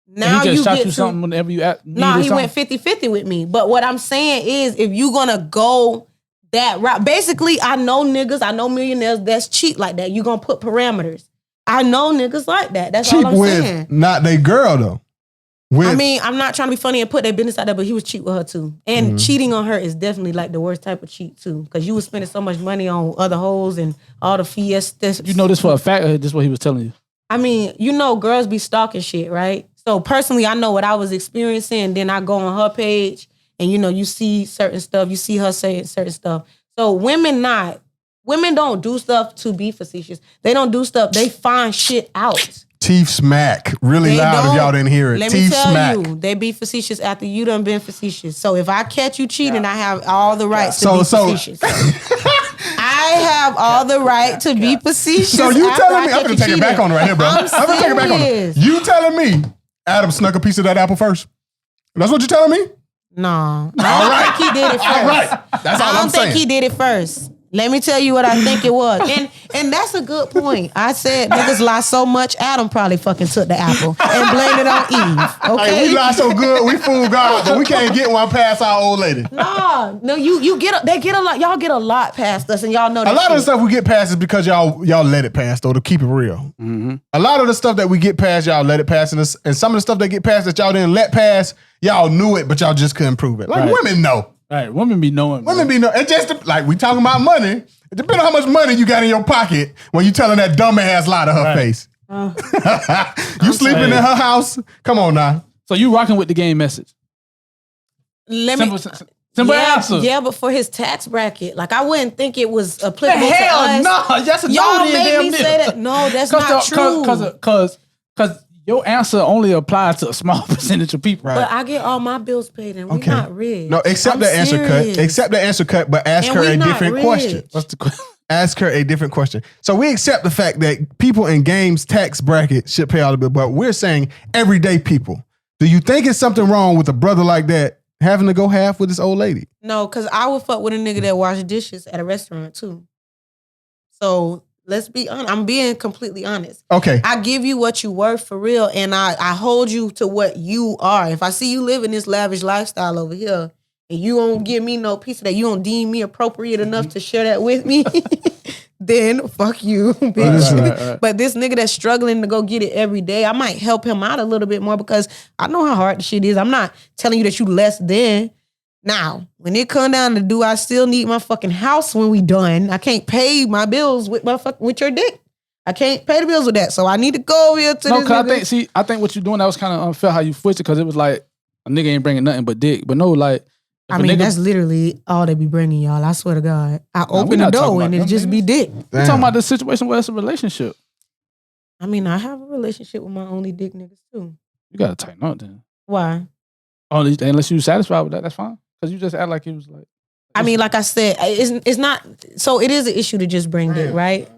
now he just you shot get you something whenever you ask. No, he went 50-50 with me. But what I'm saying is, if you gonna go that route, basically, I know niggas, I know millionaires that's cheap like that. You gonna put parameters. I know niggas like that. That's cheap all I'm saying. With not they girl though. I mean, I'm not trying to be funny and put their business out there, but he was cheap with her too. And cheating on her is definitely like the worst type of cheat too, because you was spending so much money on other hoes and all the fiestas. You know this for a fact, or this what he was telling you? I mean, you know, girls be stalking shit, right? So personally, I know what I was experiencing. Then I go on her page, and you know, you see certain stuff. You see her saying certain stuff. So women don't do stuff to be facetious. They don't do stuff. They find shit out. Teeth smack. Really loud if y'all didn't hear it. Let Teeth me tell smack. you, they be facetious after you done been facetious. So if I catch you cheating, I have all the rights to be facetious. I have all the right to be facetious. So you telling me, I'm going to take it back on right here, bro. I'm going to take it back on it. You telling me Adam snuck a piece of that apple first? That's what you telling me? No. All right. He did it first. All right. That's all I'm saying. I don't think he did it first. Let me tell you what I think it was. And that's a good point. I said niggas lie so much, Adam probably fucking took the apple and blamed it on Eve. Okay? Hey, we lie so good, we fool God, but we can't get one past our old lady. No, they get a lot. Y'all get a lot past us, and y'all know that a lot shit. of the stuff we get past is because y'all let it pass, though, to keep it real. Mm-hmm. A lot of the stuff that we get past, y'all let it pass, and some of the stuff that get past that y'all didn't let pass, y'all knew it, but y'all just couldn't prove it. Like women know. Right, women be knowing. Women be knowing. It just like we talking about money. It depends on how much money you got in your pocket when you telling that dumbass lie to her face. You sleeping in her house? Come on now. So you rocking with the game message? Simple answer. Yeah, but for his tax bracket, like I wouldn't think it was applicable to us. Hell no, that's a y'all made me say that. No, that's not true. Because your answer only applies to a small percentage of people. Right. But I get all my bills paid, and we're not rich. No, accept the answer cut. Accept the answer cut, but ask her a different question. What's the question? Ask her a different question. So we accept the fact that people in games tax bracket should pay all the bill, but we're saying everyday people. Do you think it's something wrong with a brother like that having to go half with this old lady? No, because I would fuck with a nigga that wash dishes at a restaurant too. So let's be honest. I'm being completely honest. Okay. I give you what you worth for real, and I hold you to what you are. If I see you living this lavish lifestyle over here, and you don't give me no piece of that, you don't deem me appropriate enough to share that with me, then fuck you, bitch. Right. But this nigga that's struggling to go get it every day, I might help him out a little bit more because I know how hard the shit is. I'm not telling you that you less than. Now, when it come down to do I still need my fucking house when we done, I can't pay my bills with with your dick. I can't pay the bills with that. So I need to go over here to this nigga. I think what you're doing, that was kind of unfair how you switched it, because it was like a nigga ain't bringing nothing but dick. But no, like, I mean, that's literally all they be bringing, y'all. I swear to God. I open the door and it just be dick. We're talking about the situation where it's a relationship. I mean, I have a relationship with my only dick niggas too. You gotta tighten up then. Why? Unless you're satisfied with that, that's fine. Because you just act like it was like. I mean, like I said, it's not. So it is an issue to just bring dick, right?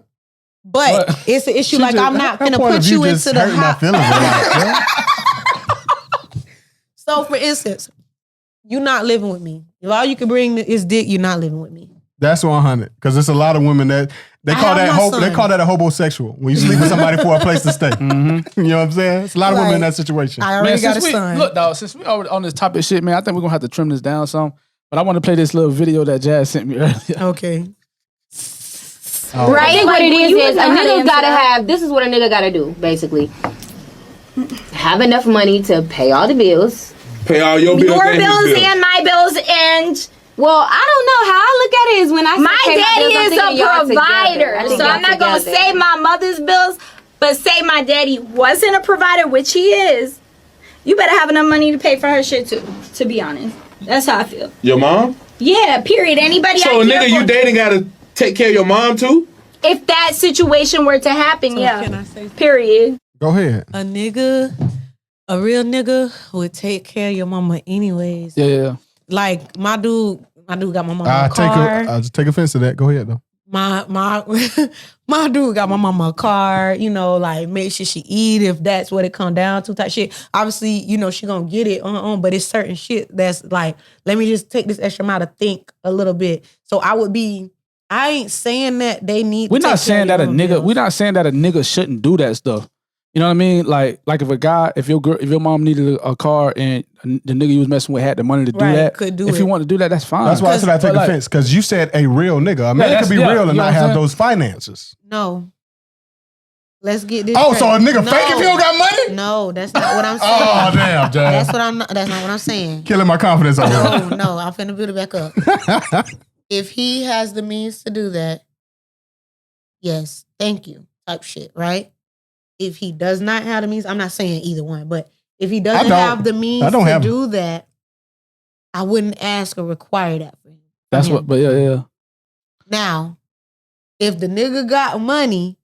But it's an issue. Like I'm not gonna put you into the hot. So for instance, you're not living with me. If all you can bring is dick, you're not living with me. That's 100. Because there's a lot of women that they call that a hobosexual when you sleep with somebody for a place to stay. Mm-hmm. You know what I'm saying? It's a lot of women in that situation. I already got a son. Look, dog, since we already on this topic shit, man, I think we're gonna have to trim this down some. But I want to play this little video that Jazz sent me earlier. Okay. Oh. Right? I think like, what it is a nigga gotta have, this is what a nigga gotta do, basically. Have enough money to pay all the bills. Pay all your bills and my bills and... Well, I don't know. How I look at it is when I say my daddy is a provider. So I'm not going to say my mother's bills, but say my daddy wasn't a provider, which he is. You better have enough money to pay for her shit too, to be honest. That's how I feel. Your mom? Yeah, period. Anybody So a nigga you dating got to take care of your mom too? If that situation were to happen, so yeah. Can I say period. Go ahead. A real nigga would take care of your mama anyways. Yeah. Like my dude got my mama a car. I'll just take offense to that. Go ahead though. My dude got my mama a car, you know, like make sure she eat if that's what it come down to type shit. Obviously, you know, she gonna get it but it's certain shit that's like, let me just take this extra amount to think a little bit. So I ain't saying that they need We're not saying that a nigga shouldn't do that stuff. You know what I mean? Like if your mom needed a car and the nigga you was messing with had the money to do that, if you want to do that, that's fine. That's why I said I take offense, because you said a real nigga. A man could be real and not have those finances. No. Let's get this. Oh, so a nigga fake if he don't got money? No, that's not what I'm saying. Oh, damn, Jay. That's not what I'm saying. Killing my confidence on that. No, I'm finna build it back up. If he has the means to do that, yes, thank you, type shit, right? If he does not have the means, I'm not saying either one, but if he doesn't have the means to do that, I wouldn't ask or require that for him. That's what, but yeah. Now, if the nigga got money,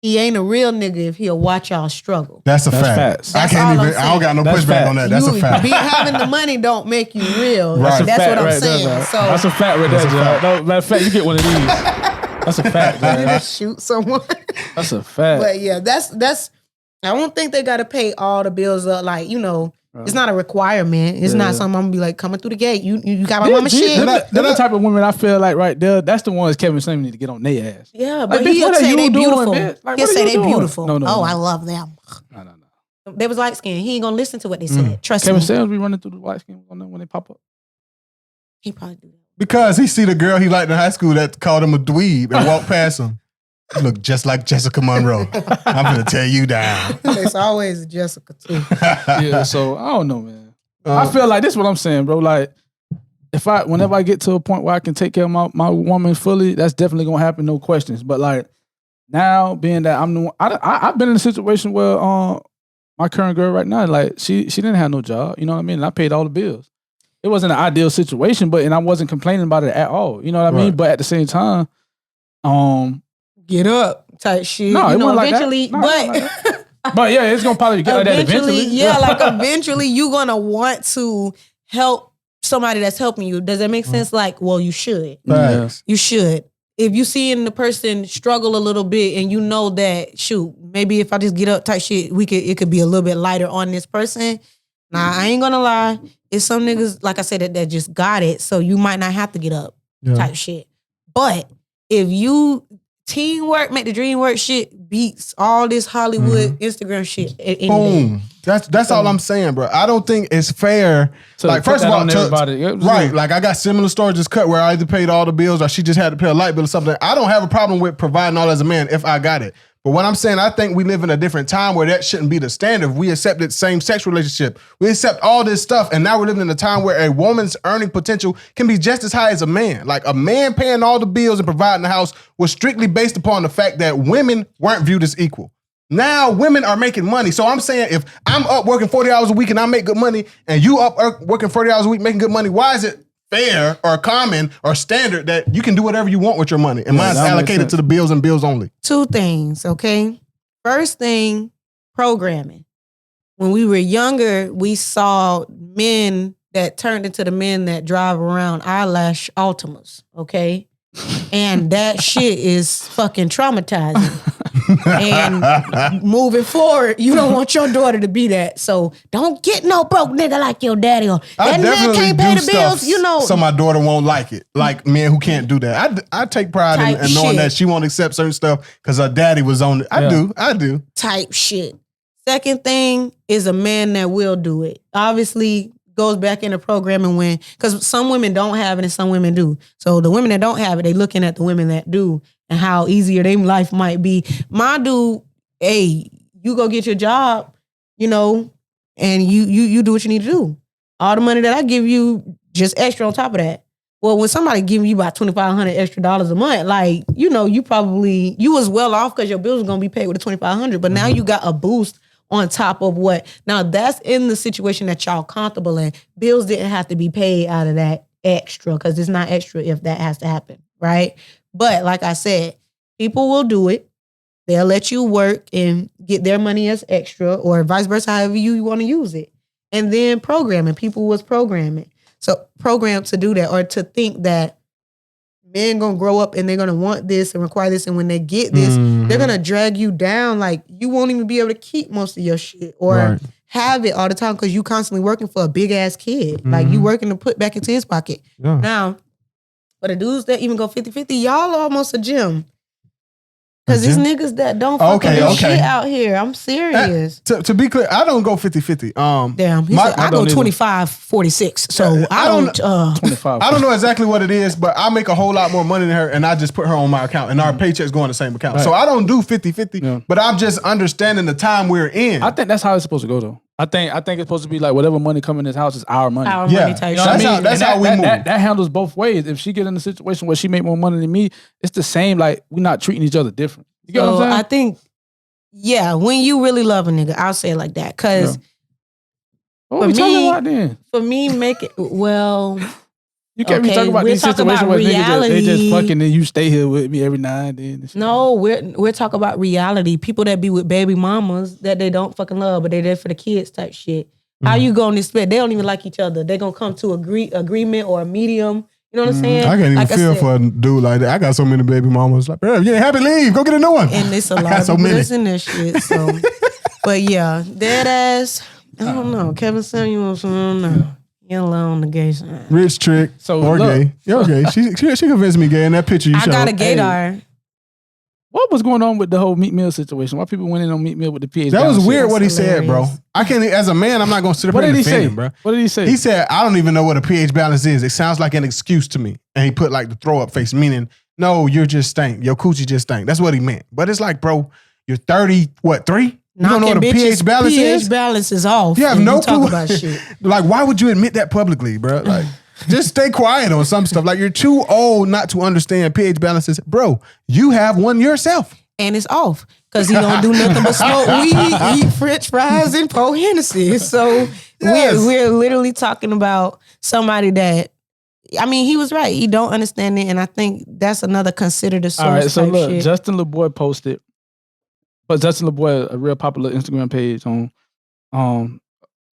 he ain't a real nigga if he'll watch y'all struggle. That's a fact. I don't got no pushback on that. That's a fact. Having the money don't make you real. Right. That's what I'm saying. That's a fact right there, John. Matter of fact, you get one of these. That's a fact, man. You just shoot someone. That's a fact. But yeah, that's. I don't think they got to pay all the bills up. Like, you know, it's not a requirement. It's not something I'm gonna be like coming through the gate. You got my mama shit. They're the type of women I feel like right there. That's the ones Kevin Slim need to get on their ass. Yeah, but he'll say they beautiful. He'll say they beautiful. No. I love them. No. They was light skinned. He ain't gonna listen to what they said. Trust Kevin me. Slim be running through the light skin when they pop up. He probably do that. Because he see the girl he liked in high school that called him a dweeb and walked past him. You look just like Jessica Monroe. I'm gonna tear you down. It's always Jessica too. Yeah, so I don't know, man. I feel like this is what I'm saying, bro. Like, whenever I get to a point where I can take care of my woman fully, that's definitely gonna happen, no questions. But like now, being that I'm the one, I've been in a situation where my current girl right now, like she didn't have no job, you know what I mean? And I paid all the bills. It wasn't an ideal situation, and I wasn't complaining about it at all. You know what I mean? But at the same time, get up type shit. No, you know, like eventually, that. But yeah, it's gonna probably get like that eventually. Yeah, like eventually you're gonna want to help somebody that's helping you. Does that make sense? Like, well, you should. Yes. You should. If you seeing the person struggle a little bit and you know that, shoot, maybe if I just get up type shit, it could be a little bit lighter on this person. Nah, I ain't gonna lie. It's some niggas, like I said, that just got it. So you might not have to get up type shit. But if you teamwork, make the dream work shit beats all this Hollywood Instagram shit. Boom. That's all I'm saying, bro. I don't think it's fair. So like, first of all, right, like I got similar stories just cut where I either paid all the bills or she just had to pay a light bill or something. I don't have a problem with providing all as a man if I got it. But what I'm saying, I think we live in a different time where that shouldn't be the standard. We accepted same-sex relationship. We accept all this stuff, and now we're living in a time where a woman's earning potential can be just as high as a man. Like, a man paying all the bills and providing the house was strictly based upon the fact that women weren't viewed as equal. Now women are making money. So I'm saying, if I'm up working 40 hours a week and I make good money, and you up working 40 hours a week making good money, why is it fair or common or standard that you can do whatever you want with your money and mine's allocated to the bills and bills only? Two things, okay? First thing, programming. When we were younger, we saw men that turned into the men that drive around eyelash Altimas, okay? And that shit is fucking traumatizing. And moving forward, you don't want your daughter to be that. So don't get no broke nigga like your daddy. Or that man can't pay the bills, you know. So my daughter won't like it. Like men who can't do that. I take pride in knowing that she won't accept certain stuff because her daddy was on it. I do. Type shit. Second thing is a man that will do it. Obviously, goes back into programming because some women don't have it and some women do. So the women that don't have it, they looking at the women that do and how easier their life might be. My dude, hey, you go get your job, you know, and you do what you need to do. All the money that I give you, just extra on top of that. Well, when somebody giving you about $2,500 extra a month, like, you know, you was well off because your bills are going to be paid with the $2,500, but now you got a boost on top of what? Now that's in the situation that y'all comfortable in. Bills didn't have to be paid out of that extra because it's not extra if that has to happen, right? But like I said, people will do it. They'll let you work and get their money as extra or vice versa, however you want to use it. And then programming. People was programming. So programmed to do that or to think that men gonna grow up and they're gonna want this and require this, and when they get this, they're gonna drag you down. Like you won't even be able to keep most of your shit or have it all the time because you constantly working for a big ass kid. Like you working to put back into his pocket. Yeah. Now, for the dudes that even go 50-50, y'all are almost a gym. Because these niggas that don't fucking shit out here. I'm serious. To be clear, I don't go 50-50. Damn, I go 25-46. So I don't 25. I don't know exactly what it is, but I make a whole lot more money than her and I just put her on my account and our paychecks go in the same account. Right. So I don't do 50-50, but I'm just understanding the time we're in. I think that's how it's supposed to go though. I think it's supposed to be like whatever money come in this house is our money. Our money type. You know what I mean? That's how we move. That handles both ways. If she get in a situation where she make more money than me, it's the same. Like we're not treating each other different. You get what I'm saying? I think, when you really love a nigga, I'll say it like that. Because what are we talking about then? For me, you can't be talking about these situations where niggas they just fucking and you stay here with me every now and then. No, we're talking about reality. People that be with baby mamas that they don't fucking love, but they're there for the kids type shit. How you gonna expect? They don't even like each other. They gonna come to agreement or a medium. You know what I'm saying? I can't even feel for a dude like that. I got so many baby mamas. Like, bro, you ain't happy, leave. Go get a new one. And it's a lot of people that's in that shit. So, but yeah, dead ass. I don't know. Kevin Samuels. I don't know. You're on the gay side. Rich trick or gay. You're gay. She convinced me gay in that picture you showed. I got a gaydar. What was going on with the whole Meek Mill situation? Why people went in on Meek Mill with the PH? That was weird what he said, bro. I can't, as a man, I'm not going to sit up here and defend him, bro. What did he say? He said, I don't even know what a pH balance is. It sounds like an excuse to me. And he put like the throw up face, meaning, no, you're just stank. Your coochie just stank. That's what he meant. But it's like, bro, you're 30, 3? You don't know what a pH balance is? pH balance is off. You have no clue. About shit. Like, why would you admit that publicly, bro? Like, just stay quiet on some stuff. Like, you're too old not to understand pH balances. Bro, you have one yourself. And it's off because he don't do nothing but smoke weed, eat French fries, and pour Hennessy. So we're literally talking about somebody that, I mean, he was right. He don't understand it, and I think that's another considered a source. All right, so look, shit. Justin LeBoy posted, but Justin LeBoy, a real popular Instagram page on,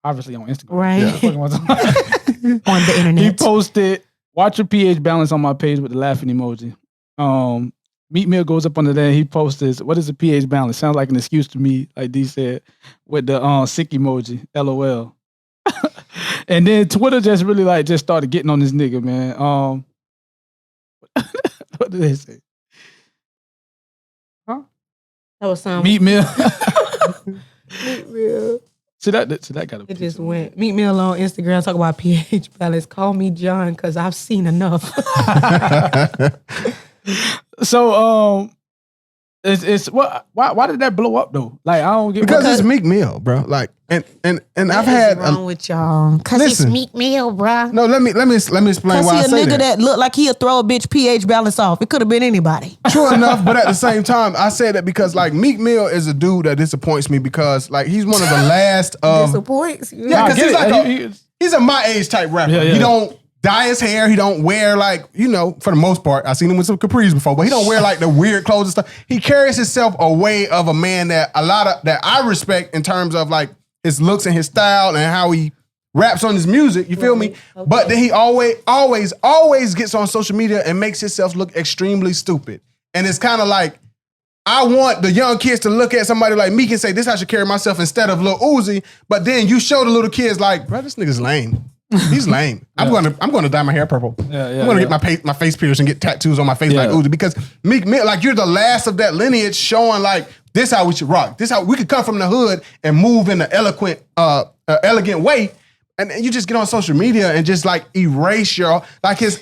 obviously on Instagram, right? On the internet. He posted, "Watch your pH balance on my page" with the laughing emoji. Meek Mill goes up under there and he posts, "What is a pH balance?" Sounds like an excuse to me, like D said, with the sick emoji, LOL. And then Twitter just really just started getting on this nigga, man. What did they say? Huh? That was something. Meek Mill. Meek Mill. See that got it just went. Meek Mill on Instagram talk about pH balance. Call me John because I've seen enough. So it's what? Why did that blow up though? Like I don't get because it's Meek Mill, bro. Like and I've had wrong with y'all because it's Meek Mill, bro. No, let me explain why I say that. Because he a nigga that look like he'll throw a bitch pH balance off. It could have been anybody. True enough, but at the same time, I say that because like Meek Mill is a dude that disappoints me because like he's one of the last of disappoints. Yeah, because he's like he's a my age type rapper. Yeah. He don't dye his hair. He don't wear like, for the most part, I've seen him with some capris before, but he don't wear like the weird clothes and stuff. He carries himself a way of a man that that I respect in terms of like his looks and his style and how he raps on his music. You feel me? Okay. But then he always gets on social media and makes himself look extremely stupid. And it's kind of like, I want the young kids to look at somebody like Meek and say, this is how I should carry myself instead of Lil Uzi. But then you show the little kids like, bro, this nigga's lame. He's lame. I'm gonna dye my hair purple. I'm gonna get my face pierced and get tattoos on my face like Uzi because Meek Mill, like you're the last of that lineage showing like this how we should rock. This how we could come from the hood and move in an elegant way. And you just get on social media and just like erase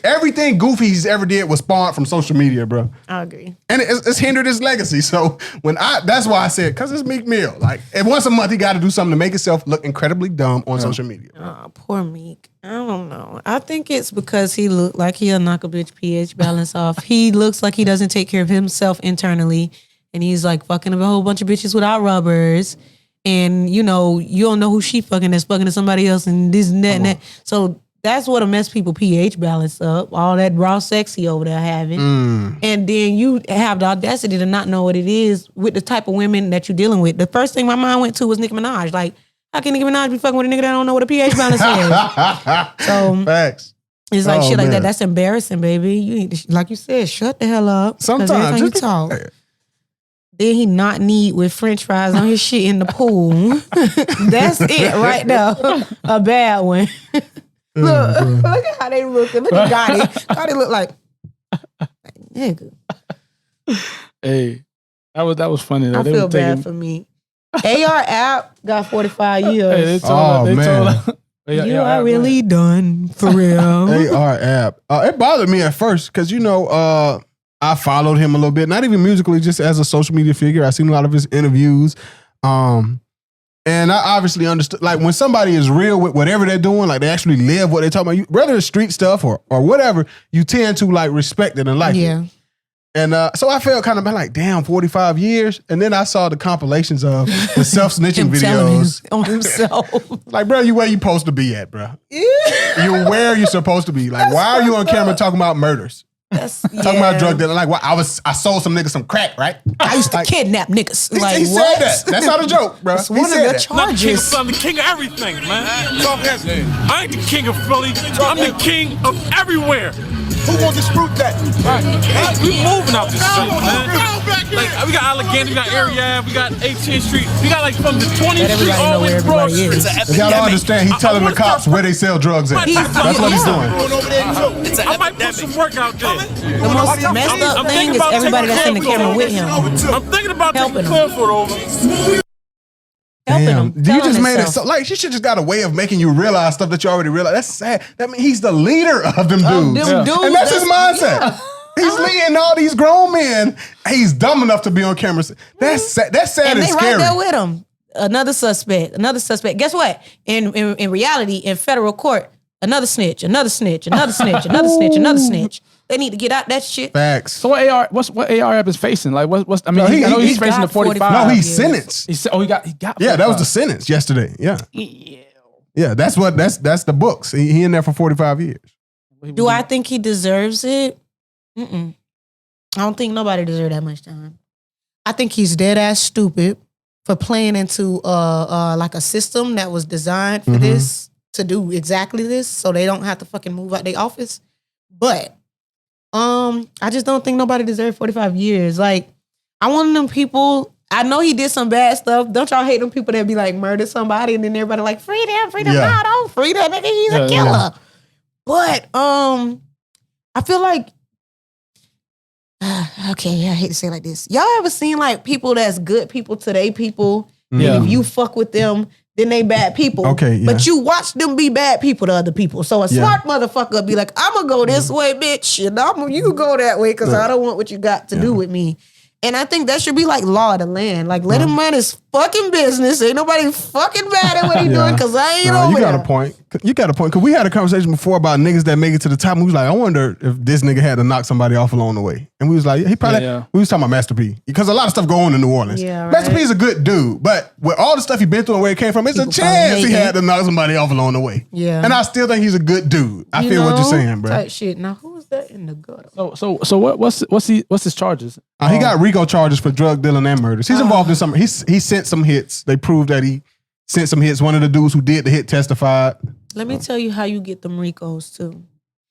everything goofy he's ever did was spawned from social media, bro. I agree. And it's hindered his legacy. So that's why I said, because it's Meek Mill. Like, and once a month he got to do something to make himself look incredibly dumb on social media. Oh, poor Meek. I don't know. I think it's because he looked like he'll knock a bitch pH balance off. He looks like he doesn't take care of himself internally. And he's like fucking a whole bunch of bitches without rubbers. And, you don't know who she fucking that's fucking to somebody else and this and that and that. So that's what'll mess people pH balance up. All that raw sexy over there having. And then you have the audacity to not know what it is with the type of women that you're dealing with. The first thing my mind went to was Nicki Minaj. Like, how can Nicki Minaj be fucking with a nigga that don't know what a pH balance is? So facts. It's like shit like that. That's embarrassing, baby. You need to, like you said, shut the hell up. Sometimes you talk. Then he not need with French fries on his shit in the pool. That's it right there. A bad one. Look at how they look. Look at Gotti. Gotti look like nigga. Hey, that was funny though. I feel bad for me. AR app got 45 years. Hey, they told her. You are really done for real. AR app. It bothered me at first because I followed him a little bit, not even musically, just as a social media figure. I seen a lot of his interviews. And I obviously understood, like when somebody is real with whatever they're doing, like they actually live what they're talking about, whether it's street stuff or whatever, you tend to like respect it and like it. And so I felt kind of like, damn, 45 years. And then I saw the compilations of the self-snitching videos. On himself. Like, bro, you where you supposed to be at, bro? You're where you're supposed to be. Like, why are you on camera talking about murders? Talking about drug dealing. Like, I sold some niggas some crack, right? I used to kidnap niggas. Like, he said that. That's not a joke, bro. It's one of the charges. I'm the king of everything, man. I ain't the king of Philly. I'm the king of everywhere. Who won't dispute that? Right. We moving out this shit, man. Like, we got Allegheny, we got Area, we got 18th Street. We got like from the 20th Street all the way to Broad Street. Y'all don't understand. He's telling the cops where they sell drugs at. That's what he's doing. I might put some work out there. The most messed up thing is everybody that's in the camera with him. I'm thinking about taking Clearfoot over. Helping him. You just made it so like she should just got a way of making you realize stuff that you already realize. That's sad. That means he's the leader of them dudes. And that's his mindset. He's leading all these grown men. He's dumb enough to be on camera. That's sad. That's sad and scary. Right there with him. Another suspect. Guess what? In reality, in federal court, another snitch. Another snitch. They need to get out that shit. Facts. So what AR app is facing? Like what's I mean, I know he's facing the 45. No, he's sentenced. He got 45. Yeah, that was the sentence yesterday. Yeah. Yeah, that's the books. He in there for 45 years. Do I think he deserves it? I don't think nobody deserves that much time. I think he's dead ass stupid for playing into like a system that was designed for this, to do exactly this, so they don't have to fucking move out their office. But I just don't think nobody deserves 45 years. Like, I want them people. I know he did some bad stuff. Don't y'all hate them people that be like murder somebody and then everybody like free them. No, don't free that nigga. He's a killer. Yeah. But I feel like okay, I hate to say it like this. Y'all ever seen like people that's good people to they people? Yeah. And if you fuck with them, then they bad people. Okay, yeah. But you watch them be bad people to other people. So a smart motherfucker be like, I'm going to go this way, bitch. And you go that way because I don't want what you got to do with me. And I think that should be like law of the land. Like, let him mind his fucking business. Ain't nobody fucking mad at what he doing because I ain't over you got a point. You got a point. Because we had a conversation before about niggas that make it to the top. And we was like, I wonder if this nigga had to knock somebody off along the way. And we was like, he probably, we was talking about Master P. Because a lot of stuff go on in New Orleans. Yeah, right. Master P is a good dude. But with all the stuff he been through and where he came from, it's a chance he had to knock somebody off along the way. Yeah. And I still think he's a good dude. I feel what you're saying, bro. Type shit. Now, who is that in the gutter? So what's his charges? He got RICO charges for drug dealing and murders. He's involved in some. He sent some hits. They proved that he sent some hits. One of the dudes who did the hit testified. Let me tell you how you get them RICOs too.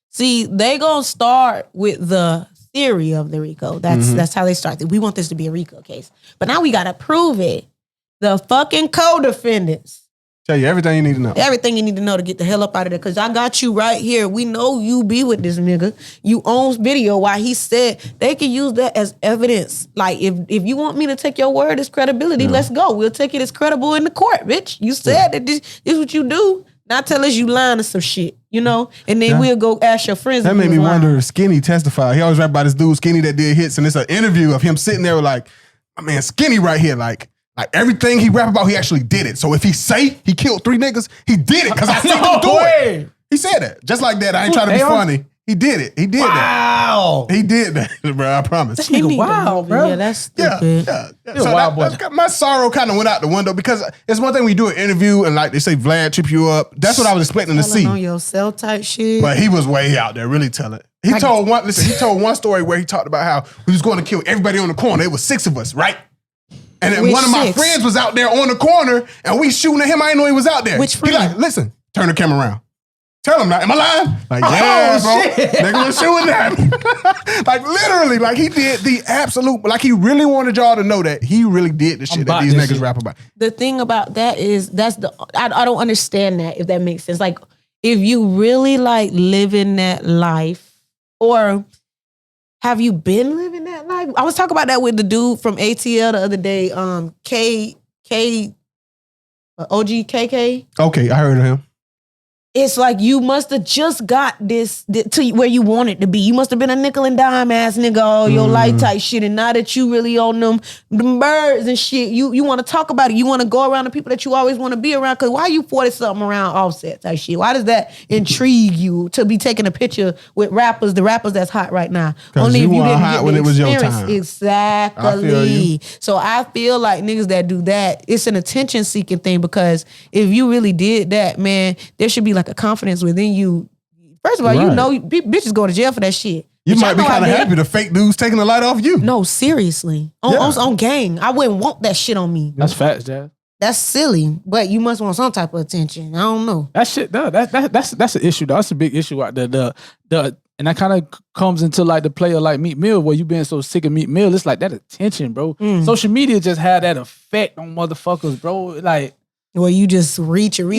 See, they gonna start with the theory of the RICO. That's how they start. We want this to be a RICO case, but now we gotta prove it. The fucking co-defendants. Tell you everything you need to know. Everything you need to know to get the hell up out of there. Because I got you right here. We know you be with this nigga. You own video while he said they can use that as evidence. Like, if you want me to take your word as credibility, let's go. We'll take it as credible in the court, bitch. You said that this is what you do. Not tell us you lying to some shit, you know? And then we'll go ask your friends. That made me wonder if Skinny testified. He always rap about this dude, Skinny, that did hits. And it's an interview of him sitting there like, my man, Skinny right here. Like everything he rap about, he actually did it. So if he say he killed 3 niggas, he did it because I seen him do it. He said that. Just like that. I ain't trying to be funny. He did it. He did that. He did that, bro. I promise. This nigga wild, bro. Yeah, that's stupid. Yeah. So my sorrow kind of went out the window because it's one thing when you do an interview and like they say Vlad trip you up. That's what I was expecting to see. On your cell type shit. But he was way out there, really telling. He told one story where he talked about how he was going to kill everybody on the corner. It was 6 of us, right? And then one of my friends was out there on the corner and we shooting at him. I didn't know he was out there. Which friend? He like, listen, turn the camera around. Tell him now. Am I lying? Like, yeah, bro. Shit. Nigga was shooting that. Like, literally, like, he did the absolute, like, he really wanted y'all to know that he really did the shit that these niggas rap about. The thing about that is, I don't understand that, if that makes sense. Like, if you really, like, living that life, or have you been living that life? I was talking about that with the dude from ATL the other day, OGKK. Okay, I heard of him. It's like you must have just got this to where you want it to be. You must have been a nickel and dime ass nigga all your life type shit. And now that you really on them birds and shit, you want to talk about it. You want to go around the people that you always want to be around. Because why you 40-something around Offset type shit? Why does that intrigue you to be taking a picture with the rappers that's hot right now? Only if you didn't hot when it was your time. Exactly. So I feel like niggas that do that, it's an attention seeking thing, because if you really did that, man, there should be like a confidence within you. First of all, you know, bitches go to jail for that shit. You might be kind of happy the fake dudes taking the light off you. No, seriously. On gang. I wouldn't want that shit on me. That's facts, Jazz. That's silly, but you must want some type of attention. I don't know. That shit, that's an issue, though. That's a big issue out there. And that kind of comes into like the player like Meek Mill, where you been so sick of Meek Mill. It's like that attention, bro. Social media just had that effect on motherfuckers, bro. Like, well, you just reaching.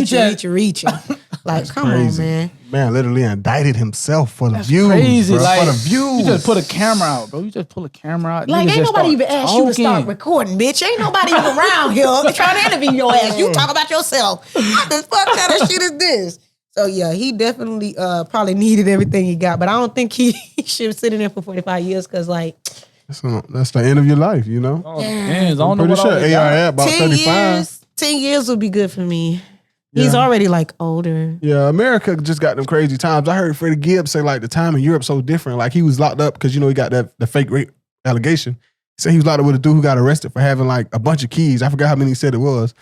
Like, come on, man. Man literally indicted himself for the views. Crazy. Bro, like, for the views. You just put a camera out, bro. You just pull a camera out. Like, ain't nobody even asked you to start recording, bitch. Ain't nobody even around here trying to interview your ass. You talk about yourself. What the fuck kind of shit is this? So, yeah, he definitely probably needed everything he got. But I don't think he should sit in there for 45 years because, like... That's the end of your life, you know? Oh, yeah. I'm pretty sure AR about 35. 10 years would be good for me. Yeah. He's already like older. Yeah, America just got them crazy times. I heard Freddie Gibbs say like the time in Europe so different. Like he was locked up because, you know, he got the fake rape allegation. He said he was locked up with a dude who got arrested for having like a bunch of keys. I forgot how many he said it was.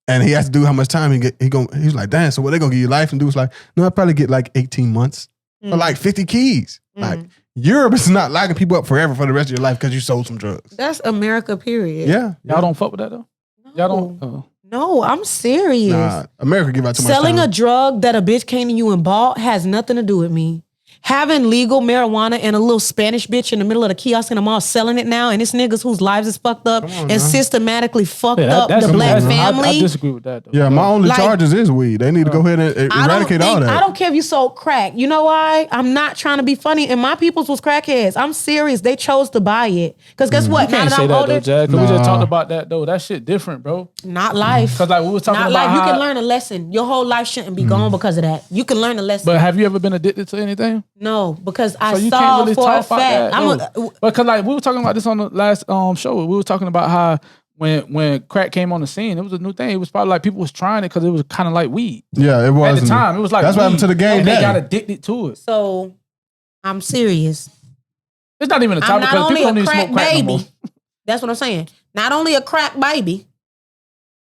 And he asked the dude how much time he was like, damn, so what, they gonna give you life? And dude was like, no, I'd probably get like 18 months for like 50 keys. Like Europe is not locking people up forever for the rest of your life because you sold some drugs. That's America, period. Yeah. Y'all don't fuck with that though? No. Y'all don't? No, I'm serious. Nah, America give out too much Selling time. a drug that a bitch came to you and bought has nothing to do with me. Having legal marijuana and a little Spanish bitch in the middle of the kiosk in the mall selling it now, and it's niggas whose lives is fucked up and systematically fucked up the black family. I disagree with that, though. Yeah, my only charges is weed. They need to go ahead and eradicate all that. I don't care if you sold crack. You know why? I'm not trying to be funny, and my peoples was crackheads. I'm serious. They chose to buy it. Because guess what? You can't say that, though, Jack. We just talked about that, though. That shit different, bro. Not life. Because like we were talking about life. You can learn a lesson. Your whole life shouldn't be gone because of that. You can learn a lesson. But have you ever been addicted to anything? No, because I you saw can't really for talk a fact. That, because like we were talking about this on the last show. We were talking about how when crack came on the scene, it was a new thing. It was probably like people was trying it because it was kind of like weed. Yeah, it was. At the time, it was like that's what happened to the game. They got addicted to it. So I'm serious. It's not even a topic because people don't need to smoke crack no more. That's what I'm saying. Not only a crack baby,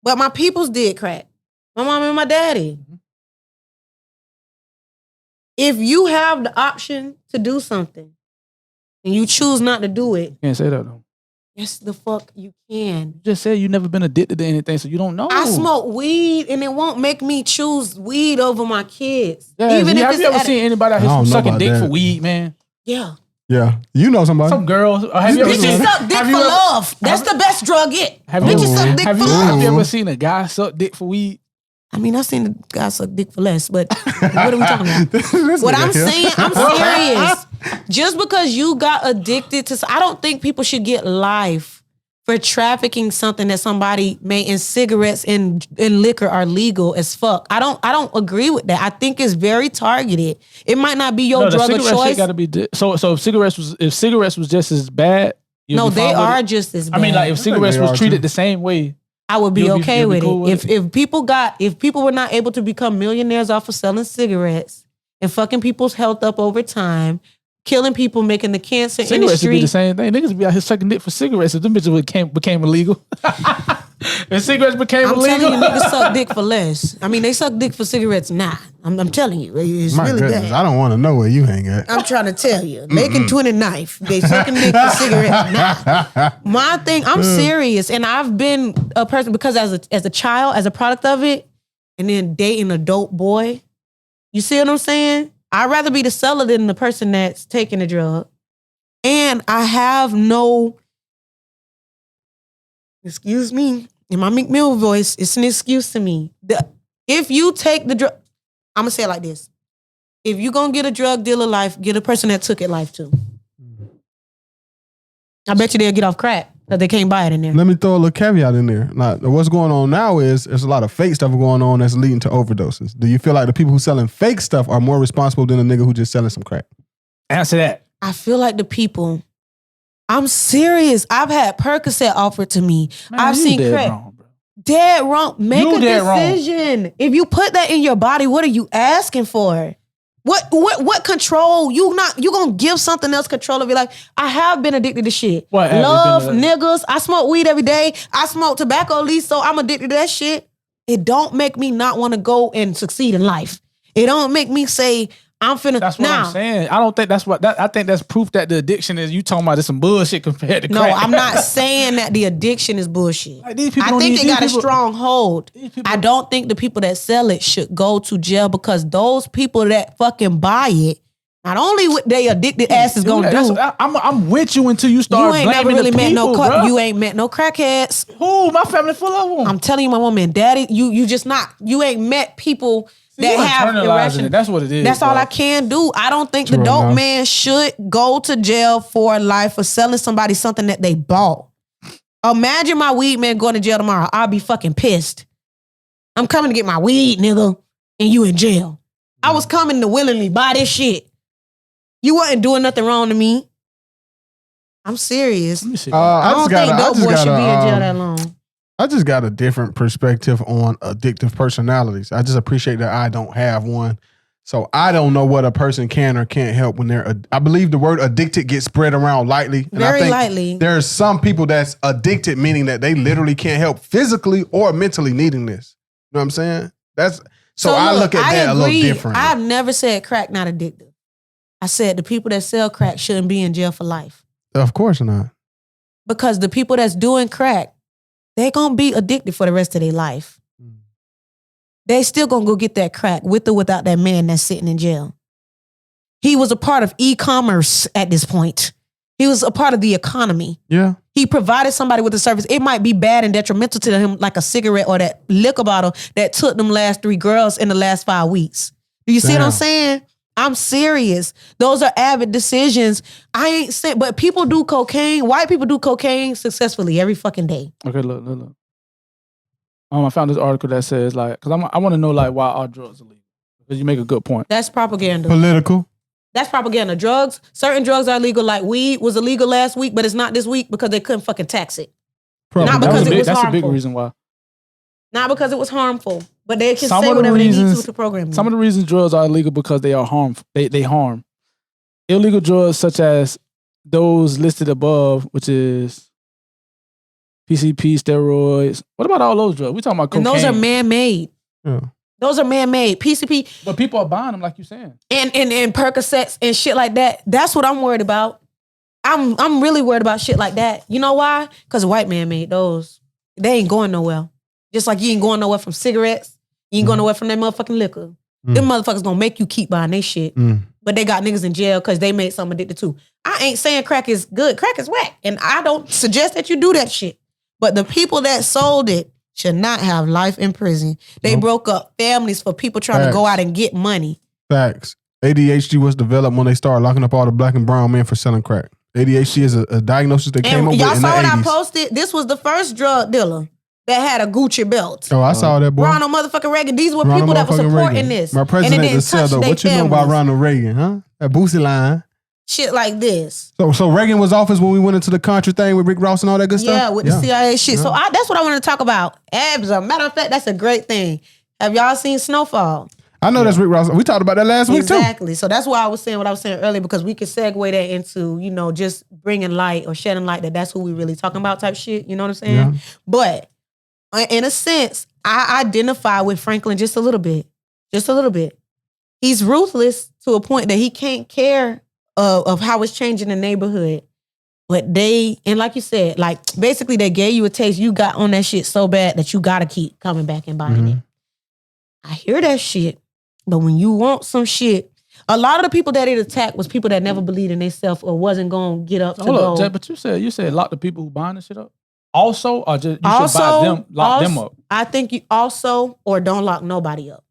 but my peoples did crack. My mom and my daddy. If you have the option to do something and you choose not to do it. You can't say that though. Yes, the fuck you can. You just said you never been addicted to anything, so you don't know. I smoke weed and it won't make me choose weed over my kids. Yeah, even if have you ever seen anybody out here sucking dick for weed, man? Yeah. Yeah. You know somebody. Some girls. Have you ever bitches suck dick for love. That's the best drug yet. Bitches suck dick for love. Have you ever seen a guy suck dick for weed? I mean, I've seen a guy suck dick for less, but what are we talking about? What I'm saying, I'm serious. Just because you got addicted to, I don't think people should get life for trafficking something that somebody made in cigarettes and liquor are legal as fuck. I don't agree with that. I think it's very targeted. It might not be your drug of choice. Gotta be so if cigarettes was just as bad. No, they are just as bad. I mean, like if cigarettes was treated the same way, I would be okay with it. If people were not able to become millionaires off of selling cigarettes and fucking people's health up over time, killing people, making the cancer industry. Cigarettes would be the same thing. Niggas would be out here sucking dick for cigarettes if them bitches became illegal. If cigarettes became illegal. I'm telling you, niggas suck dick for less. I mean, they suck dick for cigarettes now. I'm telling you, it's My really goodness, bad. I don't want to know where you hang at. I'm trying to tell you. They can twin a knife. They sucking dick for cigarettes now. My thing, I'm serious. And I've been a person, because as a child, as a product of it, and then dating a dope boy, you see what I'm saying? I'd rather be the seller than the person that's taking the drug. And I have no, excuse me, in my Meek Mill voice, it's an excuse to me. If you take the drug, I'm going to say it like this. If you going to get a drug dealer life, get a person that took it life too. I bet you they'll get off crack because they can't buy it in there. Let me throw a little caveat in there. Now, what's going on now is there's a lot of fake stuff going on that's leading to overdoses. Do you feel like the people who selling fake stuff are more responsible than the nigga who just selling some crack? Answer that. I feel like the people, I'm serious. I've had Percocet offered to me. Man, I've seen crack. Wrong, bro. Dead wrong. Make You a decision. Wrong. If you put that in your body, what are you asking for? What control? You gonna give something else control of your life? I have been addicted to shit. What, love niggas. I smoke weed every day. I smoke tobacco leaf, so I'm addicted to that shit. It don't make me not want to go and succeed in life. It don't make me say I'm finna. That's what I'm saying. I don't think that's what. I think that's proof that the addiction is. You talking about this some bullshit compared to crack. No, I'm not saying that the addiction is bullshit. Like, these people I think they got a strong hold. I don't think the people that sell it should go to jail because those people that fucking buy it, not only what they addicted ass is gonna do. I'm with you until you start You ain't never blaming really the met people, no. You ain't met no crackheads. Who? My family full of them. I'm telling you, my mom and daddy. You just not. You ain't met people. That have irrational. That's what it is. That's all I can do. I don't think the dope man should go to jail for life for selling somebody something that they bought. Imagine my weed man going to jail tomorrow. I'll be fucking pissed. I'm coming to get my weed, nigga, and you in jail. I was coming to willingly buy this shit. You wasn't doing nothing wrong to me. I'm serious. I don't think dope boy should be in jail that long. I just got a different perspective on addictive personalities. I just appreciate that I don't have one. So I don't know what a person can or can't help when they're, I believe the word addicted gets spread around lightly. And Very I think lightly. There's some people that's addicted, meaning that they literally can't help physically or mentally needing this. You know what I'm saying? So I look at that a little different. I've never said crack not addictive. I said the people that sell crack shouldn't be in jail for life. Of course not. Because the people that's doing crack, they're going to be addicted for the rest of their life. They still going to go get that crack with or without that man that's sitting in jail. He was a part of e-commerce at this point. He was a part of the economy. Yeah. He provided somebody with a service. It might be bad and detrimental to him like a cigarette or that liquor bottle that took them last 3 girls in the last 5 weeks. Do you see what I'm saying? I'm serious. Those are avid decisions. I ain't saying, but people do cocaine. White people do cocaine successfully every fucking day. Okay, look. I found this article that says like, because I want to know like why are drugs illegal? Because you make a good point. That's propaganda. Political. That's propaganda. Drugs, certain drugs are illegal. Like weed was illegal last week, but it's not this week because they couldn't fucking tax it. Not because it was harmful. That's a big reason why. Not because it was harmful, but they can say whatever they need to program you. Some of the reasons drugs are illegal because they are harmful. They harm. Illegal drugs such as those listed above, which is PCP, steroids. What about all those drugs? We talking about cocaine. And those are man-made. Yeah. Those are man-made. PCP. But people are buying them like you're saying. And Percocets and shit like that. That's what I'm worried about. I'm really worried about shit like that. You know why? Because a white man made those. They ain't going nowhere. Just like you ain't going nowhere from cigarettes. You ain't going nowhere from that motherfucking liquor. Them motherfuckers gonna make you keep buying they shit. But they got niggas in jail because they made something addicted too. I ain't saying crack is good. Crack is whack. And I don't suggest that you do that shit. But the people that sold it should not have life in prison. They broke up families for people trying to go out and get money. Facts. ADHD was developed when they started locking up all the black and brown men for selling crack. ADHD is a diagnosis that came up with y'all in the saw what 80s. I posted? This was the first drug dealer that had a Gucci belt. Oh, I saw that, boy. Ronald motherfucking Reagan. These were people that were supporting Reagan. this. My president is Seldo. What you know about Ronald Reagan, huh? That Boosie line. Shit like this. So Reagan was office when we went into the Contra thing with Rick Ross and all that good stuff? Yeah, with the CIA shit. So that's what I want to talk about. As a matter of fact, that's a great thing. Have y'all seen Snowfall? I know that's Rick Ross. We talked about that last week, too. Exactly. So that's why I was saying what I was saying earlier, because we could segue that into, just bringing light or shedding light that that's who we really talking about type shit. You know what I'm saying? Yeah. But in a sense, I identify with Franklin just a little bit. Just a little bit. He's ruthless to a point that he can't care of how it's changing the neighborhood. But and like you said, like basically they gave you a taste. You got on that shit so bad that you got to keep coming back and buying it. I hear that shit. But when you want some shit, a lot of the people that it attacked was people that never believed in themselves or wasn't going to get up to go. Hold up, but you said lock the people who buying this shit up? Also, or just you should buy them, lock them up? I think you also, or don't lock nobody up.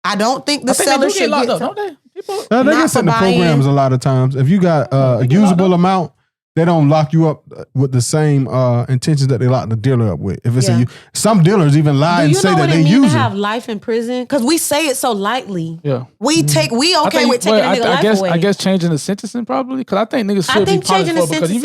I don't think the seller should get locked up, don't they? They get sent to programs a lot of times. If you got a usable amount, they don't lock you up with the same intentions that they lock the dealer up with. If it's some dealers even lie and say that they use it. Do you know what it means to have life in prison? Because we say it so lightly. Yeah, we with taking a nigga life away. I guess changing the sentencing probably, because I think niggas should be punished for it. Because if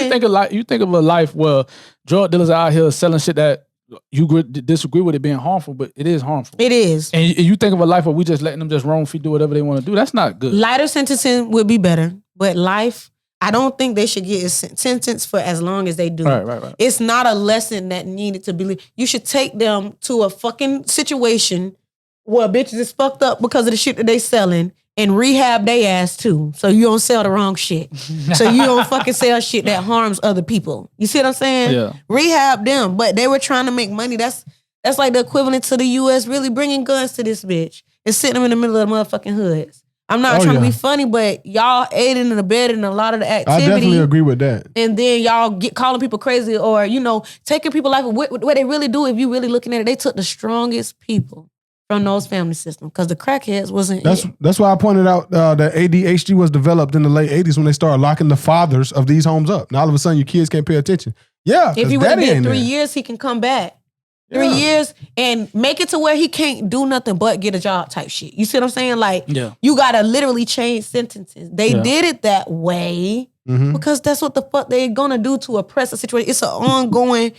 you think of a life where drug dealers are out here selling shit that you disagree with it being harmful, but it is harmful. It is. And you think of a life where we just letting them just roam free, do whatever they want to do. That's not good. Lighter sentencing would be better, but life, I don't think they should get a sentence for as long as they do. Right. It's not a lesson that needed to be. You should take them to a fucking situation where bitches is fucked up because of the shit that they selling and rehab they ass too. So you don't sell the wrong shit. So you don't fucking sell shit that harms other people. You see what I'm saying? Yeah. Rehab them, but they were trying to make money. That's like the equivalent to the U.S. really bringing guns to this bitch and sitting them in the middle of the motherfucking hoods. I'm not trying to be funny, but y'all aiding and abetting in a lot of the activity. I definitely agree with that. And then y'all calling people crazy or, taking people life. What they really do, if you really looking at it, they took the strongest people from those family systems because the crackheads wasn't. That's why I pointed out that ADHD was developed in the late 80s when they started locking the fathers of these homes up. Now all of a sudden your kids can't pay attention. Yeah, if he would have been 3 years, he can come back. 3 years and make it to where he can't do nothing but get a job type shit. You see what I'm saying? Like, you gotta literally change sentences. They did it that way because that's what the fuck they're gonna do to oppress a situation. It's an ongoing.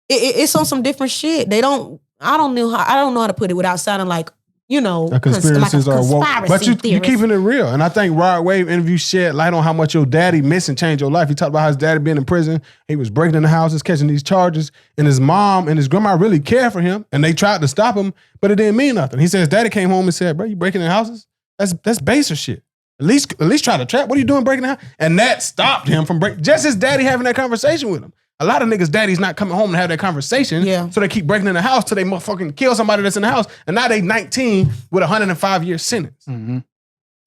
It's on some different shit. I don't know how to put it without sounding like conspiracies are woke. But you're keeping it real. And I think Rod Wave interview shed light on how much your daddy missed and changed your life. He talked about how his daddy being in prison. He was breaking into houses, catching these charges. And his mom and his grandma really cared for him. And they tried to stop him, but it didn't mean nothing. He said his daddy came home and said, bro, you breaking in houses? That's baser shit. At least try to trap. What are you doing breaking in house? And that stopped him from just his daddy having that conversation with him. A lot of niggas' daddy's not coming home and have that conversation. Yeah. So they keep breaking in the house till they motherfucking kill somebody that's in the house. And now they 19 with a 105-year sentence. Mm-hmm.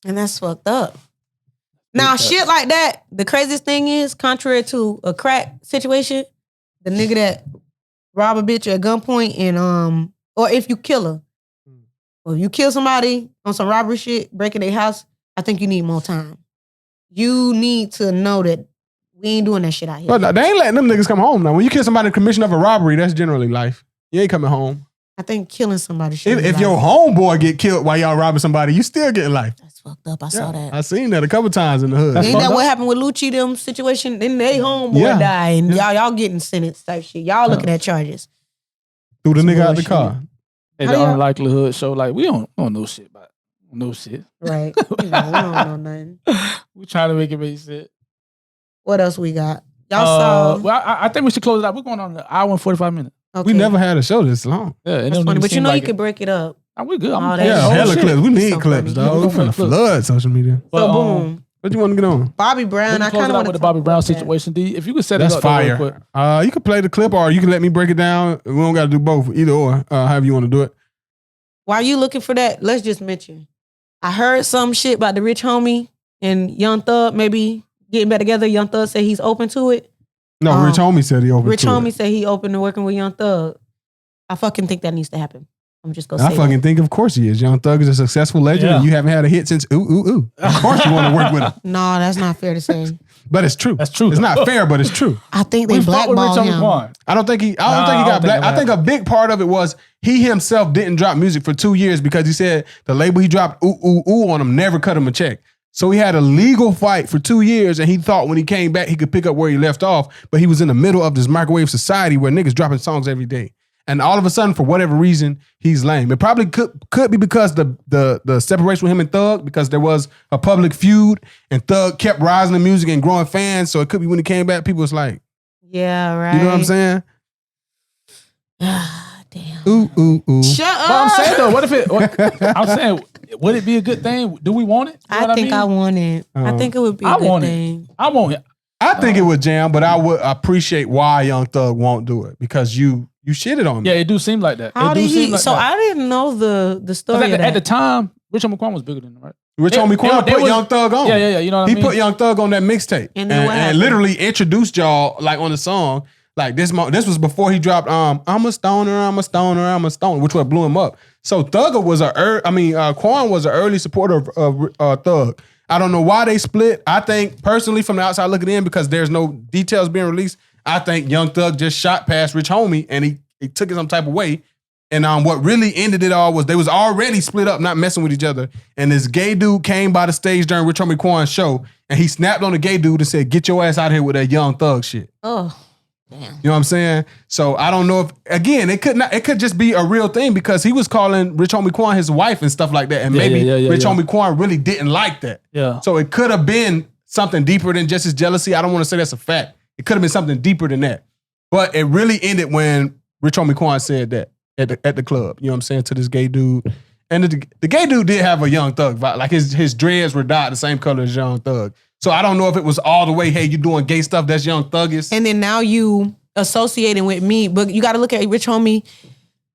And that's fucked up. Now, shit like that, the craziest thing is, contrary to a crack situation, the nigga that rob a bitch at gunpoint and, or if you kill her, or if you kill somebody on some robbery shit, breaking their house, I think you need more time. You need to know that we ain't doing that shit out here. But they ain't letting them niggas come home now. When you kill somebody in the commission of a robbery, that's generally life. You ain't coming home. I think killing somebody should be If your homeboy get killed while y'all robbing somebody, you still getting life. That's fucked up. I saw that. I seen that a couple times in the hood. Ain't that what happened with Lucci, them situation? Then they homeboy die and y'all getting sentenced type shit. Y'all looking at charges. Threw the nigga out the car. And the unlikelihood show, like, we don't know shit about no shit. Right. We don't know nothing. We trying to make it make sense. What else we got? Y'all saw. Well, I think we should close it out. We're going on an hour and 45 minutes. Okay. We never had a show this long. Yeah, that's funny. But you know you could break it up. We good. Hella clips. We need clips, dog. We're finna flood social media. So boom. What you want to get on? Bobby Brown. I kind of want with the Bobby Brown situation. D, if you could set it up, fire. Real quick. You can play the clip, or you can let me break it down. We don't got to do both, either or. However you want to do it. While you looking for that, let's just mention. I heard some shit about the Rich Homie and Young Thug maybe getting back together. Young Thug said he's open to it. No, Rich Homie said he open to it. Rich Homie said he open to working with Young Thug. I fucking think that needs to happen. I'm just gonna say I fucking think of course he is. Young Thug is a successful legend and you haven't had a hit since ooh, ooh, ooh. Of course you want to work with him. No, that's not fair to say. But it's true. That's true. It's not fair, but it's true. I think they blackballed him. I don't think he got black. I think a big part of it was he himself didn't drop music for 2 years because he said the label he dropped ooh, ooh, ooh on him never cut him a check. So he had a legal fight for 2 years and he thought when he came back he could pick up where he left off, but he was in the middle of this microwave society where niggas dropping songs every day. And all of a sudden, for whatever reason, he's lame. It probably could be because the separation with him and Thug, because there was a public feud and Thug kept rising in music and growing fans. So it could be when he came back, people was like, yeah, right. You know what I'm saying? Damn. Ooh, ooh, ooh. Shut up. But I'm saying though, I'm saying, would it be a good thing? Do we want it? I think I want it. I think it would be a good thing. I want it. I think it would jam, but I would appreciate why Young Thug won't do it because you shitted on me. Yeah, it do seem like that. How did he? So I didn't know the story. At the time, Rich Homie Quan was bigger than him, right? Rich Homie Quan put Young Thug on. Yeah. You know what I mean? He put Young Thug on that mixtape and literally introduced y'all like on the song. Like this was before he dropped I'm a stoner, which what blew him up. So Quan was an early supporter of Thug. I don't know why they split. I think personally from the outside looking in, because there's no details being released, I think Young Thug just shot past Rich Homie and he took it some type of way. And what really ended it all was they was already split up, not messing with each other. And this gay dude came by the stage during Rich Homie Quan's show and he snapped on the gay dude and said, "Get your ass out of here with that Young Thug shit." Oh, damn. You know what I'm saying? So I don't know if, again, it could just be a real thing because he was calling Rich Homie Quan his wife and stuff like that. And maybe Rich Homie Quan really didn't like that. Yeah. So it could have been something deeper than just his jealousy. I don't want to say that's a fact. It could have been something deeper than that. But it really ended when Rich Homie Quan said that at the club. You know what I'm saying? To this gay dude. And the gay dude did have a Young Thug vibe. Like his dreads were dyed the same color as Young Thug. So I don't know if it was all the way, hey, you doing gay stuff, that's Young Thuggish. And then now you associating with me, but you got to look at Rich Homie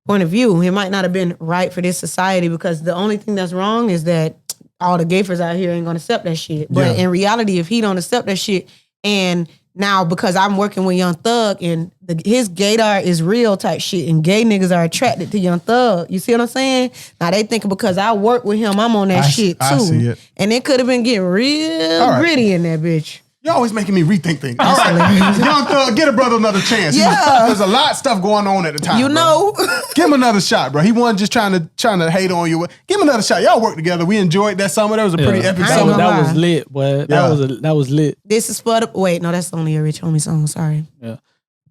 point of view. It might not have been right for this society because the only thing that's wrong is that all the gayfers out here ain't gonna accept that shit. But in reality, if he don't accept that shit, and now because I'm working with Young Thug and his gaydar is real type shit, and gay niggas are attracted to Young Thug. You see what I'm saying? Now they thinking because I work with him, I'm on that shit too. I see it. And it could have been getting real gritty in that bitch. You're always making me rethink things. All right. Young Thug, get a brother another chance. Yeah. There's a lot of stuff going on at the time. You know. Give him another shot, bro. He wasn't just trying to hate on you. Give him another shot. Y'all work together. We enjoyed that summer. That was a pretty epic summer. That was lit, boy. That was lit. This is for the wait, no, that's only a Rich Homie song. Sorry. Yeah.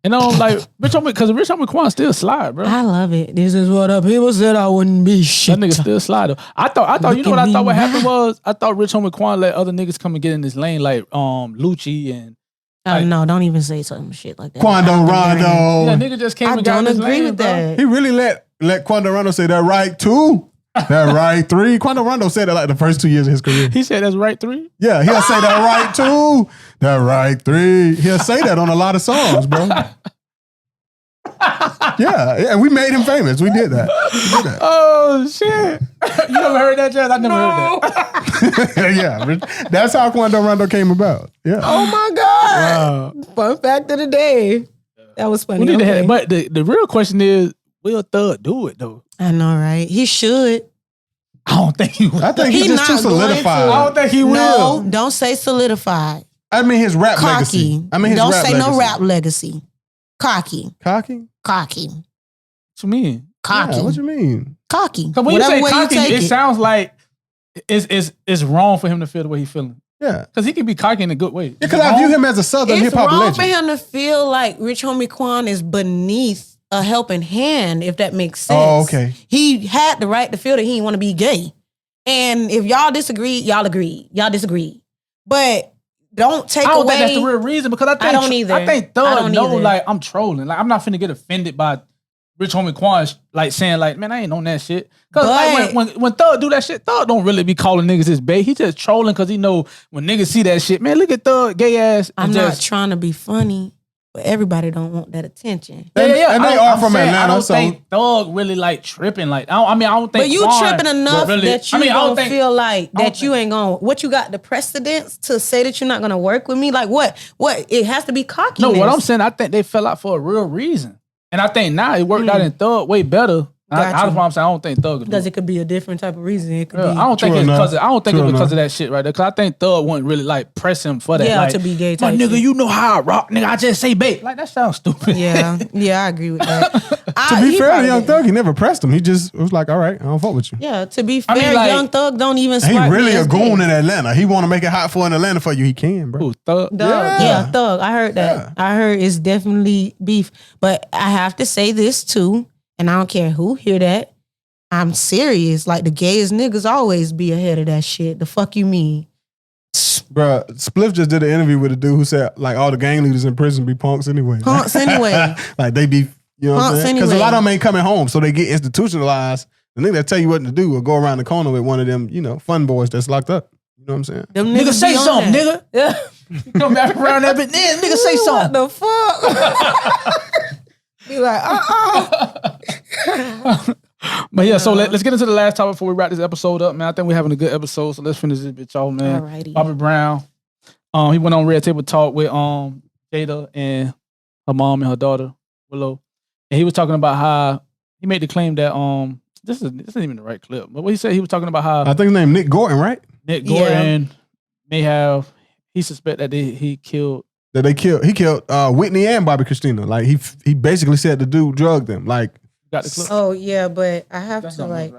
And like Rich Homie, because Rich Homie Quan still slide, bro. I love it. This is what the people said I wouldn't be shit. That nigga still slide though. I thought you know what I thought what happened was I thought Rich Homie Quan let other niggas come and get in this lane like Lucci and no, don't even say something shit like that. Quando Rondo. Yeah, nigga just came and got in this lane. I don't agree with that. He really let Quando Rondo say that right too. That right three. Quando Rondo said that like the first 2 years of his career. He said that's right three? Yeah, he'll say that right two. That right three. He'll say that on a lot of songs, bro. Yeah, we made him famous. We did that. Oh shit! You never heard that, Chad? I never heard that. Yeah, that's how Quando Rondo came about. Yeah. Oh my god! Wow. Fun fact of the day. That was funny. But the real question is, will Thug do it though? I know, right? He should. I don't think he will. I think he's just too solidified. I don't think he will. No, don't say solidified. I mean his rap legacy. Don't say no rap legacy. Cocky. Cocky? Cocky. What you mean? Cocky. Yeah, what you mean? Cocky. Because when you say cocky, it sounds like it's wrong for him to feel the way he's feeling. Yeah. Because he can be cocky in a good way. Yeah, because I view him as a Southern hip-hop legend. It's wrong for him to feel like Rich Homie Quan is beneath a helping hand, if that makes sense. Oh, okay. He had the right to feel that he didn't want to be gay. And if y'all disagree, y'all agree. Y'all disagree. But don't take away. I don't think that's the real reason because I don't either. I think Thug know like I'm trolling. Like I'm not finna get offended by Rich Homie Quan like saying like, man, I ain't on that shit. Cause like when Thug do that shit, Thug don't really be calling niggas his bae. He just trolling cause he know when niggas see that shit, man, look at Thug gay ass. I'm not trying to be funny, but everybody don't want that attention. Yeah. And they are from Atlanta. I don't think Thug really like tripping. Like I don't think. But you tripping enough really, that you don't feel like that you ain't gonna. What you got the precedence to say that you're not gonna work with me? Like what? It has to be cocky. No, what I'm saying, I think they fell out for a real reason, and I think now it worked out in Thug way better That's why I'm saying I don't think Thug. Because it could be a different type of reason. It could be. I don't think it's because of that shit right there. Because I think Thug wouldn't really like press him for that. Yeah, like, to be gay. My nigga, shit. you know how I rock, nigga. I just say babe. Like that sounds stupid. Yeah, I agree with that. To be fair to Young Thug, he never pressed him. He just was like, all right, I don't fuck with you. Yeah, to be fair, Young Thug don't even. He really a goon in Atlanta. He want to make it hot for in Atlanta for you. He can, bro. Ooh, Thug. Yeah, Thug. I heard that. Yeah. I heard it's definitely beef. But I have to say this too, and I don't care who hear that. I'm serious. Like the gayest niggas always be ahead of that shit. The fuck you mean? Bruh, Spliff just did an interview with a dude who said like all the gang leaders in prison be punks anyway. Punks anyway. Like they be, you know what I'm saying? Because a lot of them ain't coming home, so they get institutionalized. The nigga that tell you what to do will go around the corner with one of them, you know, fun boys that's locked up. You know what I'm saying? Them nigga say something, nigga. Yeah. Come back around that bit. Nigga say something. What the fuck? Be like, But yeah, so let's get into the last topic before we wrap this episode up, man. I think we're having a good episode, so let's finish this bitch off, man. Alrighty. Bobby Brown, he went on Red Table Talk with Jada and her mom and her daughter Willow, and he was talking about how he made the claim that this isn't even the right clip, but what he said, he was talking about how I think his name Nick Gordon, right? Nick Gordon may have suspect that he killed. That he killed Whitney and Bobby Christina. Like he basically said the dude drugged them. Like. Got the clip? Oh yeah, but I have to like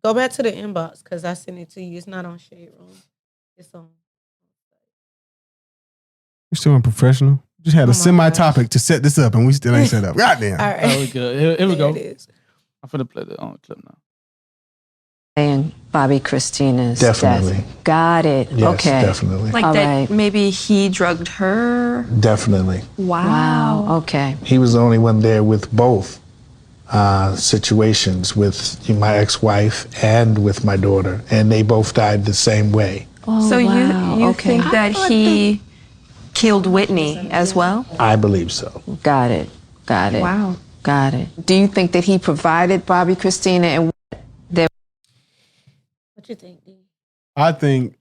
go back to the inbox because I sent it to you. It's not on Shade Room. It's on. You're still unprofessional. Just had a semi-topic to set this up, and we still ain't set up. Goddamn. All right. Oh, we good. Here we go. It is. I'm finna play the clip now. And Bobby Christina's definitely death. Got it. Yes, okay. definitely. Like all that right. maybe he drugged her. Definitely. Wow. Okay. He was the only one there with both situations, with my ex-wife and with my daughter, and they both died the same way. Oh, so wow. you okay. think that he killed Whitney as well? I believe so. Got it. Wow. Got it. Do you think that he provided Bobby Christina and What you think, D? I think